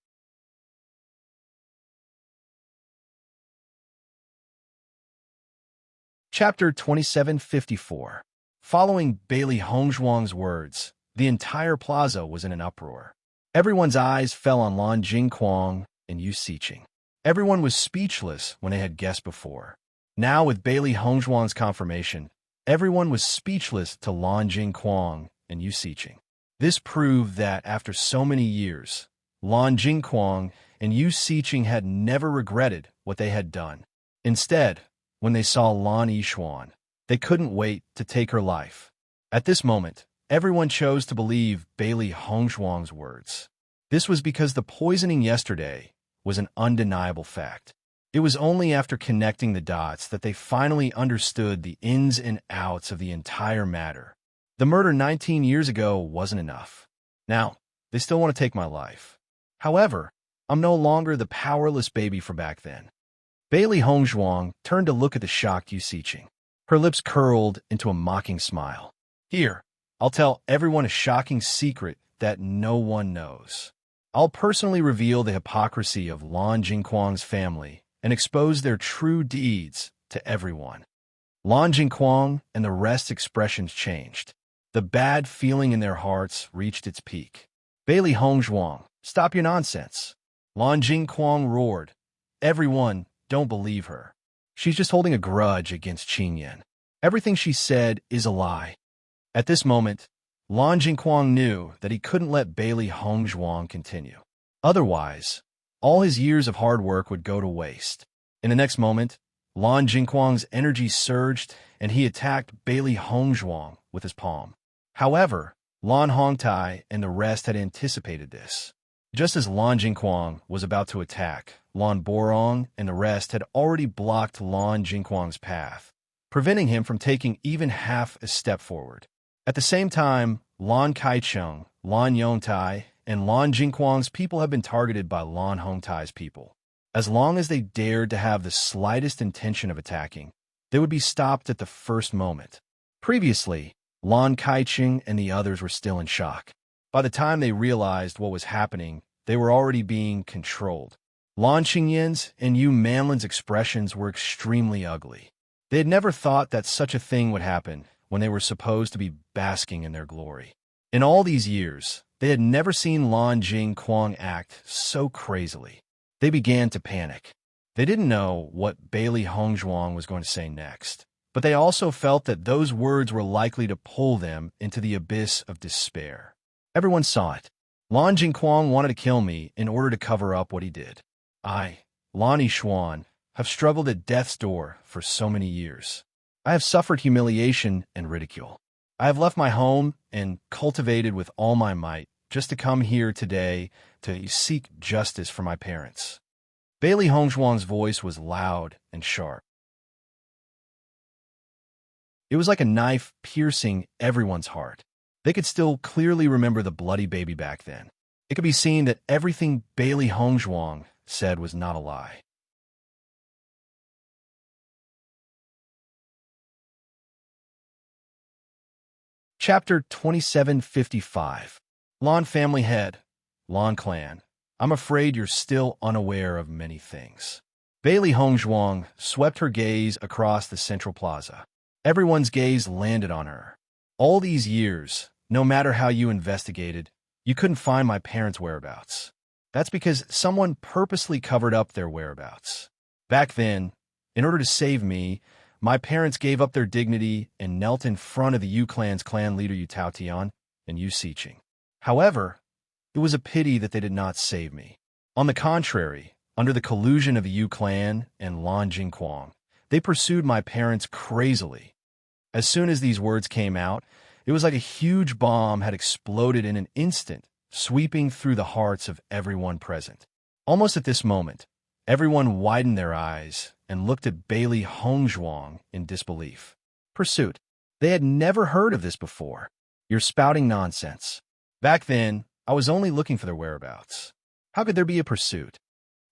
Chapter 2754. Following Bailey Hongzhuang's words, the entire plaza was in an uproar. Everyone's eyes fell on Lan Jingquang and Yu Siqing. Everyone was speechless when they had guessed before. Now, with Bailey Hongzhuang's confirmation, everyone was speechless to Lan Jingquang and Yu Siqing. This proved that after so many years, Lan Jingquang and Yu Siqing had never regretted what they had done. Instead, when they saw Lan Yixuan, they couldn't wait to take her life. At this moment, everyone chose to believe Bailey Hongzhuang's words. This was because the poisoning yesterday was an undeniable fact. It was only after connecting the dots that they finally understood the ins and outs of the entire matter. The murder 19 years ago wasn't enough. Now, they still want to take my life. However, I'm no longer the powerless baby from back then. Bailey Hongzhuang turned to look at the shocked Yu Siqing. Her lips curled into a mocking smile. Here, I'll tell everyone a shocking secret that no one knows. I'll personally reveal the hypocrisy of Lan Jingquang's family and expose their true deeds to everyone. Lan Jingquang and the rest's expressions changed. The bad feeling in their hearts reached its peak. Bailey Hongzhuang, stop your nonsense. Lan Jingquang roared. Everyone, don't believe her. She's just holding a grudge against Qingyan. Everything she said is a lie. At this moment, Lan Jingquang knew that he couldn't let Bailey Hongzhuang continue. Otherwise, all his years of hard work would go to waste. In the next moment, Lan Jingquang's energy surged and he attacked Bailey Hongzhuang with his palm. However, Lan Hongtai and the rest had anticipated this. Just as Lan Jingquang was about to attack, Lan Borong and the rest had already blocked Lan Jingquang's path, preventing him from taking even half a step forward. At the same time, Lan Kaicheng, Lan Yongtai, and Lan Jingquang's people have been targeted by Lan Hongtai's people. As long as they dared to have the slightest intention of attacking, they would be stopped at the first moment. Previously, Lan Kaicheng and the others were still in shock. By the time they realized what was happening, they were already being controlled. Lan Qingyan's and Yu Manlin's expressions were extremely ugly. They had never thought that such a thing would happen when they were supposed to be basking in their glory. In all these years, they had never seen Lan Jingquang act so crazily. They began to panic. They didn't know what Bailey Hongzhuang was going to say next, but they also felt that those words were likely to pull them into the abyss of despair. Everyone saw it. Lan Jingquang wanted to kill me in order to cover up what he did. I, Lan Yixuan, have struggled at death's door for so many years. I have suffered humiliation and ridicule. I have left my home and cultivated with all my might just to come here today to seek justice for my parents. Bailey Hongzhuang's voice was loud and sharp. It was like a knife piercing everyone's heart. They could still clearly remember the bloody baby back then. It could be seen that everything Bailey Hongzhuang said was not a lie. Chapter 2755. Lan Family Head, Lan Clan. I'm afraid you're still unaware of many things. Bailey Hongzhuang swept her gaze across the central plaza. Everyone's gaze landed on her. All these years, no matter how you investigated, you couldn't find my parents' whereabouts. That's because someone purposely covered up their whereabouts. Back then, in order to save me, my parents gave up their dignity and knelt in front of the Yu Clan's clan leader Yu Taotian and Yu Siqing. However, it was a pity that they did not save me. On the contrary, under the collusion of the Yu Clan and Lan Jingquang, they pursued my parents crazily. As soon as these words came out, it was like a huge bomb had exploded in an instant, sweeping through the hearts of everyone present. Almost at this moment, everyone widened their eyes and looked at Bailey Hongzhuang in disbelief. Pursuit. They had never heard of this before. You're spouting nonsense. Back then, I was only looking for their whereabouts. How could there be a pursuit?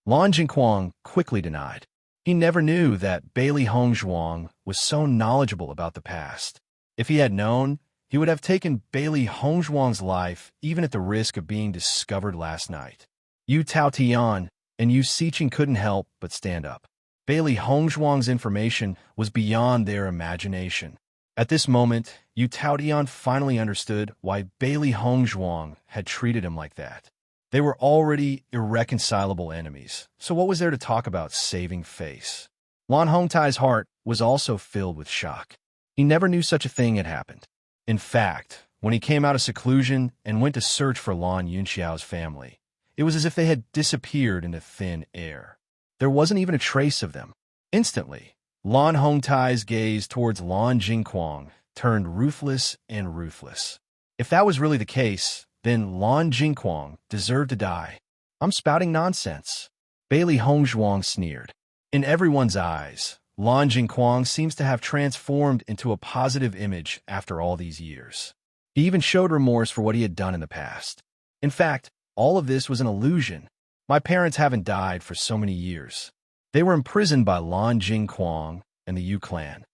Lan Jingquang quickly denied. He never knew that Bailey Hongzhuang was so knowledgeable about the past. If he had known, he would have taken Bailey Hongzhuang's life even at the risk of being discovered last night. Yu Taotian and Yu Siqing couldn't help but stand up. Bailey Hongzhuang's information was beyond their imagination. At this moment, Yu Taotian finally understood why Bailey Hongzhuang had treated him like that. They were already irreconcilable enemies, so what was there to talk about saving face? Lan Hongtai's heart was also filled with shock. He never knew such a thing had happened. In fact, when he came out of seclusion and went to search for Lan Yunxiao's family, it was as if they had disappeared into thin air. There wasn't even a trace of them. Instantly, Lan Hongtai's gaze towards Lan Jingquang turned ruthless and ruthless. If that was really the case, then Lan Jingquang deserved to die. I'm spouting nonsense. Bailey Hongzhuang sneered. In everyone's eyes, Lan Jingquang seems to have transformed into a positive image after all these years. He even showed remorse for what he had done in the past. In fact, all of this was an illusion. My parents haven't died for so many years. They were imprisoned by Lan Jingquang and the Yu Clan.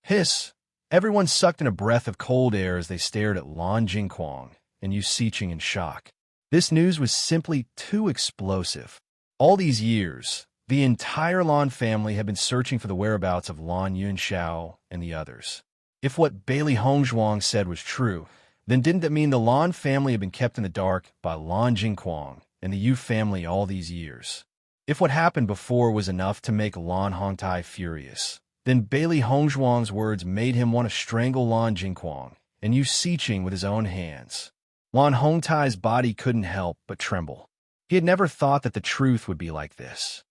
Hiss! Everyone sucked in a breath of cold air as they stared at Lan Jingquang and Yu Siqing in shock. This news was simply too explosive. All these years, the entire Lan family had been searching for the whereabouts of Lan Yunxiao and the others. If what Bailey Hongzhuang said was true, then didn't that mean the Lan family had been kept in the dark by Lan Jingquang and the Yu family all these years? If what happened before was enough to make Lan Hongtai furious, then Bailey Hongzhuang's words made him want to strangle Lan Jingquang and Yu Siqing with his own hands. Lan Hongtai's body couldn't help but tremble. He had never thought that the truth would be like this.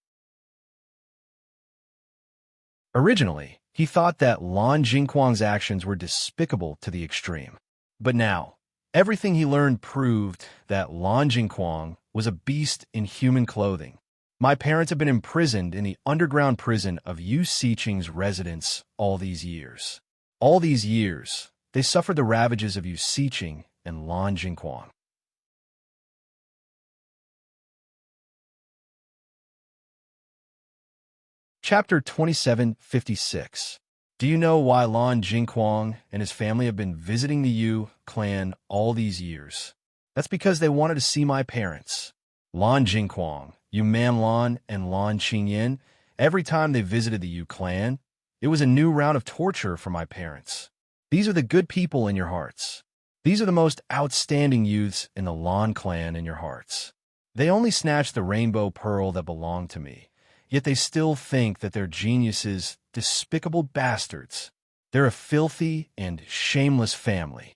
Originally, he thought that Lan Jingquang's actions were despicable to the extreme. But now, everything he learned proved that Lan Jingquang was a beast in human clothing. My parents have been imprisoned in the underground prison of Yu Siqing's residence all these years. All these years, they suffered the ravages of Yu Siqing and Lan Jingquang. Chapter 2756. Do you know why Lan Jingquang and his family have been visiting the Yu clan all these years? That's because they wanted to see my parents. Lan Jingquang, Yu Manlan, and Lan Qingyan, every time they visited the Yu clan, it was a new round of torture for my parents. These are the good people in your hearts. These are the most outstanding youths in the Lan clan in your hearts. They only snatched the rainbow pearl that belonged to me, yet they still think that they're geniuses, despicable bastards. They're a filthy and shameless family.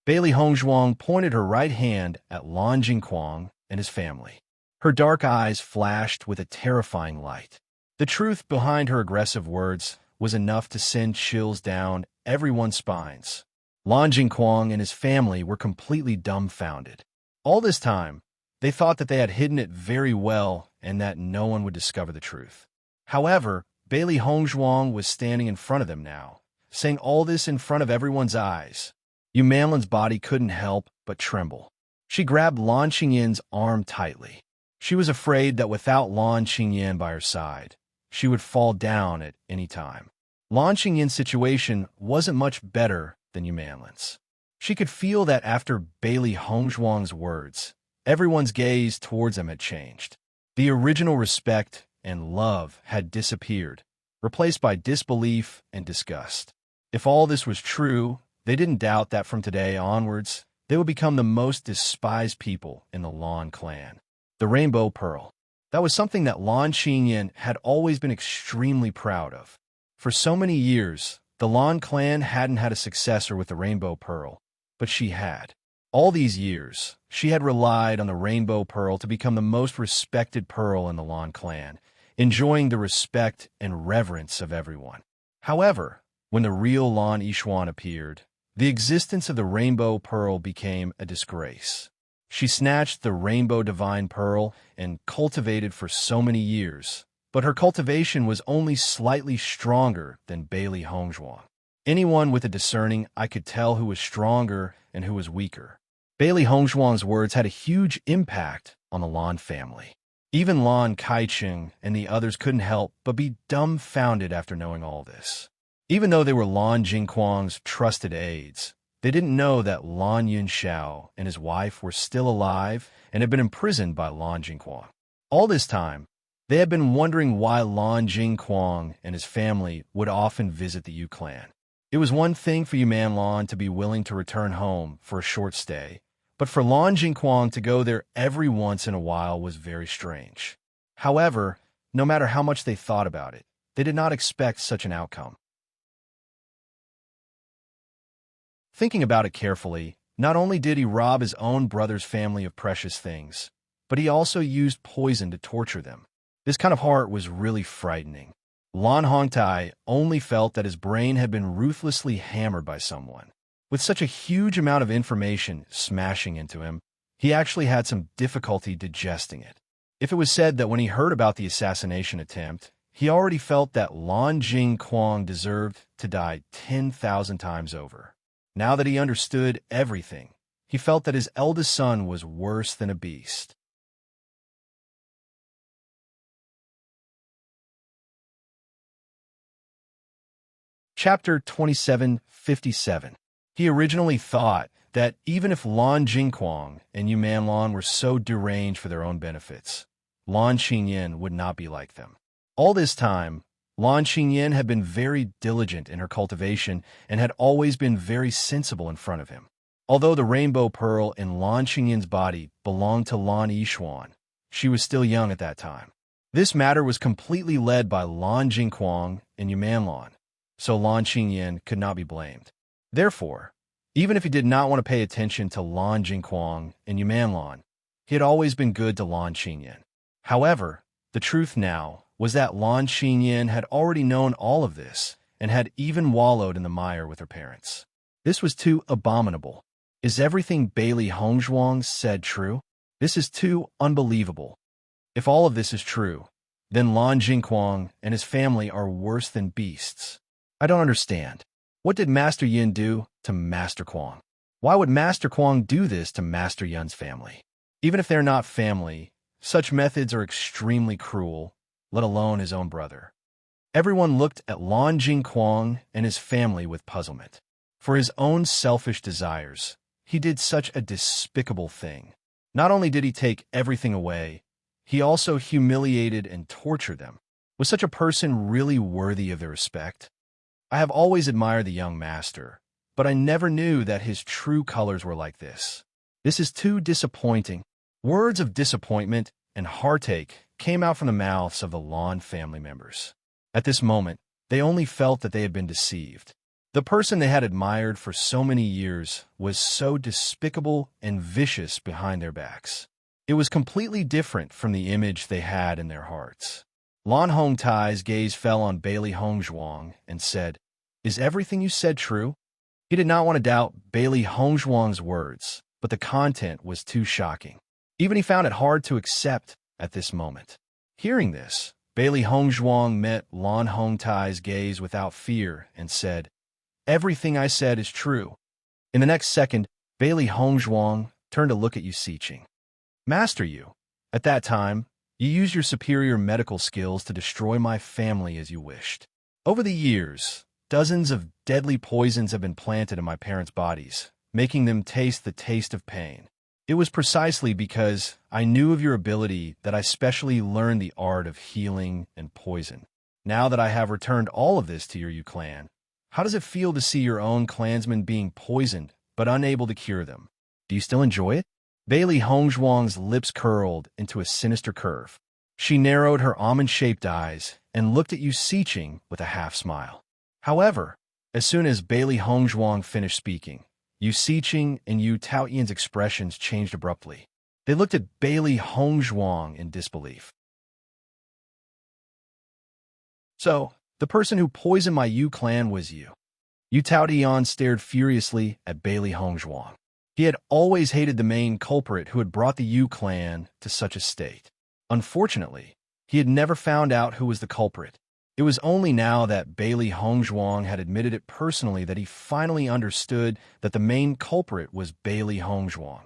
Bailey Hongzhuang pointed her right hand at Lan Jingquang and his family. Her dark eyes flashed with a terrifying light. The truth behind her aggressive words was enough to send chills down everyone's spines. Lan Jingquang and his family were completely dumbfounded. All this time, they thought that they had hidden it very well and that no one would discover the truth. However, Bailey Hongzhuang was standing in front of them now, saying all this in front of everyone's eyes. Yu Manlin's body couldn't help but tremble. She grabbed Lan Qingyan's arm tightly. She was afraid that without Lan Qingyan by her side, she would fall down at any time. Lan Qingyan's situation wasn't much better than Yu Manlin's. She could feel that after Bailey Hongzhuang's words, everyone's gaze towards him had changed. The original respect and love had disappeared, replaced by disbelief and disgust. If all this was true, they didn't doubt that from today onwards, they would become the most despised people in the Lan clan. The Rainbow Pearl. That was something that Lan Qingyan had always been extremely proud of. For so many years, the Lan clan hadn't had a successor with the Rainbow Pearl, but she had. All these years, she had relied on the Rainbow Pearl to become the most respected pearl in the Lan clan, enjoying the respect and reverence of everyone. However, when the real Lan Yishuan appeared, the existence of the Rainbow Pearl became a disgrace. She snatched the Rainbow Divine Pearl and cultivated for so many years, but her cultivation was only slightly stronger than Bailey Hongzhuang. Anyone with a discerning eye could tell who was stronger and who was weaker. Bailey Hongzhuang's words had a huge impact on the Lan family. Even Lan Kaicheng and the others couldn't help but be dumbfounded after knowing all this. Even though they were Lan Jingquang's trusted aides, they didn't know that Lan Yunxiao and his wife were still alive and had been imprisoned by Lan Jingquang. All this time, they had been wondering why Lan Jingquang and his family would often visit the Yu clan. It was one thing for Yuman Lan to be willing to return home for a short stay, but for Lan Jingquang to go there every once in a while was very strange. However, no matter how much they thought about it, they did not expect such an outcome. Thinking about it carefully, not only did he rob his own brother's family of precious things, but he also used poison to torture them. This kind of heart was really frightening. Lan Hongtai only felt that his brain had been ruthlessly hammered by someone. With such a huge amount of information smashing into him, he actually had some difficulty digesting it. If it was said that when he heard about the assassination attempt, he already felt that Lan Jingquang deserved to die 10,000 times over. Now that he understood everything, he felt that his eldest son was worse than a beast. Chapter 2757. He originally thought that even if Lan Jingquang and Yuman Lan were so deranged for their own benefits, Lan Qingyan would not be like them. All this time, Lan Qingyan had been very diligent in her cultivation and had always been very sensible in front of him. Although the Rainbow Pearl in Lan Qingyan's body belonged to Lan Yishuan, she was still young at that time. This matter was completely led by Lan Jingquang and Yuman Lan, so Lan Qingyan could not be blamed. Therefore, even if he did not want to pay attention to Lan Jingquang and Yuman Lan, he had always been good to Lan Qingyan. However, the truth now was that Lan Qingyan had already known all of this and had even wallowed in the mire with her parents. This was too abominable. Is everything Bailey Hongzhuang said true? This is too unbelievable. If all of this is true, then Lan Jingquang and his family are worse than beasts. I don't understand. What did Master Yin do to Master Quang? Why would Master Quang do this to Master Yun's family? Even if they're not family, such methods are extremely cruel, let alone his own brother. Everyone looked at Lan Jingquang and his family with puzzlement. For his own selfish desires, he did such a despicable thing. Not only did he take everything away, he also humiliated and tortured them. Was such a person really worthy of their respect? I have always admired the young master, but I never knew that his true colors were like this. This is too disappointing. Words of disappointment and heartache came out from the mouths of the Lan family members. At this moment, they only felt that they had been deceived. The person they had admired for so many years was so despicable and vicious behind their backs. It was completely different from the image they had in their hearts. Lan Hongtai's gaze fell on Bailey Hongzhuang and said, "Is everything you said true?" He did not want to doubt Bailey Hongzhuang's words, but the content was too shocking. Even he found it hard to accept at this moment. Hearing this, Bailey Hongzhuang met Lan Hongtai's gaze without fear and said, "Everything I said is true." In the next second, Bailey Hongzhuang turned to look at Yu Siqing. "Master Yu, at that time, you used your superior medical skills to destroy my family as you wished. Over the years, dozens of deadly poisons have been planted in my parents' bodies, making them taste the taste of pain. It was precisely because I knew of your ability that I specially learned the art of healing and poison. Now that I have returned all of this to your clan, how does it feel to see your own clansmen being poisoned but unable to cure them? Do you still enjoy it? Bailey Hongzhuang's lips curled into a sinister curve. She narrowed her almond-shaped eyes and looked at Yu Siqing with a half-smile. However, as soon as Bailey Hongzhuang finished speaking, Yu Siqing and Yu Taoyan's expressions changed abruptly. They looked at Bailey Hongzhuang in disbelief. So, the person who poisoned my Yu clan was you. Yu Taoyan stared furiously at Bailey Hongzhuang. He had always hated the main culprit who had brought the Yu clan to such a state. Unfortunately, he had never found out who was the culprit. It was only now that Bailey Hongzhuang had admitted it personally that he finally understood that the main culprit was Bailey Hongzhuang.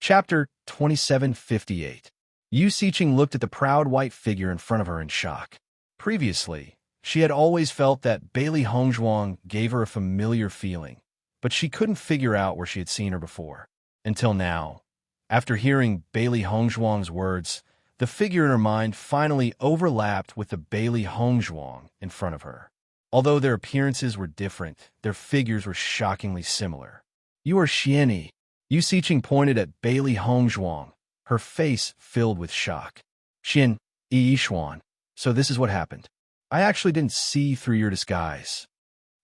Chapter 2758. Yu Siqing looked at the proud white figure in front of her in shock. Previously, she had always felt that Bailey Hongzhuang gave her a familiar feeling, but she couldn't figure out where she had seen her before. Until now, after hearing Bailey Hongzhuang's words, the figure in her mind finally overlapped with the Bailey Hongzhuang in front of her. Although their appearances were different, their figures were shockingly similar. "You are Xianyi." Yu Siqing pointed at Bailey Hongzhuang, her face filled with shock. "Xian, Yishuan. So this is what happened. I actually didn't see through your disguise."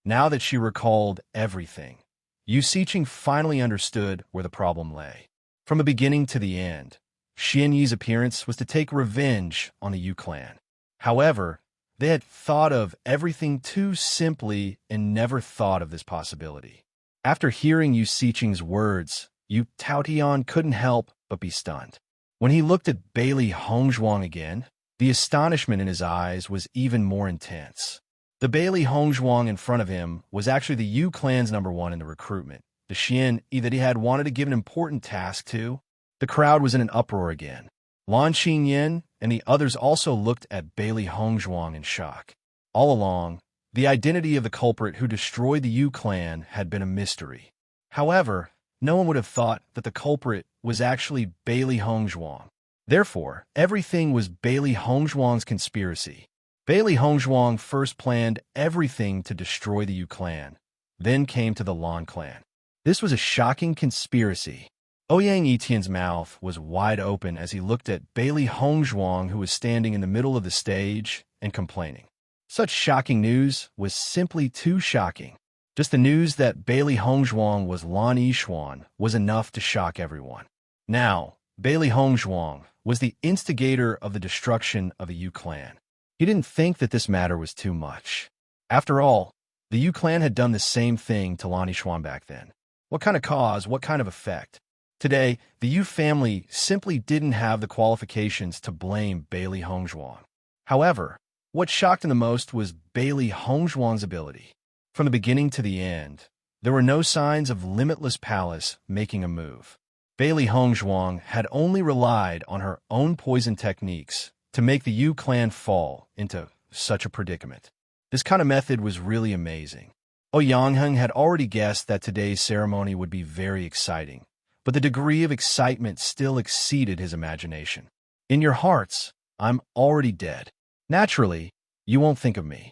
Now that she recalled everything, Yu Siqing finally understood where the problem lay. From the beginning to the end, Xianyi's appearance was to take revenge on the Yu clan. However, they had thought of everything too simply and never thought of this possibility. After hearing Yu Siqing's words, Yu Taoyan couldn't help but be stunned. When he looked at Bailey Hongzhuang again, the astonishment in his eyes was even more intense. The Bailey Hongzhuang in front of him was actually the Yu clan's #1 in the recruitment, the Xian that he had wanted to give an important task to. The crowd was in an uproar again. Lan Xinyan and the others also looked at Bailey Hongzhuang in shock. All along, the identity of the culprit who destroyed the Yu clan had been a mystery. However, no one would have thought that the culprit was actually Bailey Hongzhuang. Therefore, everything was Bailey Hongzhuang's conspiracy. Bailey Hongzhuang first planned everything to destroy the Yu clan, then came to the Lan clan. This was a shocking conspiracy. Ouyang Etien's mouth was wide open as he looked at Bailey Hongzhuang, who was standing in the middle of the stage and complaining. Such shocking news was simply too shocking. Just the news that Bailey Hongzhuang was Lan Yishuan was enough to shock everyone. Now, Bailey Hongzhuang was the instigator of the destruction of the Yu clan. He didn't think that this matter was too much. After all, the Yu clan had done the same thing to Lan Yishuan back then. What kind of cause, what kind of effect? Today, the Yu family simply didn't have the qualifications to blame Bailey Hongzhuang. However, what shocked him the most was Bailey Hongzhuang's ability. From the beginning to the end, there were no signs of Limitless Palace making a move. Bailey Hongzhuang had only relied on her own poison techniques to make the Yu clan fall into such a predicament. This kind of method was really amazing. Ouyang had already guessed that today's ceremony would be very exciting, but the degree of excitement still exceeded his imagination. "In your hearts, I'm already dead. Naturally, you won't think of me."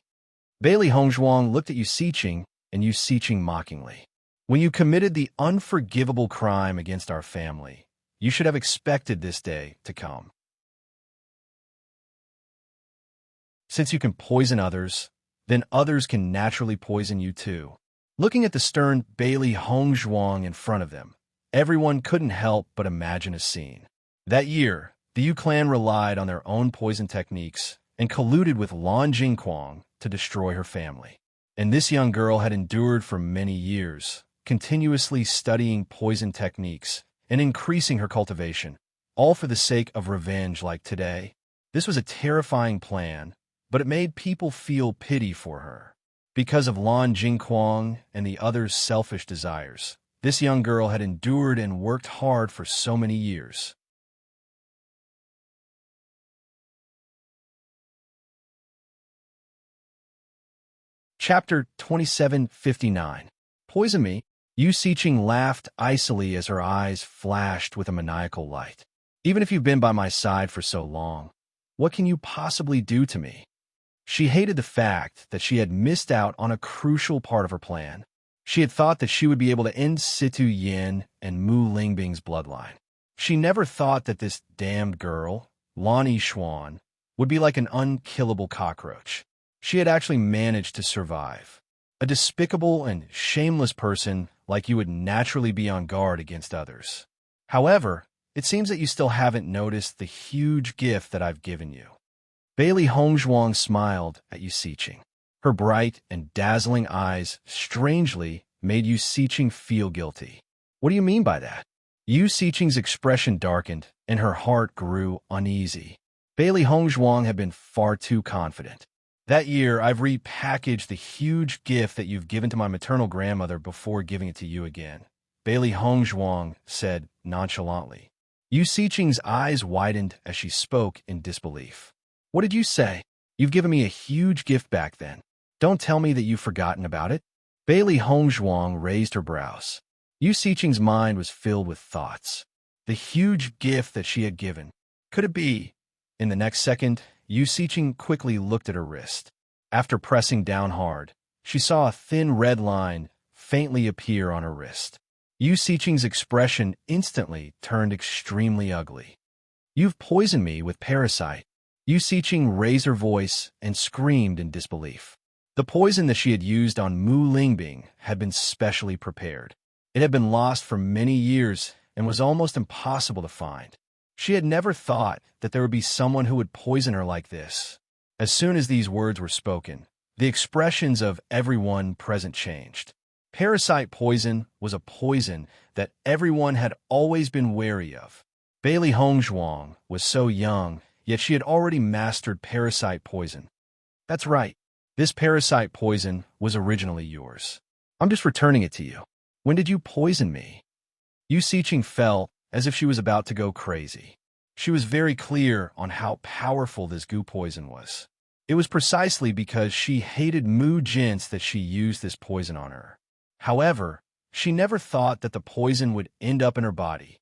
Bailey Hongzhuang looked at Yu Siqing and Yu Siqing mockingly. "When you committed the unforgivable crime against our family, you should have expected this day to come. Since you can poison others, then others can naturally poison you too." Looking at the stern Bailey Hongzhuang in front of them, everyone couldn't help but imagine a scene. That year, the Yu clan relied on their own poison techniques and colluded with Lan Jingquang to destroy her family. And this young girl had endured for many years, continuously studying poison techniques and increasing her cultivation, all for the sake of revenge like today. This was a terrifying plan, but it made people feel pity for her. Because of Lan Jingquang and the others' selfish desires, this young girl had endured and worked hard for so many years. Chapter 2759. Poison me? Yu Siqing laughed icily as her eyes flashed with a maniacal light. Even if you've been by my side for so long, what can you possibly do to me? She hated the fact that she had missed out on a crucial part of her plan. She had thought that she would be able to end Situ Yin and Mu Lingbing's bloodline. She never thought that this damned girl, Lan Yixuan, would be like an unkillable cockroach. She had actually managed to survive. A despicable and shameless person like you would naturally be on guard against others. However, it seems that you still haven't noticed the huge gift that I've given you. Bailey Hongzhuang smiled at Yu Siqing. Her bright and dazzling eyes strangely made Yu Siqing feel guilty. What do you mean by that? Yu Siqing's expression darkened, and her heart grew uneasy. Bailey Hongzhuang had been far too confident. That year, I've repackaged the huge gift that you've given to my maternal grandmother before giving it to you again, Bailey Hongzhuang said nonchalantly. Yu Siqing's eyes widened as she spoke in disbelief. What did you say? You've given me a huge gift back then. Don't tell me that you've forgotten about it. Bailey Hongzhuang raised her brows. Yu Siqing's mind was filled with thoughts. The huge gift that she had given. Could it be? In the next second, Yu Siqing quickly looked at her wrist. After pressing down hard, she saw a thin red line faintly appear on her wrist. Yu Siqing's expression instantly turned extremely ugly. You've poisoned me with parasite. Yu Siqing raised her voice and screamed in disbelief. The poison that she had used on Mu Lingbing had been specially prepared. It had been lost for many years and was almost impossible to find. She had never thought that there would be someone who would poison her like this. As soon as these words were spoken, the expressions of everyone present changed. Parasite poison was a poison that everyone had always been wary of. Bailey Hongzhuang was so young, yet she had already mastered parasite poison. That's right. This parasite poison was originally yours. I'm just returning it to you. When did you poison me? Yu Siqing felt as if she was about to go crazy. She was very clear on how powerful this goo poison was. It was precisely because she hated Mu Jints that she used this poison on her. However, she never thought that the poison would end up in her body.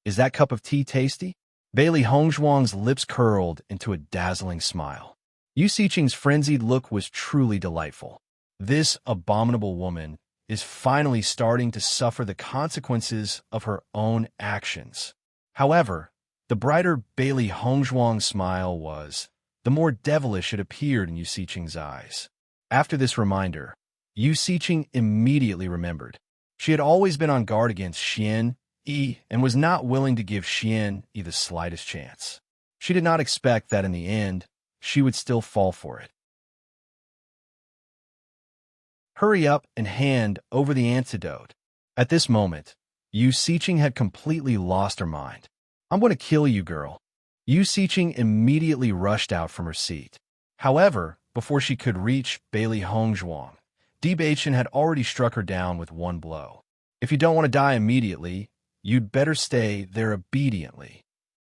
Is that cup of tea tasty? Bailey Hongzhuang's lips curled into a dazzling smile. Yu Siqing's frenzied look was truly delightful. This abominable woman is finally starting to suffer the consequences of her own actions. However, the brighter Bailey Hongzhuang's smile was, the more devilish it appeared in Yu Siqing's eyes. After this reminder, Yu Siqing immediately remembered. She had always been on guard against Xian Yi and was not willing to give Xian Yi the slightest chance. She did not expect that in the end, she would still fall for it. Hurry up and hand over the antidote. At this moment, Yu Siqing had completely lost her mind. I'm going to kill you, girl. Yu Siqing immediately rushed out from her seat. However, before she could reach Bailey Hongzhuang, Di Baichen had already struck her down with one blow. If you don't want to die immediately, you'd better stay there obediently.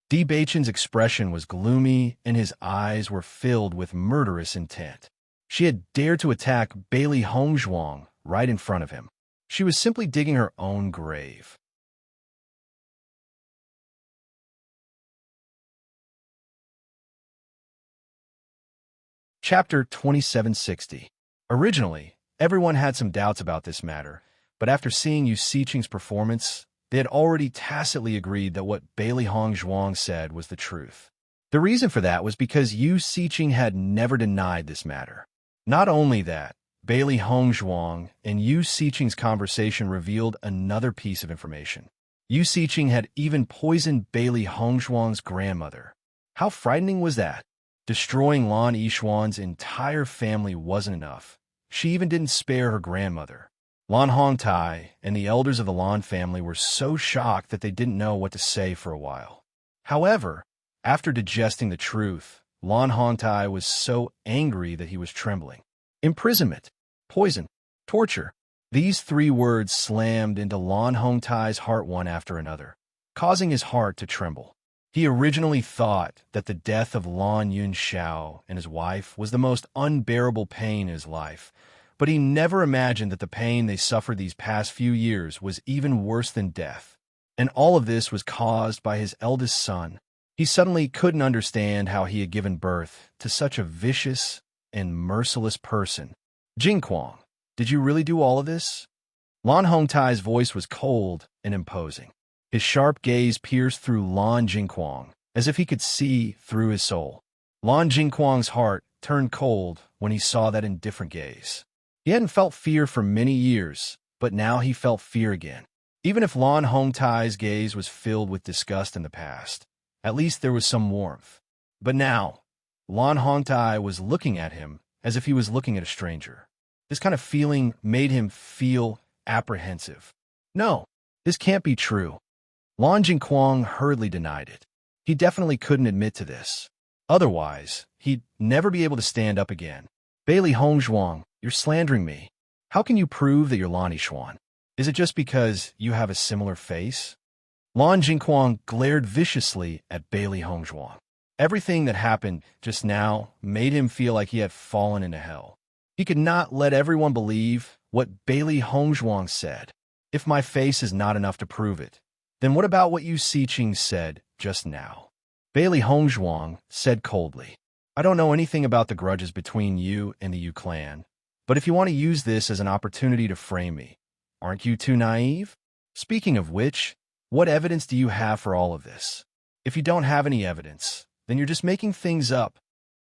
Di Baichen's expression was gloomy and his eyes were filled with murderous intent. She had dared to attack Bailey Hongzhuang right in front of him. She was simply digging her own grave. Chapter 2760. Originally, everyone had some doubts about this matter, but after seeing Yu Siqing's performance, they had already tacitly agreed that what Bailey Hongzhuang said was the truth. The reason for that was because Yu Siqing had never denied this matter. Not only that, Bailey Hongzhuang and Yu Siqing's conversation revealed another piece of information. Yu Siqing had even poisoned Bailey Hongzhuang's grandmother. How frightening was that? Destroying Lan Yixuan's entire family wasn't enough. She even didn't spare her grandmother. Lan Hongtai and the elders of the Lan family were so shocked that they didn't know what to say for a while. However, after digesting the truth, Lan Hongtai was so angry that he was trembling. Imprisonment, poison, torture. These three words slammed into Lan Hongtai's heart one after another, causing his heart to tremble. He originally thought that the death of Lan Yunxiao and his wife was the most unbearable pain in his life, But he never imagined that the pain they suffered these past few years was even worse than death. And all of this was caused by his eldest son. He suddenly couldn't understand how he had given birth to such a vicious and merciless person. Jingquang, did you really do all of this? Lan Hongtai's voice was cold and imposing. His sharp gaze pierced through Lan Jingquang, as if he could see through his soul. Lan Jingquang's heart turned cold when he saw that indifferent gaze. He hadn't felt fear for many years, but now he felt fear again. Even if Lan Hongtai's gaze was filled with disgust in the past, at least there was some warmth. But now, Lan Hongtai was looking at him as if he was looking at a stranger. This kind of feeling made him feel apprehensive. No, this can't be true. Lan Jingquang hurriedly denied it. He definitely couldn't admit to this. Otherwise, he'd never be able to stand up again. Bailey Hongzhuang, you're slandering me. How can you prove that you're Lan Yishuan? Is it just because you have a similar face? Lan Jingquang glared viciously at Bailey Hongzhuang. Everything that happened just now made him feel like he had fallen into hell. He could not let everyone believe what Bailey Hongzhuang said. If my face is not enough to prove it, then what about what you Xiqing said just now? Bailey Hongzhuang said coldly, I don't know anything about the grudges between you and the Yu clan, but if you want to use this as an opportunity to frame me, aren't you too naive? Speaking of which, what evidence do you have for all of this? If you don't have any evidence, then you're just making things up.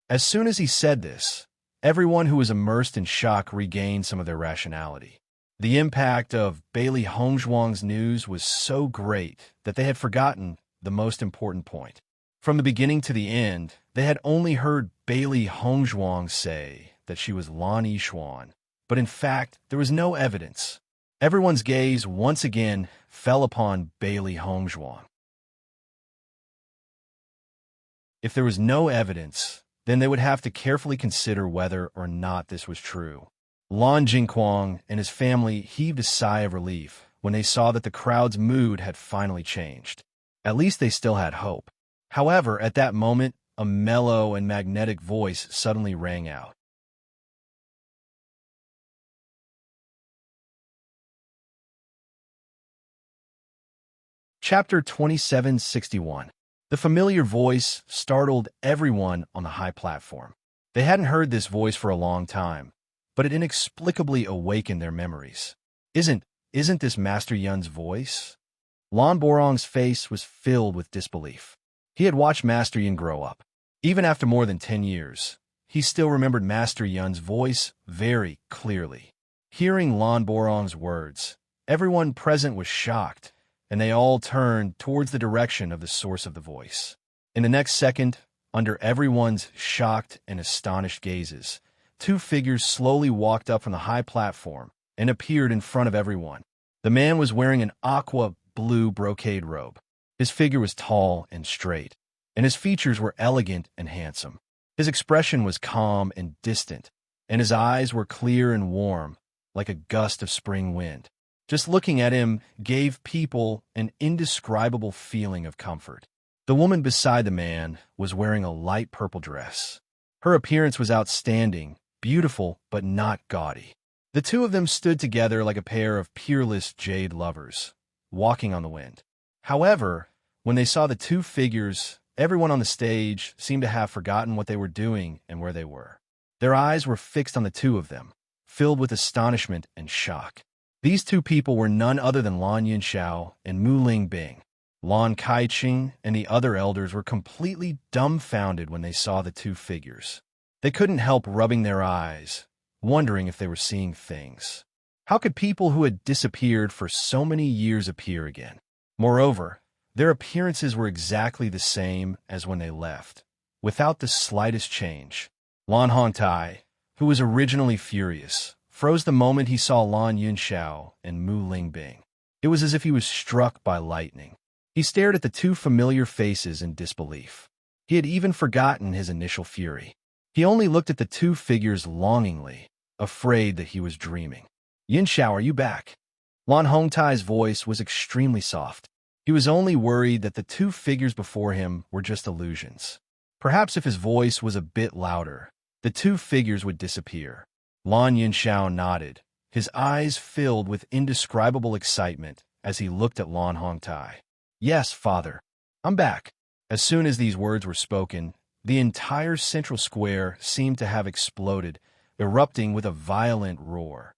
As soon as he said this, everyone who was immersed in shock regained some of their rationality. The impact of Bailey Hongzhuang's news was so great that they had forgotten the most important point. From the beginning to the end, they had only heard Bailey Hongzhuang say that she was Lan Yishuan, but in fact, there was no evidence. Everyone's gaze once again fell upon Bailey Hongzhuang. If there was no evidence, then they would have to carefully consider whether or not this was true. Lan Jingquang and his family heaved a sigh of relief when they saw that the crowd's mood had finally changed. At least they still had hope. However, at that moment, a mellow and magnetic voice suddenly rang out. Chapter 2761. The familiar voice startled everyone on the high platform. They hadn't heard this voice for a long time, but it inexplicably awakened their memories. Isn't this Master Yun's voice? Lan Borong's face was filled with disbelief. He had watched Master Yun grow up. Even after more than 10 years, he still remembered Master Yun's voice very clearly. Hearing Lan Borong's words, everyone present was shocked, and they all turned towards the direction of the source of the voice. In the next second, under everyone's shocked and astonished gazes, two figures slowly walked up from the high platform and appeared in front of everyone. The man was wearing an aqua-blue brocade robe. His figure was tall and straight, and his features were elegant and handsome. His expression was calm and distant, and his eyes were clear and warm, like a gust of spring wind. Just looking at him gave people an indescribable feeling of comfort. The woman beside the man was wearing a light purple dress. Her appearance was outstanding, beautiful but not gaudy. The two of them stood together like a pair of peerless jade lovers, walking on the wind. However, when they saw the two figures, everyone on the stage seemed to have forgotten what they were doing and where they were. Their eyes were fixed on the two of them, filled with astonishment and shock. These two people were none other than Lan Yunxiao and Mu Lingbing. Lan Kaiqing and the other elders were completely dumbfounded when they saw the two figures. They couldn't help rubbing their eyes, wondering if they were seeing things. How could people who had disappeared for so many years appear again? Moreover, their appearances were exactly the same as when they left, without the slightest change. Lan Hongtai, who was originally furious, froze the moment he saw Lan Yunxiao and Mu Lingbing. It was as if he was struck by lightning. He stared at the two familiar faces in disbelief. He had even forgotten his initial fury. He only looked at the two figures longingly, afraid that he was dreaming. Yunxiao, are you back? Lan Hongtai's voice was extremely soft. He was only worried that the two figures before him were just illusions. Perhaps if his voice was a bit louder, the two figures would disappear. Lan Yunxiao nodded, his eyes filled with indescribable excitement as he looked at Lan Hongtai. Yes, father. I'm back. As soon as these words were spoken, the entire central square seemed to have exploded, erupting with a violent roar.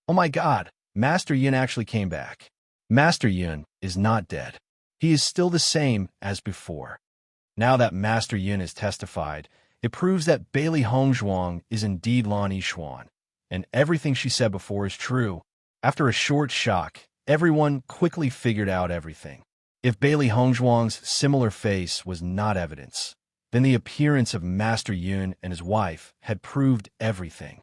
Oh my God, Master Yin actually came back. Master Yin is not dead. He is still the same as before. Now that Master Yin has testified, it proves that Bailey Hongzhuang is indeed Lan Yixuan, and everything she said before is true. After a short shock, everyone quickly figured out everything. If Bailey Hongzhuang's similar face was not evidence, then the appearance of Master Yun and his wife had proved everything.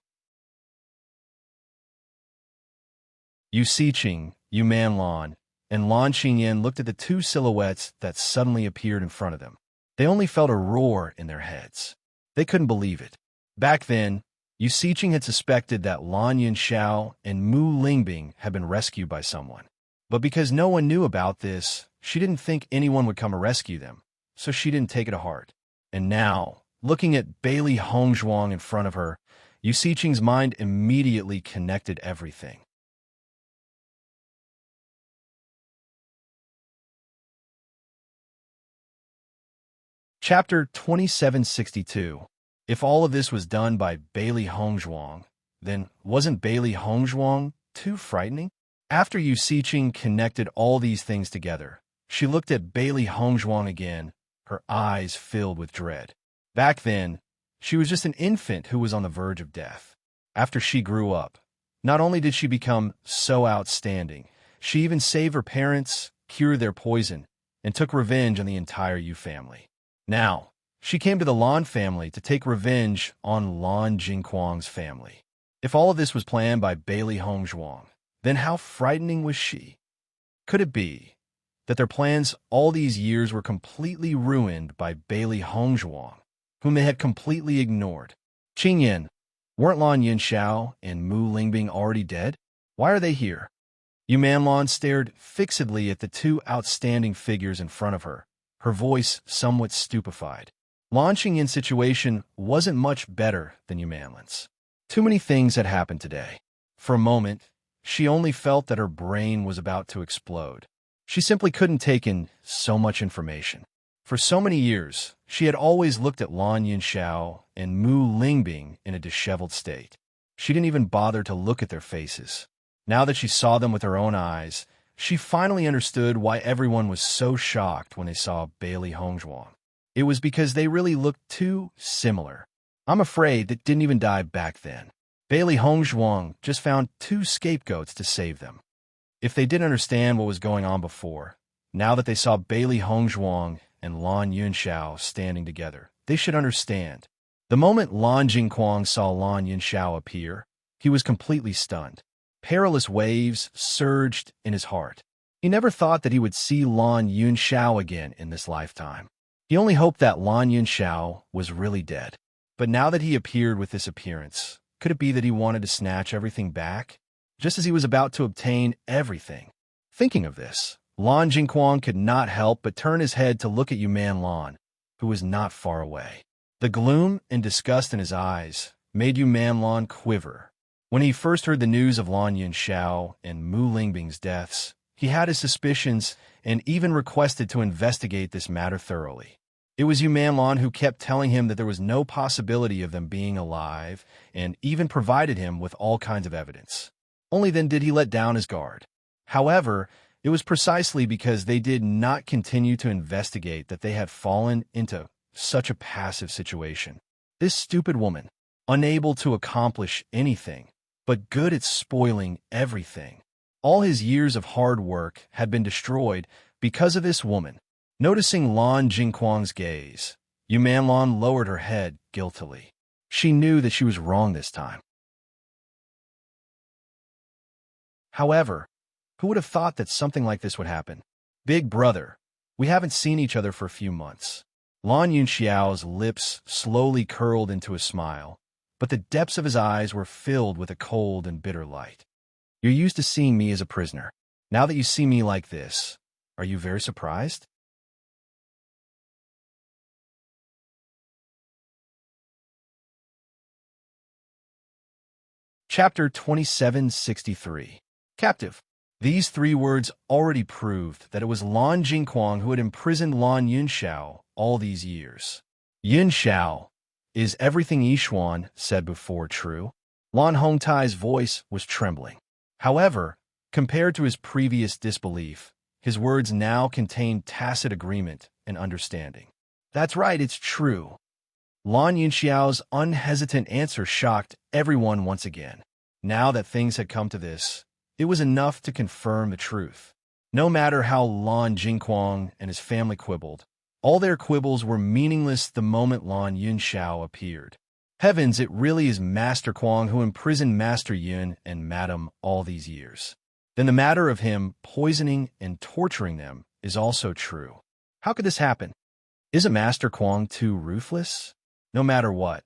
Yu Siqing, Yu Manlan, and Lan Xingyan looked at the two silhouettes that suddenly appeared in front of them. They only felt a roar in their heads. They couldn't believe it. Back then, Yu Siqing had suspected that Lan Yunxiao and Mu Lingbing had been rescued by someone. But because no one knew about this, she didn't think anyone would come to rescue them, so she didn't take it to heart. And now, looking at Bailey Hongzhuang in front of her, Yu Siqing's mind immediately connected everything. Chapter 2762. If all of this was done by Bailey Hongzhuang, then wasn't Bailey Hongzhuang too frightening? After Yu Siqing connected all these things together, she looked at Bailey Hongzhuang again, her eyes filled with dread. Back then, she was just an infant who was on the verge of death. After she grew up, not only did she become so outstanding, she even saved her parents, cured their poison, and took revenge on the entire Yu family. Now, she came to the Lan family to take revenge on Lan Jingquang's family. If all of this was planned by Bailey Hongzhuang, then how frightening was she? Could it be that their plans all these years were completely ruined by Bailey Hongzhuang, whom they had completely ignored? Qingyan, weren't Lan Yunxiao and Mu Lingbing already dead? Why are they here? Yu Manlan stared fixedly at the two outstanding figures in front of her, her voice somewhat stupefied. Lan Qingyan's situation wasn't much better than Yu Manlan's. Too many things had happened today. For a moment, she only felt that her brain was about to explode. She simply couldn't take in so much information. For so many years, she had always looked at Lan Yunxiao and Mu Lingbing in a disheveled state. She didn't even bother to look at their faces. Now that she saw them with her own eyes, she finally understood why everyone was so shocked when they saw Bailey Hongzhuang. It was because they really looked too similar. I'm afraid that didn't even die back then. Bailey Hongzhuang just found two scapegoats to save them. If they didn't understand what was going on before, now that they saw Bailey Hongzhuang and Lan Yunxiao standing together, they should understand. The moment Lan Jingquang saw Lan Yunxiao appear, he was completely stunned. Perilous waves surged in his heart. He never thought that he would see Lan Yunxiao again in this lifetime. He only hoped that Lan Yunxiao was really dead. But now that he appeared with this appearance, could it be that he wanted to snatch everything back, just as he was about to obtain everything? Thinking of this, Lan Jingquang could not help but turn his head to look at Yu Manlan, who was not far away. The gloom and disgust in his eyes made Yu Manlan quiver. When he first heard the news of Lan Yunxiao and Mu Lingbing's deaths, he had his suspicions and even requested to investigate this matter thoroughly. It was Yu Manlan who kept telling him that there was no possibility of them being alive and even provided him with all kinds of evidence. Only then did he let down his guard. However, it was precisely because they did not continue to investigate that they had fallen into such a passive situation. This stupid woman, unable to accomplish anything, but good at spoiling everything. All his years of hard work had been destroyed because of this woman. Noticing Lan Jingquang's gaze, Yu Manlan lowered her head guiltily. She knew that she was wrong this time. However, who would have thought that something like this would happen? Big brother, we haven't seen each other for a few months. Lan Yunxiao's lips slowly curled into a smile, but the depths of his eyes were filled with a cold and bitter light. You're used to seeing me as a prisoner. Now that you see me like this, are you very surprised? Chapter 2763. Captive. These three words already proved that it was Lan Jingquang who had imprisoned Lan Yunxiao all these years. Yunxiao, is everything Yishuan said before true? Lan Hongtai's voice was trembling. However, compared to his previous disbelief, his words now contained tacit agreement and understanding. That's right, it's true. Lan Yunxiao's unhesitant answer shocked everyone once again. Now that things had come to this, it was enough to confirm the truth. No matter how Lan Jingquang and his family quibbled, all their quibbles were meaningless the moment Lan Yunxiao appeared. Heavens, it really is Master Quang who imprisoned Master Yun and Madam all these years. Then the matter of him poisoning and torturing them is also true. How could this happen? Isn't Master Quang too ruthless? No matter what,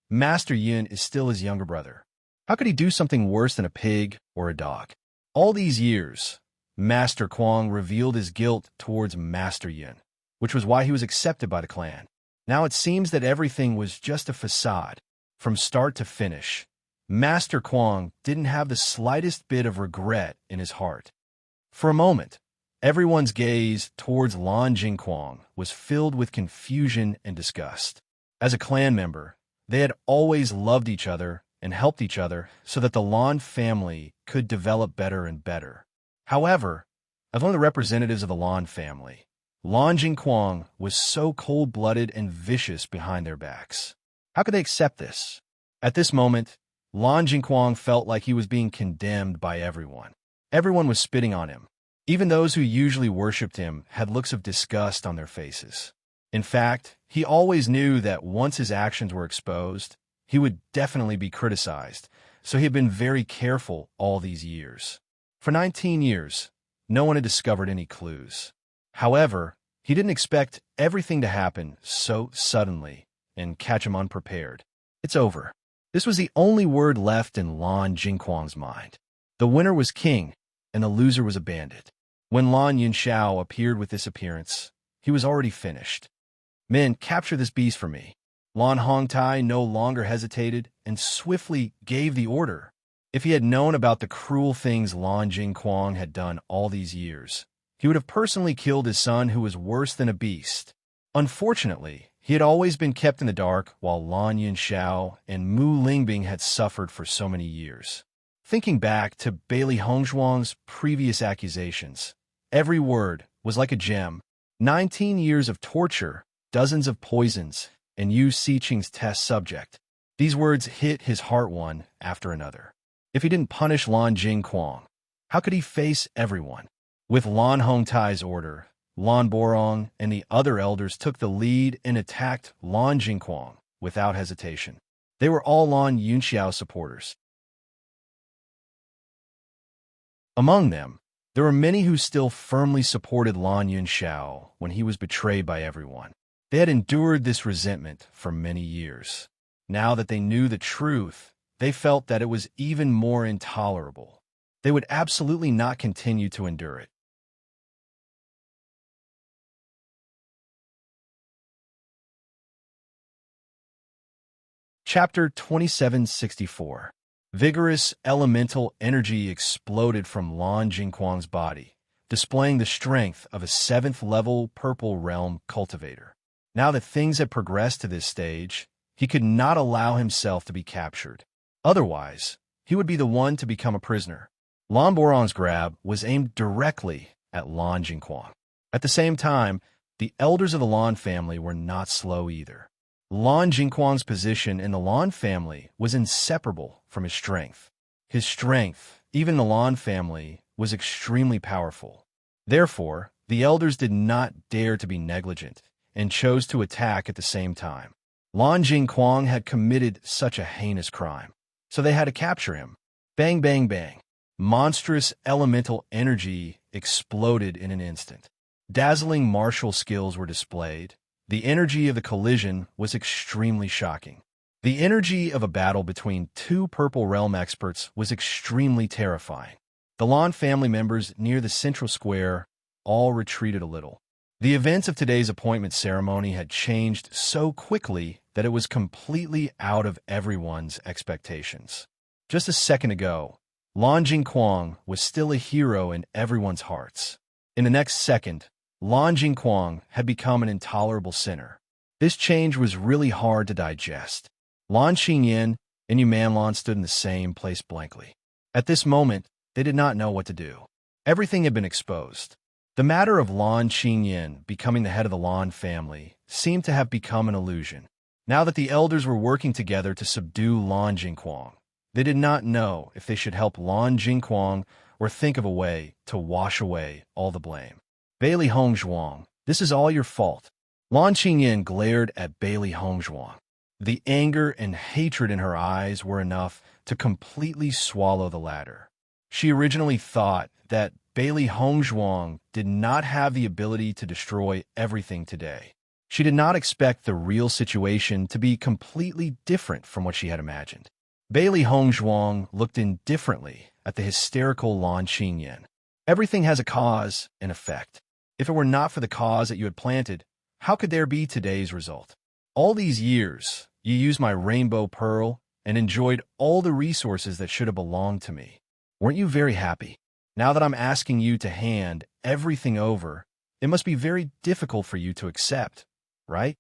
Master Yun is still his younger brother. How could he do something worse than a pig or a dog? All these years, Master Quang revealed his guilt towards Master Yun, which was why he was accepted by the clan. Now it seems that everything was just a facade. From start to finish, Master Quang didn't have the slightest bit of regret in his heart. For a moment, everyone's gaze towards Lan Jingquang was filled with confusion and disgust. As a clan member, they had always loved each other and helped each other so that the Lan family could develop better and better. However, as one of the representatives of the Lan family, Lan Jingquang was so cold-blooded and vicious behind their backs. How could they accept this? At this moment, Lan Jingquang felt like he was being condemned by everyone. Everyone was spitting on him. Even those who usually worshipped him had looks of disgust on their faces. In fact, he always knew that once his actions were exposed, he would definitely be criticized, so he had been very careful all these years. For 19 years, no one had discovered any clues. However, he didn't expect everything to happen so suddenly and catch him unprepared. It's over. This was the only word left in Lan Jingquang's mind. The winner was king, and the loser was a bandit. When Lan Yunxiao appeared with this appearance, he was already finished. Men, capture this beast for me. Lan Hongtai no longer hesitated and swiftly gave the order. If he had known about the cruel things Lan Jingquang had done all these years, he would have personally killed his son who was worse than a beast. Unfortunately, he had always been kept in the dark while Lan Yunxiao and Mu Lingbing had suffered for so many years. Thinking back to Bailey Hongzhuang's previous accusations, every word was like a gem. 19 years of torture, dozens of poisons, and Yu Siqing's test subject. These words hit his heart one after another. If he didn't punish Lan Jingquang, how could he face everyone? With Lan Hongtai's order, Lan Borong and the other elders took the lead and attacked Lan Jingquang without hesitation. They were all Lan Yunxiao supporters. Among them, there were many who still firmly supported Lan Yunxiao when he was betrayed by everyone. They had endured this resentment for many years. Now that they knew the truth, they felt that it was even more intolerable. They would absolutely not continue to endure it. Chapter 2764. Vigorous elemental energy exploded from Lan Jingquang's body, displaying the strength of a 7th-level Purple Realm cultivator. Now that things had progressed to this stage, he could not allow himself to be captured. Otherwise, he would be the one to become a prisoner. Lan Borong's grab was aimed directly at Lan Jingquang. At the same time, the elders of the Lan family were not slow either. Lan Jingquang's position in the Lan family was inseparable from his strength. His strength, even in the Lan family, was extremely powerful. Therefore, the elders did not dare to be negligent and chose to attack at the same time. Lan Jingquang had committed such a heinous crime, so they had to capture him. Bang, bang, bang. Monstrous elemental energy exploded in an instant. Dazzling martial skills were displayed. The energy of the collision was extremely shocking. The energy of a battle between two Purple Realm experts was extremely terrifying. The Lan family members near the central square all retreated a little. The events of today's appointment ceremony had changed so quickly that it was completely out of everyone's expectations. Just a second ago, Lan Jingquang was still a hero in everyone's hearts. In the next second, Lan Jingquang had become an intolerable sinner. This change was really hard to digest. Lan Xingyin and Yumanlan stood in the same place blankly. At this moment, they did not know what to do. Everything had been exposed. The matter of Lan Xingyin becoming the head of the Lan family seemed to have become an illusion. Now that the elders were working together to subdue Lan Jingquang, they did not know if they should help Lan Jingquang or think of a way to wash away all the blame. Bailey Hongzhuang, this is all your fault. Lan Xingyin glared at Bailey Hongzhuang. The anger and hatred in her eyes were enough to completely swallow the latter. She originally thought that Bailey Hongzhuang did not have the ability to destroy everything today. She did not expect the real situation to be completely different from what she had imagined. Bailey Hongzhuang looked indifferently at the hysterical Lan Xingyin. Everything has a cause and effect. If it were not for the cause that you had planted, how could there be today's result? All these years, you used my rainbow pearl and enjoyed all the resources that should have belonged to me. Weren't you very happy? Now that I'm asking you to hand everything over, it must be very difficult for you to accept, right?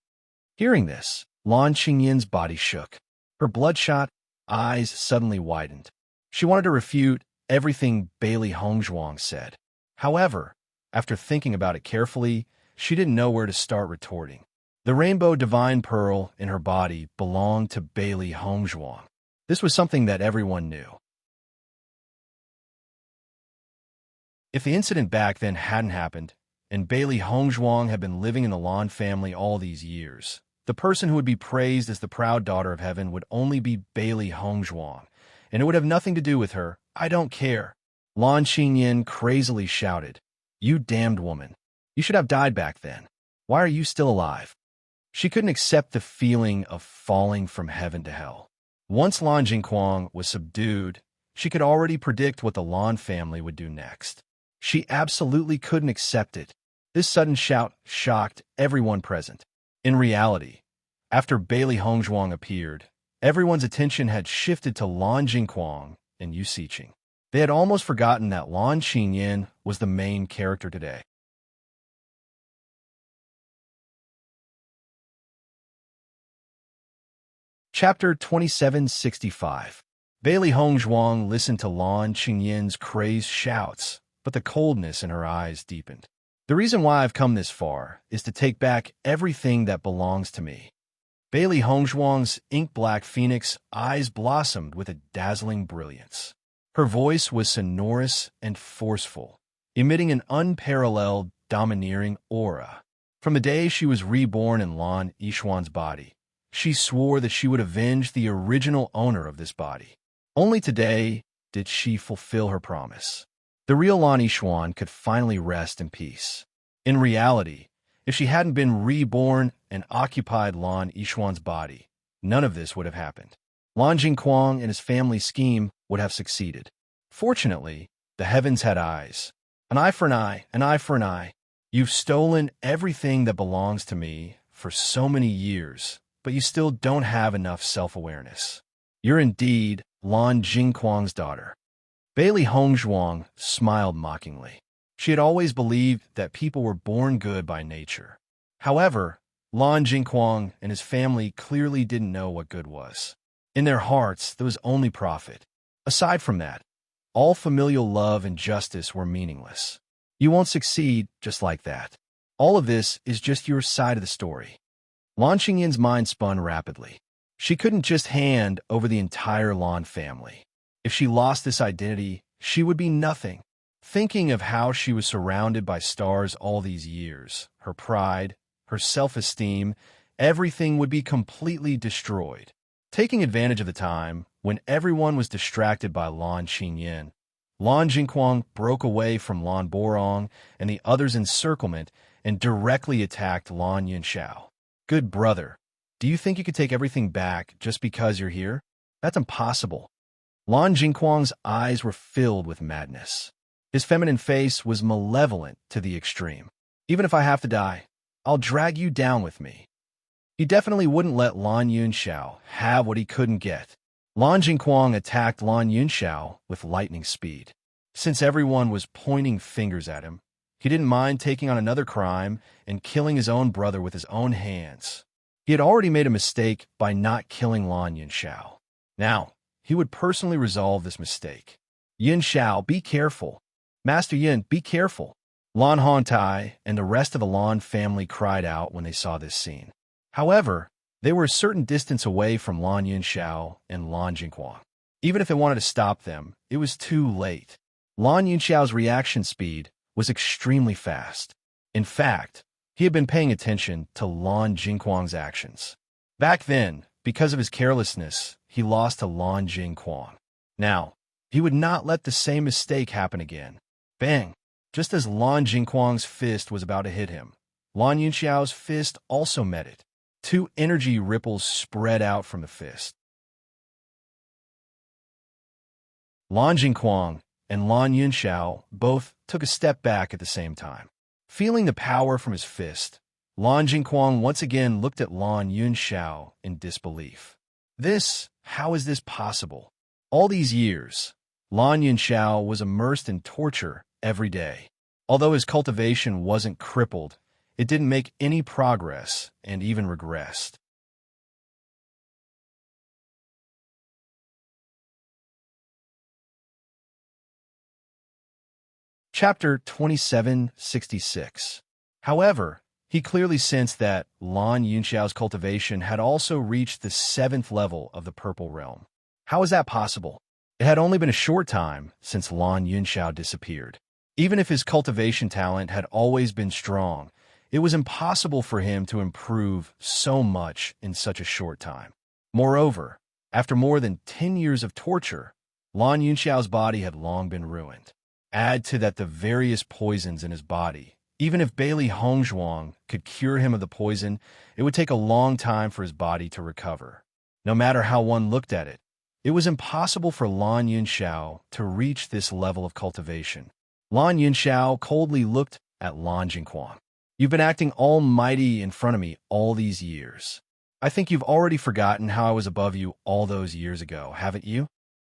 Hearing this, Lan Xingyin's body shook. Her bloodshot eyes suddenly widened. She wanted to refute everything Bailey Hongzhuang said. However, after thinking about it carefully, she didn't know where to start retorting. The rainbow divine pearl in her body belonged to Bailey Hongzhuang. This was something that everyone knew. If the incident back then hadn't happened, and Bailey Hongzhuang had been living in the Lan family all these years, the person who would be praised as the proud daughter of heaven would only be Bailey Hongzhuang, and it would have nothing to do with her. I don't care. Lan Xingyin crazily shouted, "You damned woman. You should have died back then. Why are you still alive?" She couldn't accept the feeling of falling from heaven to hell. Once Lan Jingquang was subdued, she could already predict what the Lan family would do next. She absolutely couldn't accept it. This sudden shout shocked everyone present. In reality, after Bailey Hongzhuang appeared, everyone's attention had shifted to Lan Jingquang and Yu Siqing. They had almost forgotten that Lan Xingyin was the main character today. Chapter 2765. Bailey Hongzhuang listened to Lan Xingyin's crazed shouts, but the coldness in her eyes deepened. The reason why I've come this far is to take back everything that belongs to me. Bailey Hongzhuang's ink-black phoenix eyes blossomed with a dazzling brilliance. Her voice was sonorous and forceful, emitting an unparalleled, domineering aura. From the day she was reborn in Lan Yishuan's body, she swore that she would avenge the original owner of this body. Only today did she fulfill her promise. The real Lan Yishuan could finally rest in peace. In reality, if she hadn't been reborn and occupied Lan Yishuan's body, none of this would have happened. Lan Jingquang and his family scheme would have succeeded. Fortunately, the heavens had eyes. An eye for an eye, an eye for an eye. You've stolen everything that belongs to me for so many years, but you still don't have enough self-awareness. You're indeed Lan Jingquang's daughter. Bailey Hongzhuang smiled mockingly. She had always believed that people were born good by nature. However, Lan Jingquang and his family clearly didn't know what good was. In their hearts, there was only profit. Aside from that, all familial love and justice were meaningless. You won't succeed just like that. All of this is just your side of the story. Lan Xingyin's mind spun rapidly. She couldn't just hand over the entire Lan family. If she lost this identity, she would be nothing. Thinking of how she was surrounded by stars all these years, her pride, her self-esteem, everything would be completely destroyed. Taking advantage of the time, when everyone was distracted by Lan Xingyin, Lan Jingquang broke away from Lan Borong and the others' encirclement and directly attacked Lan Yunxiao. Good brother, do you think you could take everything back just because you're here? That's impossible. Lan Jingquang's eyes were filled with madness. His feminine face was malevolent to the extreme. Even if I have to die, I'll drag you down with me. He definitely wouldn't let Lan Yunxiao have what he couldn't get. Lan Jingquang attacked Lan Yunxiao with lightning speed. Since everyone was pointing fingers at him, he didn't mind taking on another crime and killing his own brother with his own hands. He had already made a mistake by not killing Lan Yunxiao. Now, he would personally resolve this mistake. Yunxiao, be careful. Master Yun, be careful. Lan Hongtai and the rest of the Lan family cried out when they saw this scene. However, they were a certain distance away from Lan Yunxiao and Lan Jingquang. Even if they wanted to stop them, it was too late. Lan Yunxiao's reaction speed was extremely fast. In fact, he had been paying attention to Lan Jingquang's actions. Back then, because of his carelessness, he lost to Lan Jingquang. Now, he would not let the same mistake happen again. Bang! Just as Lan Jingquang's fist was about to hit him, Lan Yunxiao's fist also met it. Two energy ripples spread out from the fist. Lan Jingquang and Lan Yunxiao both took a step back at the same time. Feeling the power from his fist, Lan Jingquang once again looked at Lan Yunxiao in disbelief. How is this possible? All these years, Lan Yunxiao was immersed in torture every day. Although his cultivation wasn't crippled, it didn't make any progress and even regressed. Chapter 2766. However, he clearly sensed that Lan Yunxiao's cultivation had also reached the 7th level of the Purple Realm. How is that possible? It had only been a short time since Lan Yunxiao disappeared. Even if his cultivation talent had always been strong, it was impossible for him to improve so much in such a short time. Moreover, after more than 10 years of torture, Lan Yunxiao's body had long been ruined. Add to that the various poisons in his body. Even if Bailey Hongzhuang could cure him of the poison, it would take a long time for his body to recover. No matter how one looked at it, it was impossible for Lan Yunxiao to reach this level of cultivation. Lan Yunxiao coldly looked at Lan Jingquang. You've been acting almighty in front of me all these years. I think you've already forgotten how I was above you all those years ago, haven't you?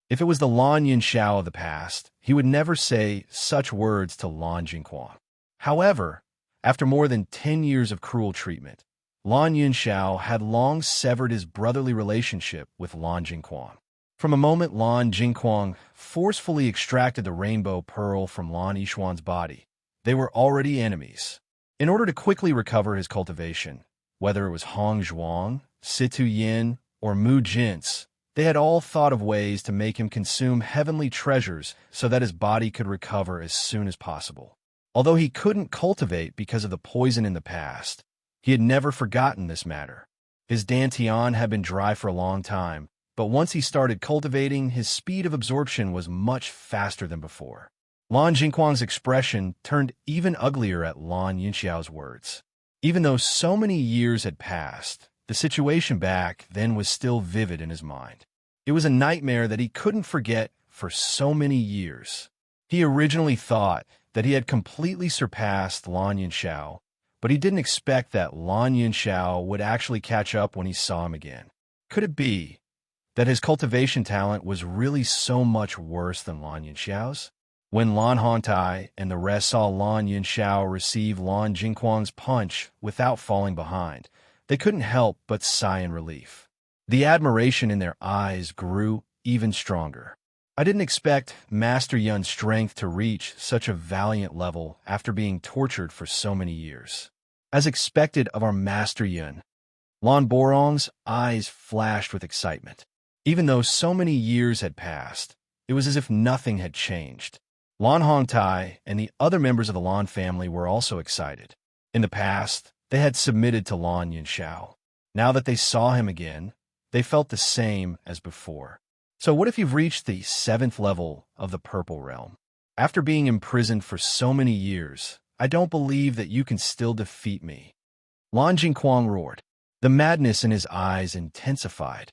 If it was the Lan Yunxiao of the past, he would never say such words to Lan Jingquang. However, after more than 10 years of cruel treatment, Lan Yunxiao had long severed his brotherly relationship with Lan Jingquang. From the moment Lan Jingquang forcefully extracted the rainbow pearl from Lan Yishuan's body, they were already enemies. In order to quickly recover his cultivation, whether it was Hong Zhuang, Situ Yin, or Mu Jin's, they had all thought of ways to make him consume heavenly treasures so that his body could recover as soon as possible. Although he couldn't cultivate because of the poison in the past, he had never forgotten this matter. His dantian had been dry for a long time, but once he started cultivating, his speed of absorption was much faster than before. Lan Jingquang's expression turned even uglier at Lan Yunxiao's words. Even though so many years had passed, the situation back then was still vivid in his mind. It was a nightmare that he couldn't forget for so many years. He originally thought that he had completely surpassed Lan Yunxiao, but he didn't expect that Lan Yunxiao would actually catch up when he saw him again. Could it be that his cultivation talent was really so much worse than Lan Yunxiao's? When Lan Hongtai and the rest saw Lan Yunxiao receive Lan Jingquang's punch without falling behind, they couldn't help but sigh in relief. The admiration in their eyes grew even stronger. I didn't expect Master Yun's strength to reach such a valiant level after being tortured for so many years. As expected of our Master Yun, Lan Borong's eyes flashed with excitement. Even though so many years had passed, it was as if nothing had changed. Lan Hongtai and the other members of the Lan family were also excited. In the past, they had submitted to Lan Yunxiao. Now that they saw him again, they felt the same as before. So what if you've reached the 7th level of the Purple Realm? After being imprisoned for so many years, I don't believe that you can still defeat me. Lan Jingquang roared. The madness in his eyes intensified.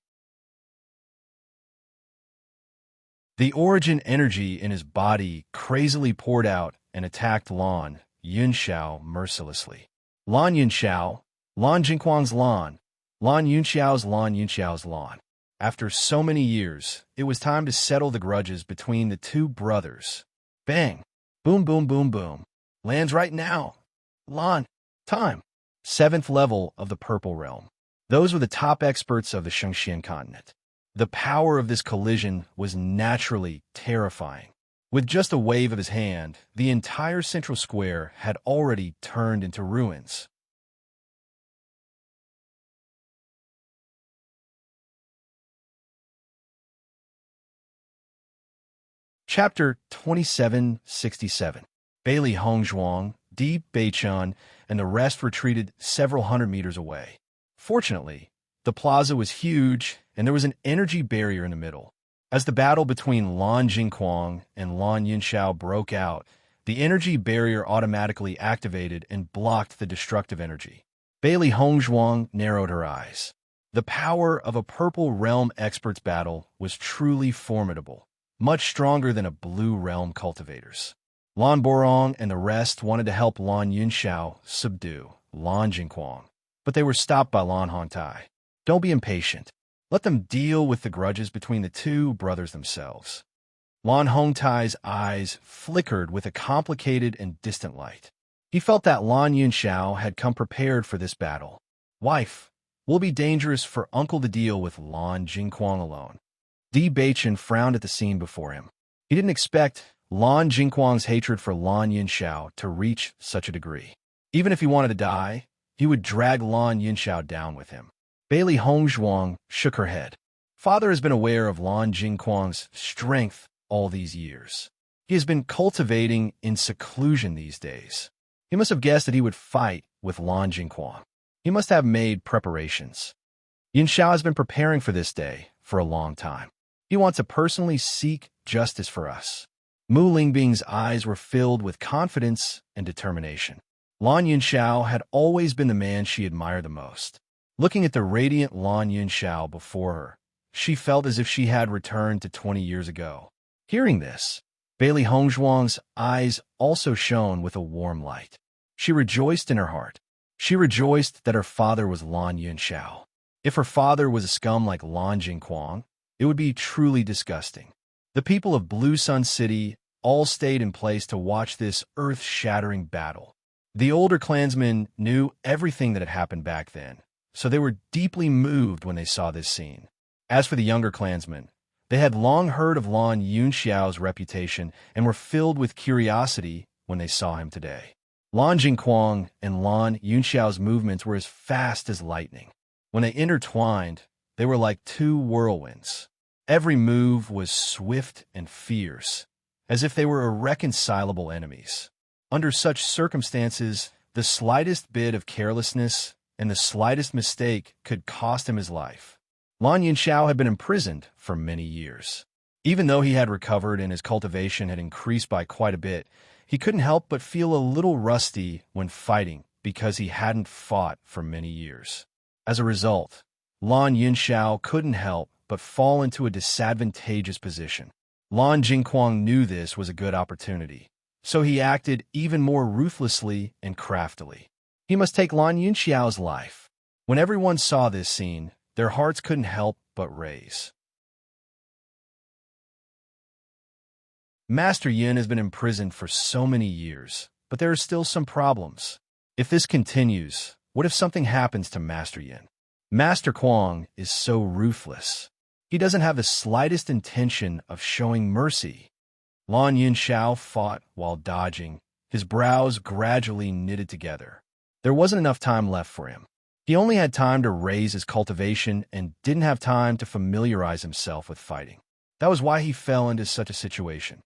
The origin energy in his body crazily poured out and attacked Lan Yunxiao mercilessly. Lan Yunxiao, Lan Jingquang's Lan Yunxiao's Lan. After so many years, it was time to settle the grudges between the two brothers. Bang! Boom, boom, boom, boom. Lands right now. Lan. Time. 7th level of the Purple Realm. Those were the top experts of the Shengxian continent. The power of this collision was naturally terrifying. With just a wave of his hand, the entire central square had already turned into ruins. Chapter 2767. Bailey Hongzhuang, Di Beichun, and the rest retreated several hundred meters away. Fortunately, the plaza was huge, and there was an energy barrier in the middle. As the battle between Lan Jingquang and Lan Yunxiao broke out, the energy barrier automatically activated and blocked the destructive energy. Bailey Hongzhuang narrowed her eyes. The power of a Purple Realm expert's battle was truly formidable, much stronger than a Blue Realm cultivator's. Lan Borong and the rest wanted to help Lan Yunxiao subdue Lan Jingquang, but they were stopped by Lan Hongtai. Don't be impatient. Let them deal with the grudges between the two brothers themselves. Lan Hongtai's eyes flickered with a complicated and distant light. He felt that Lan Yunxiao had come prepared for this battle. Wife, will be dangerous for uncle to deal with Lan Jingquang alone. Di Beichun frowned at the scene before him. He didn't expect Lan Jingquang's hatred for Lan Yunxiao to reach such a degree. Even if he wanted to die, he would drag Lan Yunxiao down with him. Bailey Hongzhuang shook her head. Father has been aware of Lan Jingquang's strength all these years. He has been cultivating in seclusion these days. He must have guessed that he would fight with Lan Jingquang. He must have made preparations. Yunxiao has been preparing for this day for a long time. He wants to personally seek justice for us. Mu Lingbing's eyes were filled with confidence and determination. Lan Yunxiao had always been the man she admired the most. Looking at the radiant Lan Yunxiao before her, she felt as if she had returned to 20 years ago. Hearing this, Bailey Hongzhuang's eyes also shone with a warm light. She rejoiced in her heart. She rejoiced that her father was Lan Yunxiao. If her father was a scum like Lan Jingquang, it would be truly disgusting. The people of Blue Sun City all stayed in place to watch this earth-shattering battle. The older clansmen knew everything that had happened back then, so they were deeply moved when they saw this scene. As for the younger clansmen, they had long heard of Lan Yunxiao's reputation and were filled with curiosity when they saw him today. Lan Jingquang and Lan Yunxiao's movements were as fast as lightning. When they intertwined, they were like two whirlwinds. Every move was swift and fierce, as if they were irreconcilable enemies. Under such circumstances, the slightest bit of carelessness and the slightest mistake could cost him his life. Lan Yunxiao had been imprisoned for many years. Even though he had recovered and his cultivation had increased by quite a bit, he couldn't help but feel a little rusty when fighting because he hadn't fought for many years. As a result, Lan Yunxiao couldn't help but fall into a disadvantageous position. Lan Jingquang knew this was a good opportunity, so he acted even more ruthlessly and craftily. He must take Lan Yunxiao's life. When everyone saw this scene, their hearts couldn't help but raise. Master Yin has been imprisoned for so many years, but there are still some problems. If this continues, what if something happens to Master Yin? Master Kuang is so ruthless. He doesn't have the slightest intention of showing mercy. Lan Yunxiao fought while dodging, his brows gradually knitted together. There wasn't enough time left for him. He only had time to raise his cultivation and didn't have time to familiarize himself with fighting. That was why he fell into such a situation.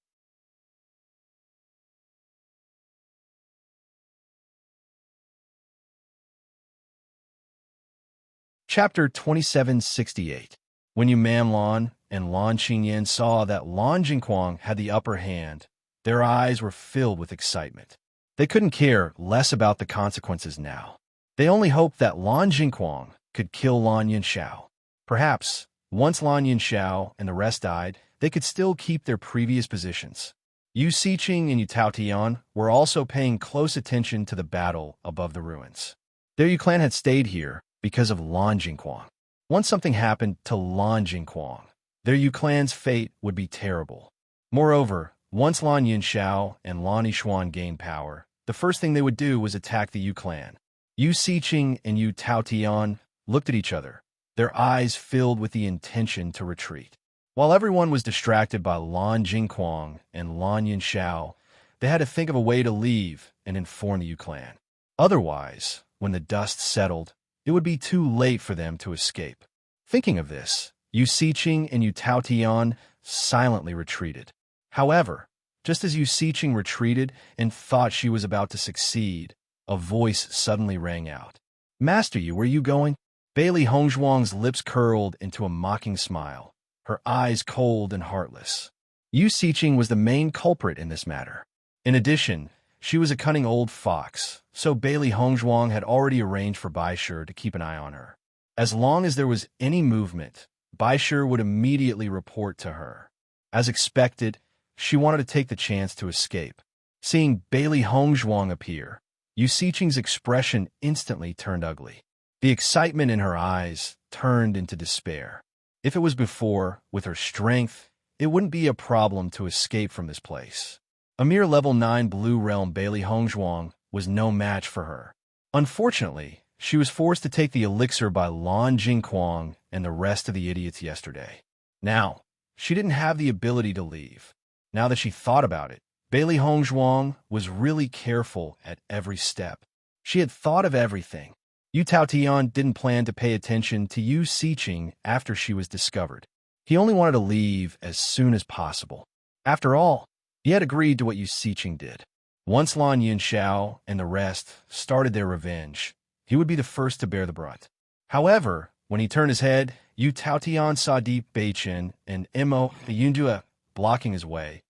Chapter 2768. When Yu Manlan and Lan Qingyan saw that Lan Jingquang had the upper hand, their eyes were filled with excitement. They couldn't care less about the consequences now. They only hoped that Lan Jingquang could kill Lan Yunxiao. Perhaps, once Lan Yunxiao and the rest died, they could still keep their previous positions. Yu Xiqing and Yu Taotian were also paying close attention to the battle above the ruins. Their Yu clan had stayed here because of Lan Jingquang. Once something happened to Lan Jingquang, their Yu clan's fate would be terrible. Moreover, once Lan Yunxiao and Lan Yishuan gained power, the first thing they would do was attack the Yu clan. Yu Xiqing and Yu Taotian looked at each other, their eyes filled with the intention to retreat. While everyone was distracted by Lan Jingquang and Lan Yunxiao, they had to think of a way to leave and inform the Yu clan. Otherwise, when the dust settled, it would be too late for them to escape. Thinking of this, Yu Xiqing and Yu Taotian silently retreated. However, just as Yu Xiqing retreated and thought she was about to succeed, a voice suddenly rang out. "Master Yu, where are you going?" Bailey Hongzhuang's lips curled into a mocking smile, her eyes cold and heartless. Yu Xiqing was the main culprit in this matter. In addition, she was a cunning old fox, so Bailey Hongzhuang had already arranged for Baisher to keep an eye on her. As long as there was any movement, Baisher would immediately report to her. As expected, she wanted to take the chance to escape. Seeing Bailey Hongzhuang appear, Yu Xiqing's expression instantly turned ugly. The excitement in her eyes turned into despair. If it was before, with her strength, it wouldn't be a problem to escape from this place. A mere level 9 Blue Realm Bailey Hongzhuang was no match for her. Unfortunately, she was forced to take the elixir by Lan Jingquang and the rest of the idiots yesterday. Now, she didn't have the ability to leave. Now that she thought about it, Bailey Hongzhuang was really careful at every step. She had thought of everything. Yu Taotian didn't plan to pay attention to Yu Xiqing after she was discovered. He only wanted to leave as soon as possible. After all, he had agreed to what Yu Xiqing did. Once Lan Yunxiao and the rest started their revenge, he would be the first to bear the brunt. However, when he turned his head, Yu Taotian saw Deep Beichen and Imo Yunjua blocking his way,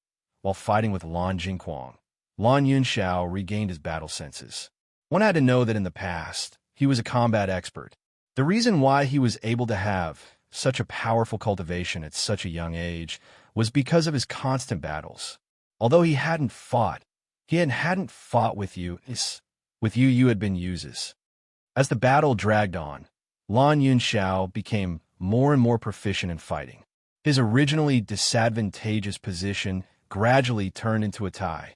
while fighting with Lan Jingquang. Lan Yunxiao regained his battle senses. One had to know that in the past, he was a combat expert. The reason why he was able to have such a powerful cultivation at such a young age was because of his constant battles. Although he hadn't fought with you. You had been uses. As the battle dragged on, Lan Yunxiao became more and more proficient in fighting. His originally disadvantageous position gradually turned into a tie.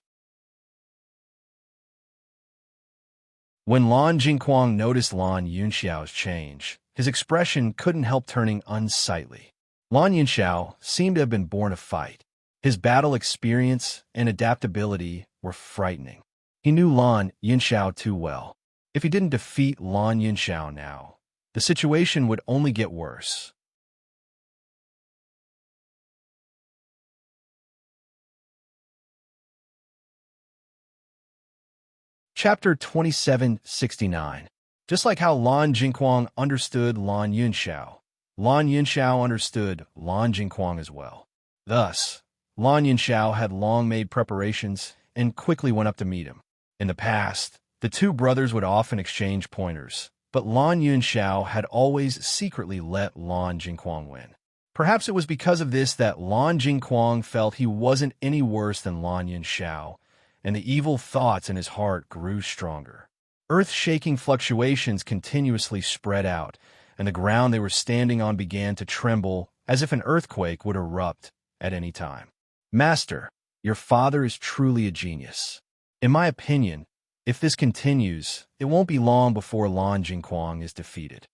When Lan Jingquang noticed Lan Yunxiao's change, his expression couldn't help turning unsightly. Lan Yunxiao seemed to have been born to fight. His battle experience and adaptability were frightening. He knew Lan Yunxiao too well. If he didn't defeat Lan Yunxiao now, the situation would only get worse. Chapter 2769. Just like how Lan Jingquang understood Lan Yunxiao understood Lan Jingquang as well. Thus, Lan Yunxiao had long made preparations and quickly went up to meet him. In the past, the two brothers would often exchange pointers, but Lan Yunxiao had always secretly let Lan Jingquang win. Perhaps it was because of this that Lan Jingquang felt he wasn't any worse than Lan Yunxiao, and the evil thoughts in his heart grew stronger. Earth-shaking fluctuations continuously spread out, and the ground they were standing on began to tremble as if an earthquake would erupt at any time. "Master, your father is truly a genius. In my opinion, if this continues, it won't be long before Lan Jingquang is defeated."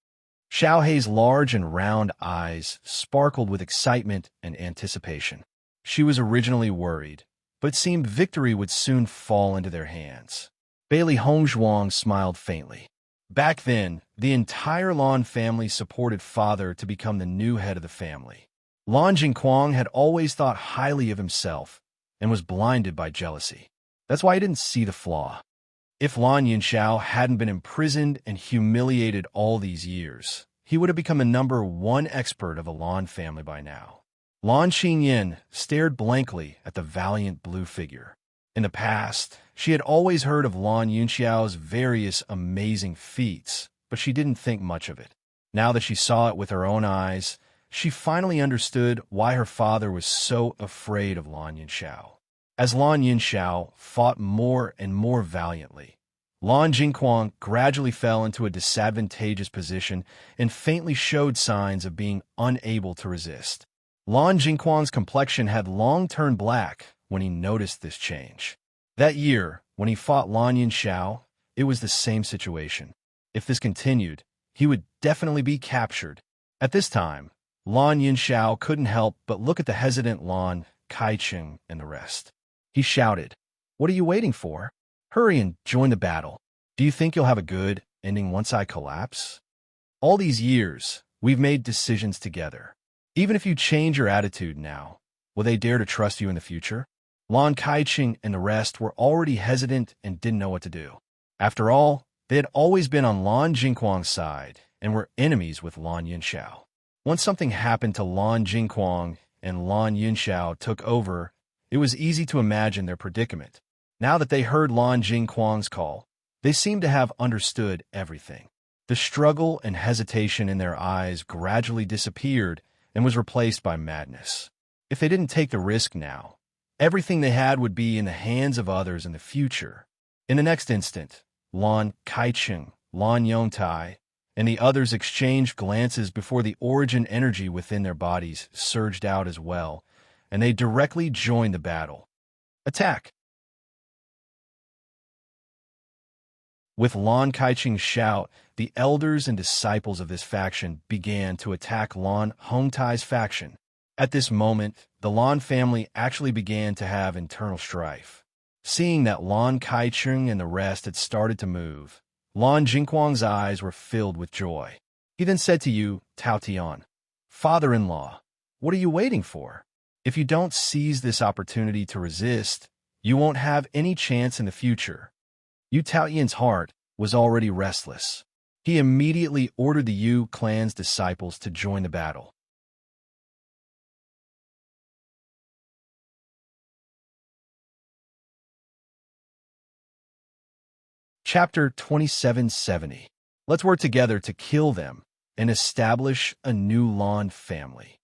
Xiaohei's large and round eyes sparkled with excitement and anticipation. She was originally worried, but it seemed victory would soon fall into their hands. Bailey Hongzhuang smiled faintly. Back then, the entire Lan family supported father to become the new head of the family. Lan Jingquang had always thought highly of himself and was blinded by jealousy. That's why he didn't see the flaw. If Lan Yunxiao hadn't been imprisoned and humiliated all these years, he would have become the #1 expert of the Lan family by now. Lan Xingyin stared blankly at the valiant blue figure. In the past, she had always heard of Lan Yunxiao's various amazing feats, but she didn't think much of it. Now that she saw it with her own eyes, she finally understood why her father was so afraid of Lan Yunxiao. As Lan Yunxiao fought more and more valiantly, Lan Jingquang gradually fell into a disadvantageous position and faintly showed signs of being unable to resist. Lan Jingquang's complexion had long turned black when he noticed this change. That year, when he fought Lan Yunxiao, it was the same situation. If this continued, he would definitely be captured. At this time, Lan Yunxiao couldn't help but look at the hesitant Lan Kaicheng and the rest. He shouted, "What are you waiting for? Hurry and join the battle. Do you think you'll have a good ending once I collapse? All these years, we've made decisions together. Even if you change your attitude now, will they dare to trust you in the future?" Lan Kaicheng and the rest were already hesitant and didn't know what to do. After all, they had always been on Lan Jingquang's side and were enemies with Lan Yunxiao. Once something happened to Lan Jingquang and Lan Yunxiao took over, it was easy to imagine their predicament. Now that they heard Lan Jingquang's call, they seemed to have understood everything. The struggle and hesitation in their eyes gradually disappeared and was replaced by madness. If they didn't take the risk now, everything they had would be in the hands of others in the future. In the next instant, Lan Kaicheng, Lan Yongtai, and the others exchanged glances before the origin energy within their bodies surged out as well, and they directly joined the battle. Attack! With Lan Kaicheng's shout, the elders and disciples of this faction began to attack Lan Hongtai's faction. At this moment, the Lan family actually began to have internal strife. Seeing that Lan Kaicheng and the rest had started to move, Lan Jingquang's eyes were filled with joy. He then said to Yu Taotian, "Father-in-law, what are you waiting for? If you don't seize this opportunity to resist, you won't have any chance in the future." Yu Taotian's heart was already restless. He immediately ordered the Yu clan's disciples to join the battle. Chapter 2770. Let's work together to kill them and establish a new Lan family.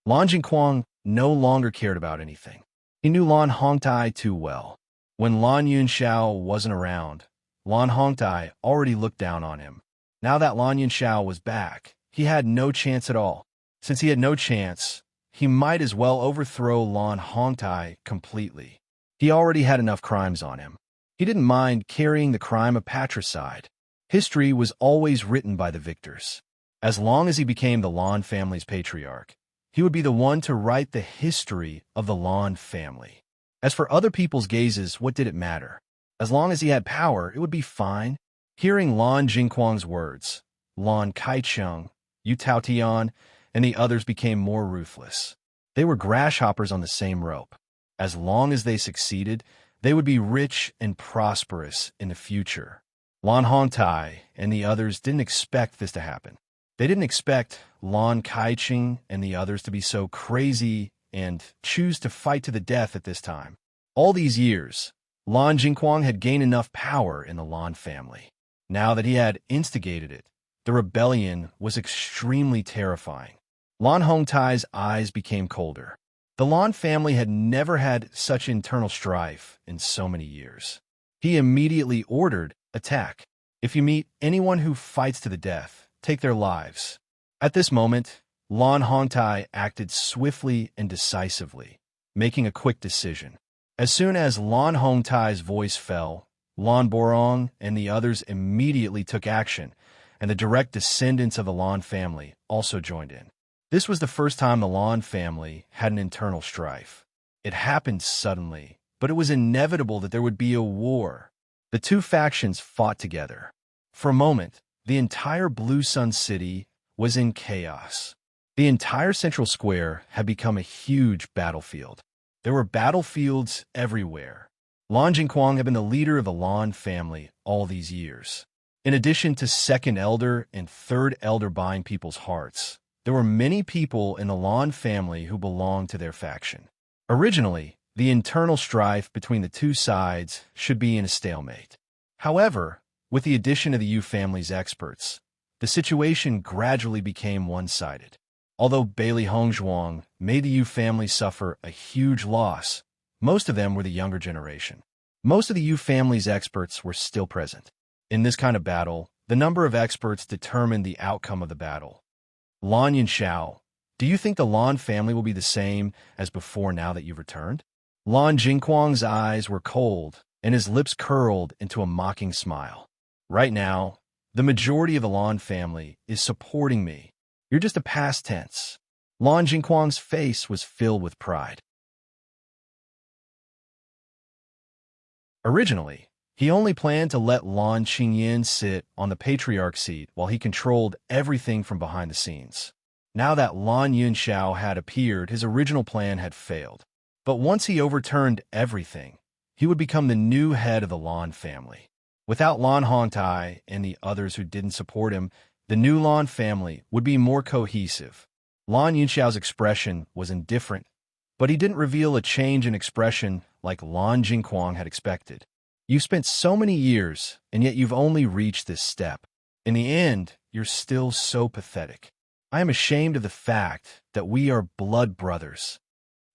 Lan Jingquang no longer cared about anything. He knew Lan Hongtai too well. When Lan Yunxiao wasn't around, Lan Hongtai already looked down on him. Now that Lan Yunxiao was back, he had no chance at all. Since he had no chance, he might as well overthrow Lan Hongtai completely. He already had enough crimes on him. He didn't mind carrying the crime of patricide. History was always written by the victors. As long as he became the Lan family's patriarch, he would be the one to write the history of the Lan family. As for other people's gazes, what did it matter? As long as he had power, it would be fine. Hearing Lan Jingquang's words, Lan Kaicheng, Yu Taotian, and the others became more ruthless. They were grasshoppers on the same rope. As long as they succeeded, they would be rich and prosperous in the future. Lan Hongtai and the others didn't expect this to happen. They didn't expect Lan Kaicheng and the others to be so crazy and choose to fight to the death at this time. All these years, Lan Jingquang had gained enough power in the Lan family. Now that he had instigated it, the rebellion was extremely terrifying. Lan Hongtai's eyes became colder. The Lan family had never had such internal strife in so many years. He immediately ordered, "Attack. If you meet anyone who fights to the death, take their lives." At this moment, Lan Hongtai acted swiftly and decisively, making a quick decision. As soon as Lan Hongtai's voice fell, Lan Borong and the others immediately took action, and the direct descendants of the Lan family also joined in. This was the first time the Lan family had an internal strife. It happened suddenly, but it was inevitable that there would be a war. The two factions fought together. For a moment, the entire Blue Sun City was in chaos. The entire central square had become a huge battlefield. There were battlefields everywhere. Lan Jingquang had been the leader of the Lan family all these years. In addition to second elder and third elder buying people's hearts, there were many people in the Lan family who belonged to their faction. Originally, the internal strife between the two sides should be in a stalemate. However, with the addition of the Yu family's experts, the situation gradually became one-sided. Although Bailey Hongzhuang made the Yu family suffer a huge loss, most of them were the younger generation. Most of the Yu family's experts were still present. In this kind of battle, the number of experts determined the outcome of the battle. Lan Yunxiao, do you think the Lan family will be the same as before now that you've returned? Lan Jingquang's eyes were cold, and his lips curled into a mocking smile. Right now, the majority of the Lan family is supporting me. You're just a past tense. Lan Jingquang's face was filled with pride. Originally, he only planned to let Lan Qingyan sit on the patriarch seat while he controlled everything from behind the scenes. Now that Lan Yunxiao had appeared, his original plan had failed. But once he overturned everything, he would become the new head of the Lan family. Without Lan Hongtai and the others who didn't support him, the new Lan family would be more cohesive. Lan Yunxiao's expression was indifferent, but he didn't reveal a change in expression like Lan Jingquang had expected. You've spent so many years, and yet you've only reached this step. In the end, you're still so pathetic. I am ashamed of the fact that we are blood brothers.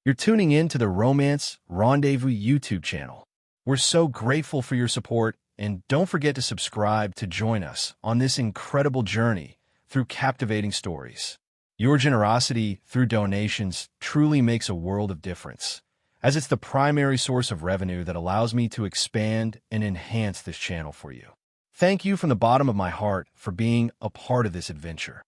You're tuning in to the Romance Rendezvous YouTube channel. We're so grateful for your support, and don't forget to subscribe to join us on this incredible journey through captivating stories. Your generosity through donations truly makes a world of difference, as it's the primary source of revenue that allows me to expand and enhance this channel for you. Thank you from the bottom of my heart for being a part of this adventure.